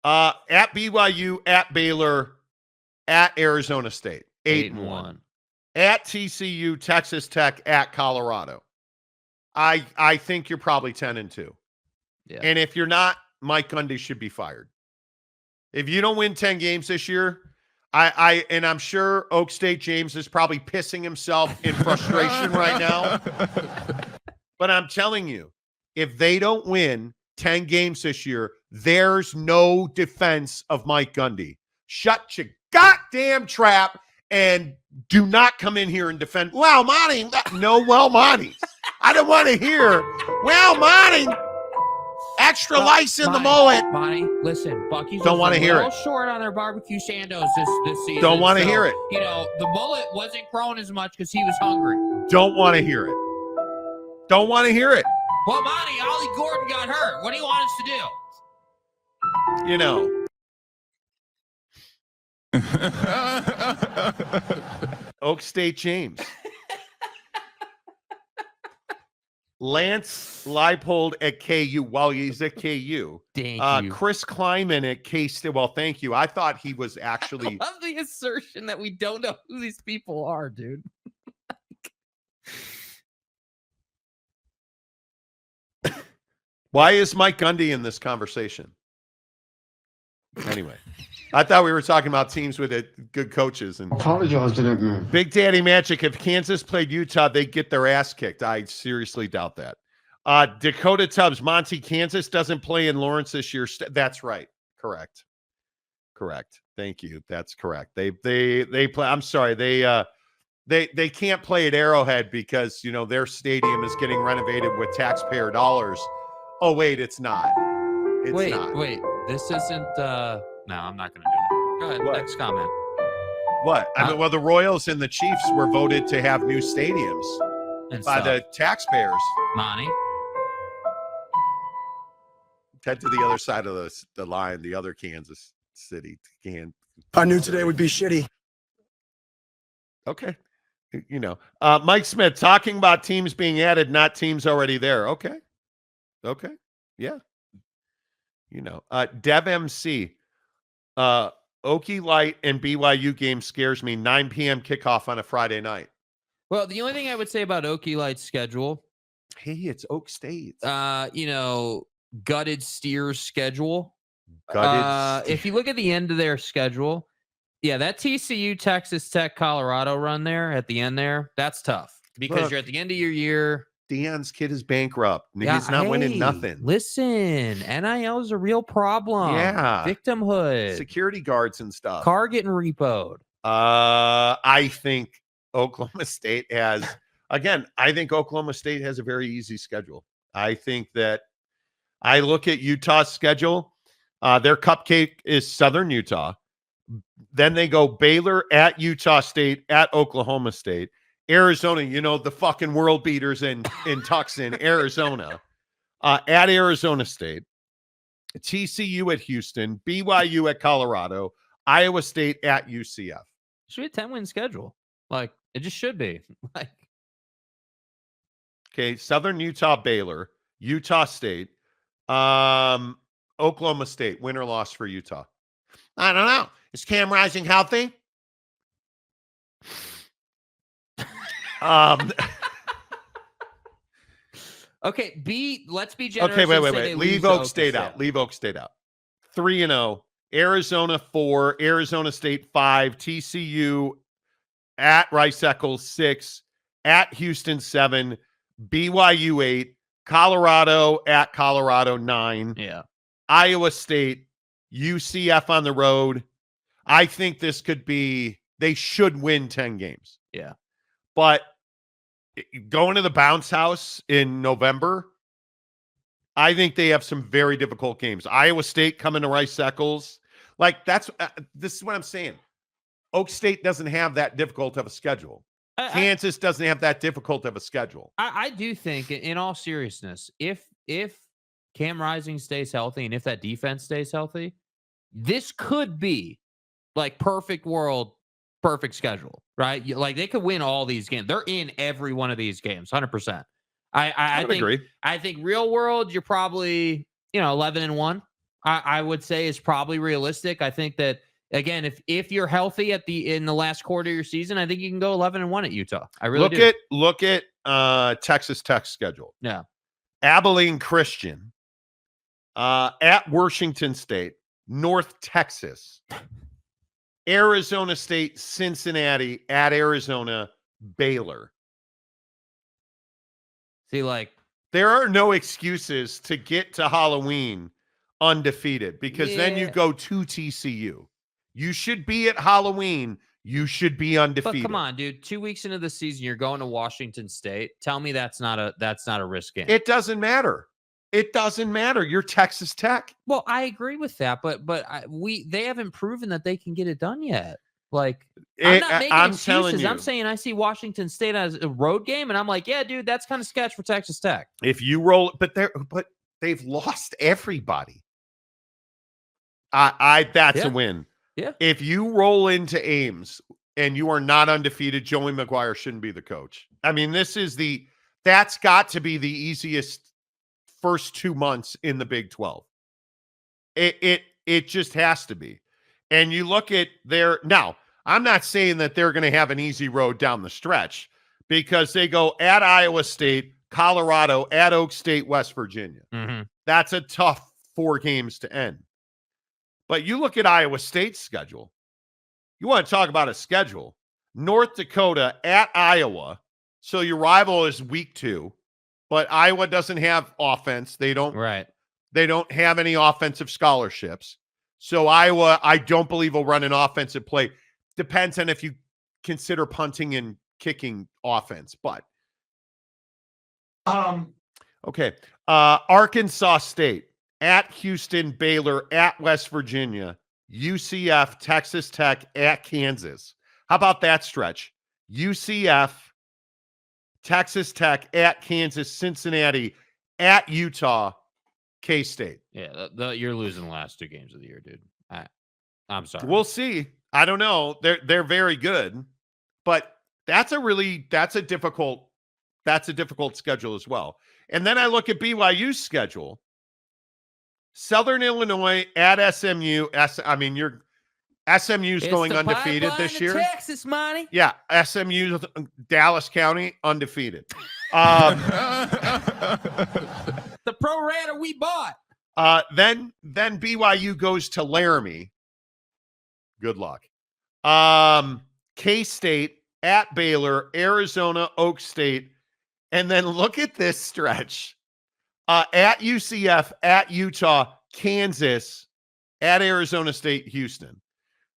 At BYU, at Baylor, at Arizona State. 8-1. At TCU, Texas Tech, at Colorado. I think you're probably 10-2. Yeah. And if you're not, Mike Gundy should be fired. If you don't win 10 games this year, and I'm sure Oak State James is probably pissing himself in frustration right now. But I'm telling you, if they don't win 10 games this year, there's no defense of Mike Gundy. Shut your goddamn trap and do not come in here and defend. Well, Monty, Monty. I don't want to hear. Well, Monty. Extra lice in the mullet. Monty, listen, Bucky's don't want to hear it. Short on their barbecue sandos this season. Don't want to hear it. The mullet wasn't growing as much because he was hungry. Don't want to hear it. Don't want to hear it. Well, Monty, Ollie Gordon got hurt. What do you want us to do? Oak State James. Lance Leipold at KU. Well, he's at KU. Thank you. Chris Kleiman at K-State. Well, thank you. I thought he was actually. I love the assertion that we don't know who these people are, dude. Why is Mike Gundy in this conversation? Anyway, I thought we were talking about teams with good coaches. And apologize to that man. Big Daddy Magic. If Kansas played Utah, they'd get their ass kicked. I seriously doubt that. Dakota Tubbs, Monty, Kansas doesn't play in Lawrence this year. That's right. Correct. correct. Thank you. That's correct. They play. I'm sorry. They can't play at Arrowhead because their stadium is getting renovated with taxpayer dollars. Oh wait, it's not. It's not. Wait. This isn't. No, I'm not going to do it. Go ahead. What? Next comment. What? I mean, well, the Royals and the Chiefs were voted to have new stadiums by the taxpayers. Monty. Head to the other side of the line, the other Kansas City. I knew today would be shitty. Okay. Mike Smith talking about teams being added, not teams already there. Okay. Yeah. Dev MC, Okie Light and BYU game scares me. 9 p.m. kickoff on a Friday night. Well, the only thing I would say about Okie Light's schedule. Hey, it's Oak State. Gutted Steers schedule. Gutted if you look at the end of their schedule, yeah, that TCU, Texas Tech, Colorado run there at the end there, that's tough because you're at the end of your year. Deion's kid is bankrupt. He's not winning nothing. Listen, NIL is a real problem. Yeah. Victimhood. Security guards and stuff. Car getting repoed. I think Oklahoma State has a very easy schedule. I think that I look at Utah's schedule. Their cupcake is Southern Utah. Then they go Baylor, at Utah State, at Oklahoma State, Arizona, the fucking world beaters in Tucson, Arizona, at Arizona State, TCU at Houston, BYU at Colorado, Iowa State at UCF. Should be a 10-win schedule. Like, it just should be. Okay, Southern Utah, Baylor, Utah State, Oklahoma State, win or loss for Utah. I don't know. Is Cam Rising healthy? Okay, let's be generous. Okay, wait. Leave Oak State out. Leave Oak State out. 3-0. Arizona 4, Arizona State 5, TCU at Rice Eccles 6, at Houston 7, BYU 8, Colorado at Colorado 9. Yeah. Iowa State, UCF on the road. I think this could be, they should win 10 games. Yeah. But going to the bounce house in November, I think they have some very difficult games. Iowa State coming to Rice Eccles. Like, this is what I'm saying. Oak State doesn't have that difficult of a schedule. Kansas doesn't have that difficult of a schedule. I do think, in all seriousness, if Cam Rising stays healthy and if that defense stays healthy, this could be like perfect world, perfect schedule, right? Like, they could win all these games. They're in every one of these games, 100%. I agree. I think real world, you're probably 11-1. I would say is probably realistic. I think that, again, if you're healthy in the last quarter of your season, I think you can go 11-1 at Utah. I really do. Look at Texas Tech's schedule. Yeah. Abilene Christian, at Washington State, North Texas, Arizona State, Cincinnati, at Arizona, Baylor. See, like, there are no excuses to get to Halloween undefeated because then you go to TCU. You should be at Halloween. You should be undefeated. But come on, dude. 2 weeks into the season, you're going to Washington State. Tell me that's not a risk game. It doesn't matter. It doesn't matter. You're Texas Tech. Well, I agree with that, but they haven't proven that they can get it done yet. Like, I'm not making excuses. I'm saying I see Washington State as a road game, and I'm like, yeah, dude, that's kind of sketch for Texas Tech. If you roll, but they've lost everybody. That's a win. Yeah. If you roll into Ames and you are not undefeated, Joey McGuire shouldn't be the coach. I mean, that's got to be the easiest first 2 months in the Big 12. It just has to be. And you look at now, I'm not saying that they're going to have an easy road down the stretch because they go at Iowa State, Colorado, at Oak State, West Virginia. Mm-hmm. That's a tough 4 games to end. But you look at Iowa State's schedule. You want to talk about a schedule. North Dakota at Iowa. So your rival is week 2. But Iowa doesn't have offense. They don't have any offensive scholarships. So Iowa, I don't believe will run an offensive play. Depends on if you consider punting and kicking offense, but okay. Arkansas State at Houston, Baylor at West Virginia, UCF, Texas Tech at Kansas. How about that stretch? UCF, Texas Tech at Kansas, Cincinnati at Utah, K-State. Yeah, you're losing the last 2 games of the year, dude. I'm sorry. We'll see. I don't know. They're very good, but that's a difficult schedule as well. And then I look at BYU's schedule. Southern Illinois at SMU. SMU's going undefeated this year. Texas, money. Yeah, SMU, Dallas County, undefeated. The pro rata we bought. Then BYU goes to Laramie. Good luck. K-State at Baylor, Arizona, Oak State, and then look at this stretch. At UCF, at Utah, Kansas, at Arizona State, Houston.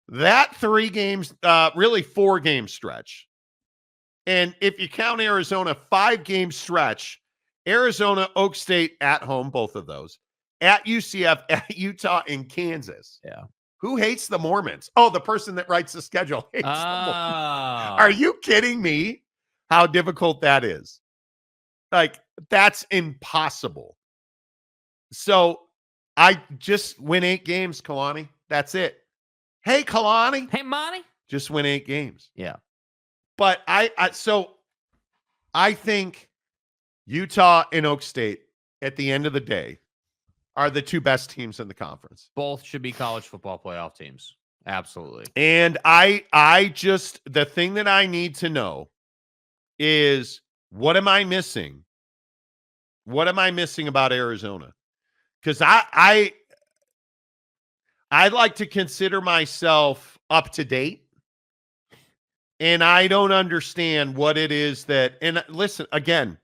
That 3 games, really 4 game stretch. And if you count Arizona, 5 game stretch, Arizona, Oak State at home, both of those, at UCF, at Utah, and Kansas. Yeah. Who hates the Mormons? Oh, the person that writes the schedule hates the Mormons. Are you kidding me? How difficult that is. Like, that's impossible. So I just win 8 games, Kalani. That's it. Hey, Kalani. Hey, Monty. Just win 8 games. Yeah. But I think Utah and Oak State at the end of the day are the 2 best teams in the conference. Both should be college football playoff teams. Absolutely. And I just, the thing that I need to know is, what am I missing? What am I missing about Arizona? Because I like to consider myself up to date, and I don't understand what it is that, and listen, again,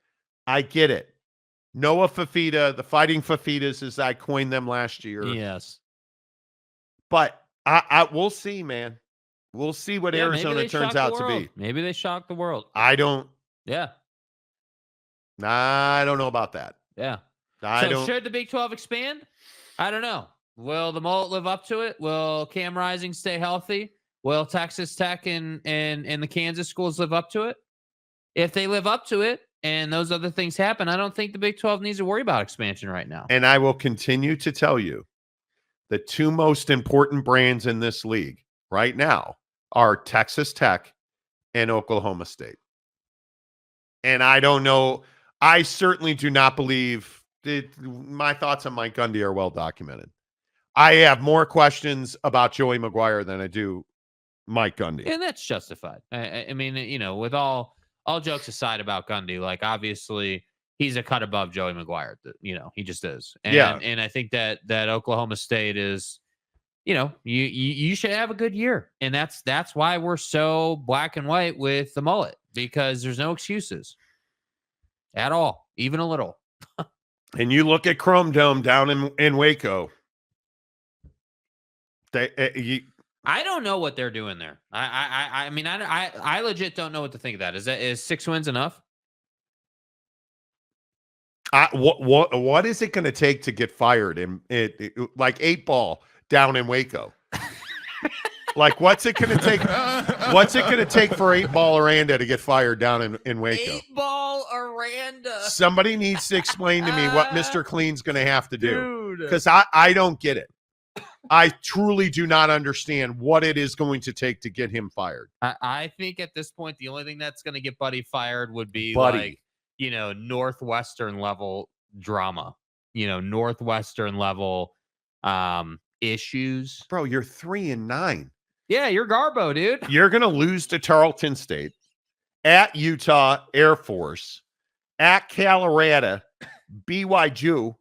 I get it. Noah Fafita, the Fighting Fafitas, as I coined them last year. Yes. But we'll see, man. We'll see what Arizona turns out to be. Maybe they shock the world. I don't know about that. Yeah. So should the Big 12 expand? I don't know. Will the Mullet live up to it? Will Cam Rising stay healthy? Will Texas Tech and the Kansas schools live up to it? If they live up to it and those other things happen, I don't think the Big 12 needs to worry about expansion right now. And I will continue to tell you, the 2 most important brands in this league right now are Texas Tech and Oklahoma State. And I don't know. I certainly do not believe my thoughts on Mike Gundy are well documented. I have more questions about Joey McGuire than I do Mike Gundy. And that's justified. I mean, with all jokes aside about Gundy, like, obviously he's a cut above Joey McGuire. He just is. And, and I think that Oklahoma State is, you should have a good year. And that's why we're so black and white with the Mullet, because there's no excuses at all, even a little. And you look at Chrome Dome down in Waco. I don't know what they're doing there. I mean, I legit don't know what to think of that. Is 6 wins enough? What is it going to take to get fired in like 8 Ball down in Waco? Like, what's it going to take? What's it going to take for 8 Ball Aranda to get fired down in Waco? 8 Ball Aranda. Somebody needs to explain to me what Mr. Clean's going to have to do, because I don't get it. I truly do not understand what it is going to take to get him fired. I think at this point, the only thing that's going to get Buddy fired would be like, Northwestern level drama, Northwestern level issues. Bro, you're 3-9. Yeah, you're Garbo, dude. You're going to lose to Tarleton State, at Utah Air Force, at Colorado, BYU,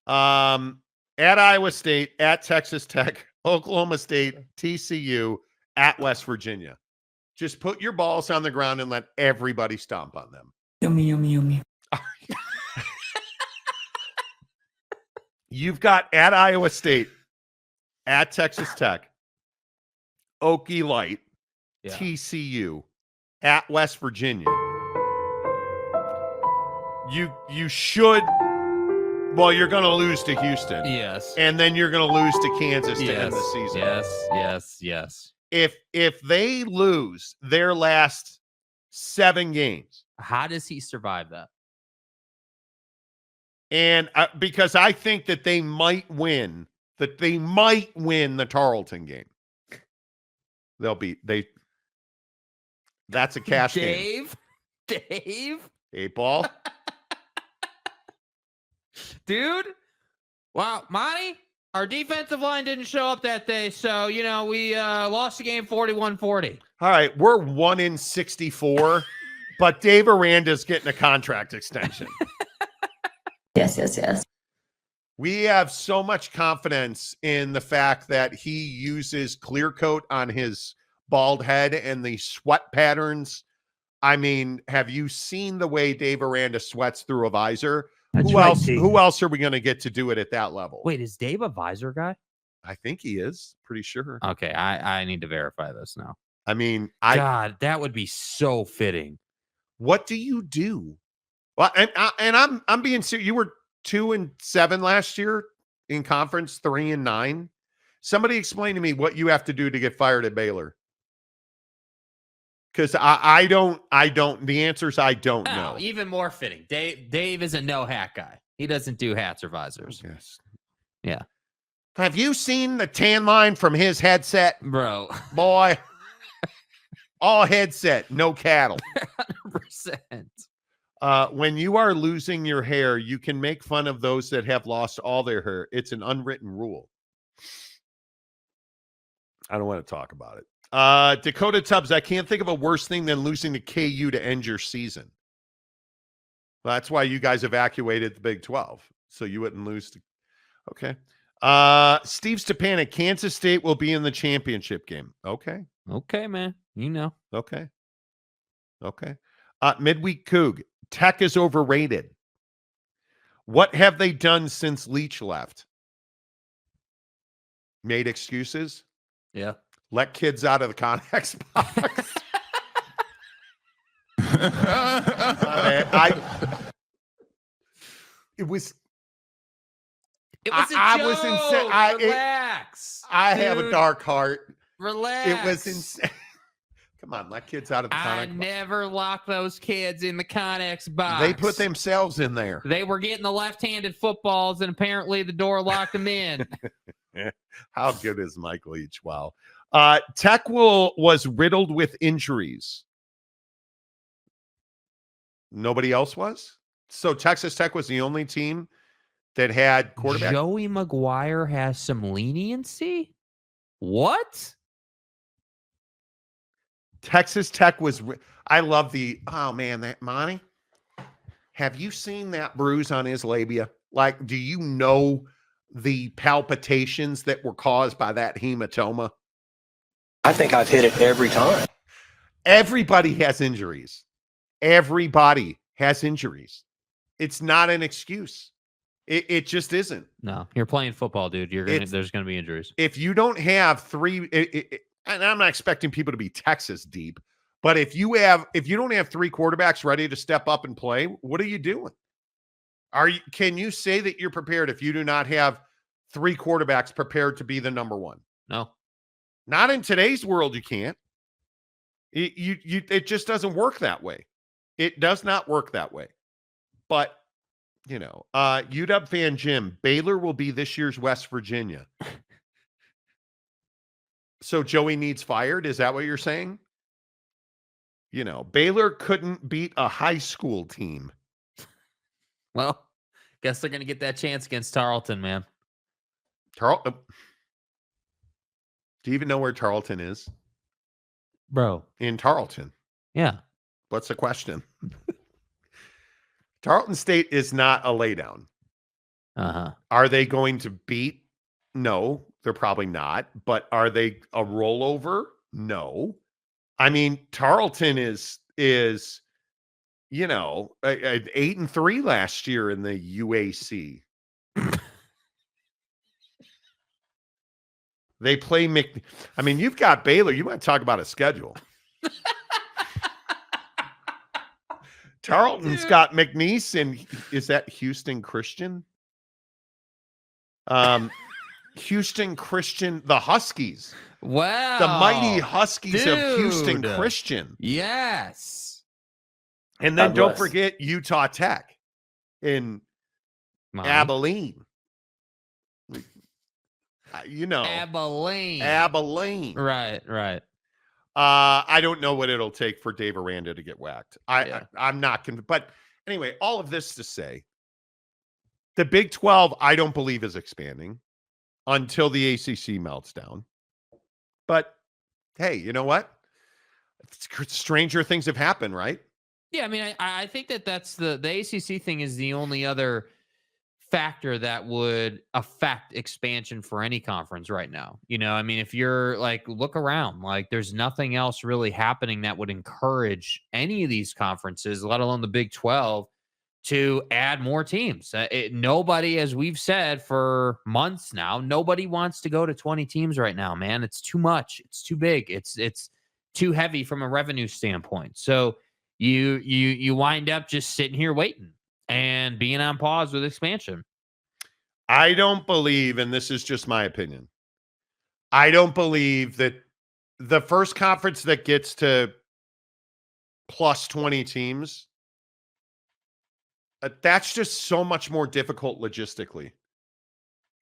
at Iowa State, at Texas Tech, Oklahoma State, TCU, at West Virginia. Just put your balls on the ground and let everybody stomp on them. Yummy, yummy, yummy. You've got at Iowa State, at Texas Tech, Okie Light, Yeah. TCU, at West Virginia. You should. Well, you're going to lose to Houston. Yes. And then you're going to lose to Kansas to end the season. Yes. If they lose their last 7 games. How does he survive that? And because I think that they might win the Tarleton game. That's a cash game. Dave? 8-ball. Dude, wow, Monty, our defensive line didn't show up that day, so, we lost the game 41-40. All right, we're 1-64, but Dave Aranda's getting a contract extension. Yes. We have so much confidence in the fact that he uses clear coat on his bald head and the sweat patterns. I mean, have you seen the way Dave Aranda sweats through a visor? Who else are we going to get to do it at that level? Wait, is Dave a visor guy? I think he is. Pretty sure. Okay, I need to verify this now. I mean, God, that would be so fitting. What do you do? Well, and I'm being serious. You were 2-7 last year in conference, 3-9. Somebody explain to me what you have to do to get fired at Baylor. Because I don't. The answer is I don't know. Even more fitting. Dave is a no hat guy. He doesn't do hats or visors. Yes. Yeah. Have you seen the tan line from his headset, bro? Boy, all headset, no cattle. 100%. When you are losing your hair, you can make fun of those that have lost all their hair. It's an unwritten rule. I don't want to talk about it. Dakota Tubbs, I can't think of a worse thing than losing to KU to end your season. Well, that's why you guys evacuated the Big 12, so you wouldn't lose to. Okay. Steve Stepanek, Kansas State will be in the championship game. Okay. Okay, man. You know. Okay. Midweek Coug, Tech is overrated. What have they done since Leach left? Made excuses? Yeah. Let kids out of the Connex box. It was a joke. Relax. I have a dark heart. Relax. It was insane. Come on, let kids out of the Connex I box. never locked those kids in the Connex box. They put themselves in there. They were getting the left-handed footballs, and apparently the door locked them in. How good is Mike Leach? Wow. Tech was riddled with injuries. Nobody else was? So Texas Tech was the only team that had quarterback. Joey McGuire has some leniency? What? Texas Tech was. I love that Monty. Have you seen that bruise on his labia? Like, do you know the palpitations that were caused by that hematoma? I think I've hit it every time. Everybody has injuries. Everybody has injuries. It's not an excuse. It just isn't. No, you're playing football, dude. There's gonna be injuries. If you don't have three, and I'm not expecting people to be Texas deep, but if you don't have 3 quarterbacks ready to step up and play, what are you doing? Can you say that you're prepared if you do not have 3 quarterbacks prepared to be the number 1? No. Not in today's world, you can't. It just doesn't work that way. It does not work that way. But, UW fan Jim, Baylor will be this year's West Virginia. So Joey needs fired? Is that what you're saying? Baylor couldn't beat a high school team. Well, guess they're going to get that chance against Tarleton, man. Tarleton. Do you even know where Tarleton is? Bro. In Tarleton. Yeah. What's the question? Tarleton State is not a laydown. Uh-huh. Are they going to beat? No, they're probably not. But are they a rollover? No. I mean, Tarleton is 8-3 last year in the UAC. They play I mean, you've got Baylor. You want to talk about a schedule. Tarleton's got McNeese and is that Houston Christian? Houston Christian, the Huskies. Wow. The mighty Huskies Dude. of Houston Christian. Yes. And then don't forget Utah Tech in Abilene. You know. Abilene. Right. I don't know what it'll take for Dave Aranda to get whacked. I'm not convinced. But anyway, all of this to say, the Big 12, I don't believe is expanding until the ACC melts down. But hey, you know what? Stranger things have happened, right? Yeah, I mean, I think that's the ACC thing is the only other factor that would affect expansion for any conference right now. You know, I mean, if you're like, look around, like there's nothing else really happening that would encourage any of these conferences, let alone the Big 12, to add more teams. Nobody, as we've said for months now, nobody wants to go to 20 teams right now, man. It's too much. It's too big. It's too heavy from a revenue standpoint. So you wind up just sitting here waiting and being on pause with expansion. I don't believe, and this is just my opinion, I don't believe that the first conference that gets to plus 20 teams, that's just so much more difficult logistically.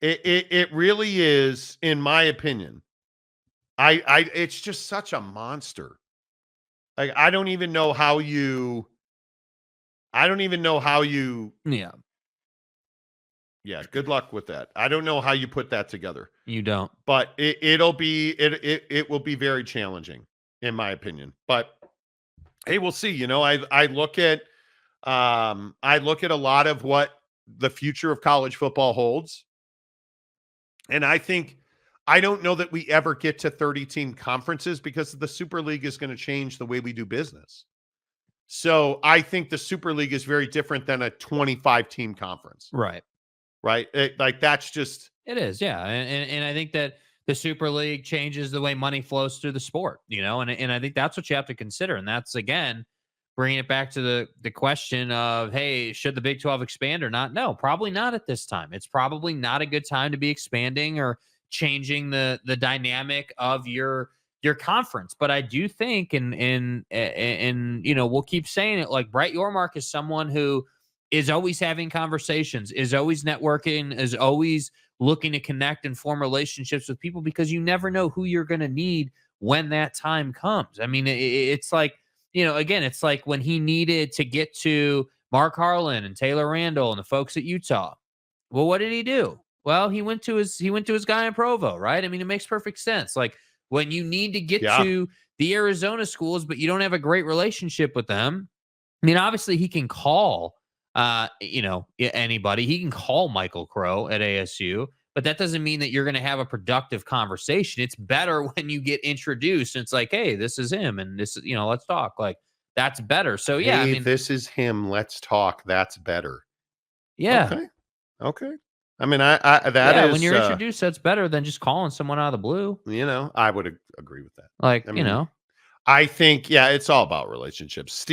It really is, in my opinion. It's just such a monster. Like, I don't even know how you. Yeah, good luck with that. I don't know how you put that together. You don't. But it will be very challenging, in my opinion. But hey, we'll see. You know, I look at a lot of what the future of college football holds. And I don't know that we ever get to 30-team conferences because the Super League is going to change the way we do business. So I think the Super League is very different than a 25-team conference. Right. That's just. It is, yeah. And I think that the Super League changes the way money flows through the sport, you know, and I think that's what you have to consider. And that's, again, bringing it back to the question of, hey, should the Big 12 expand or not? No, probably not at this time. It's probably not a good time to be expanding or changing the dynamic of your conference. But I do think, and you know, we'll keep saying it, like Brett Yormark is someone who is always having conversations, is always networking, is always looking to connect and form relationships with people, because you never know who you're going to need when that time comes. I mean, it's like, you know, again, it's like when he needed to get to Mark Harlan and Taylor Randall and the folks at Utah. Well, what did he do? Well, he went to his guy in Provo, right? I mean, it makes perfect sense. Like when you need to get to the Arizona schools, but you don't have a great relationship with them. I mean, obviously he can call, you know, anybody. He can call Michael Crow at ASU, but that doesn't mean that you're going to have a productive conversation. It's better when you get introduced and it's like, hey, this is him. And this is, you know, let's talk. Like that's better. So yeah, hey, I mean, this is him. Let's talk. That's better. Yeah. Okay. I mean, that is, when you're introduced, that's better than just calling someone out of the blue. You know, I would agree with that. Like, I mean, you know, I think, yeah, it's all about relationships. Steve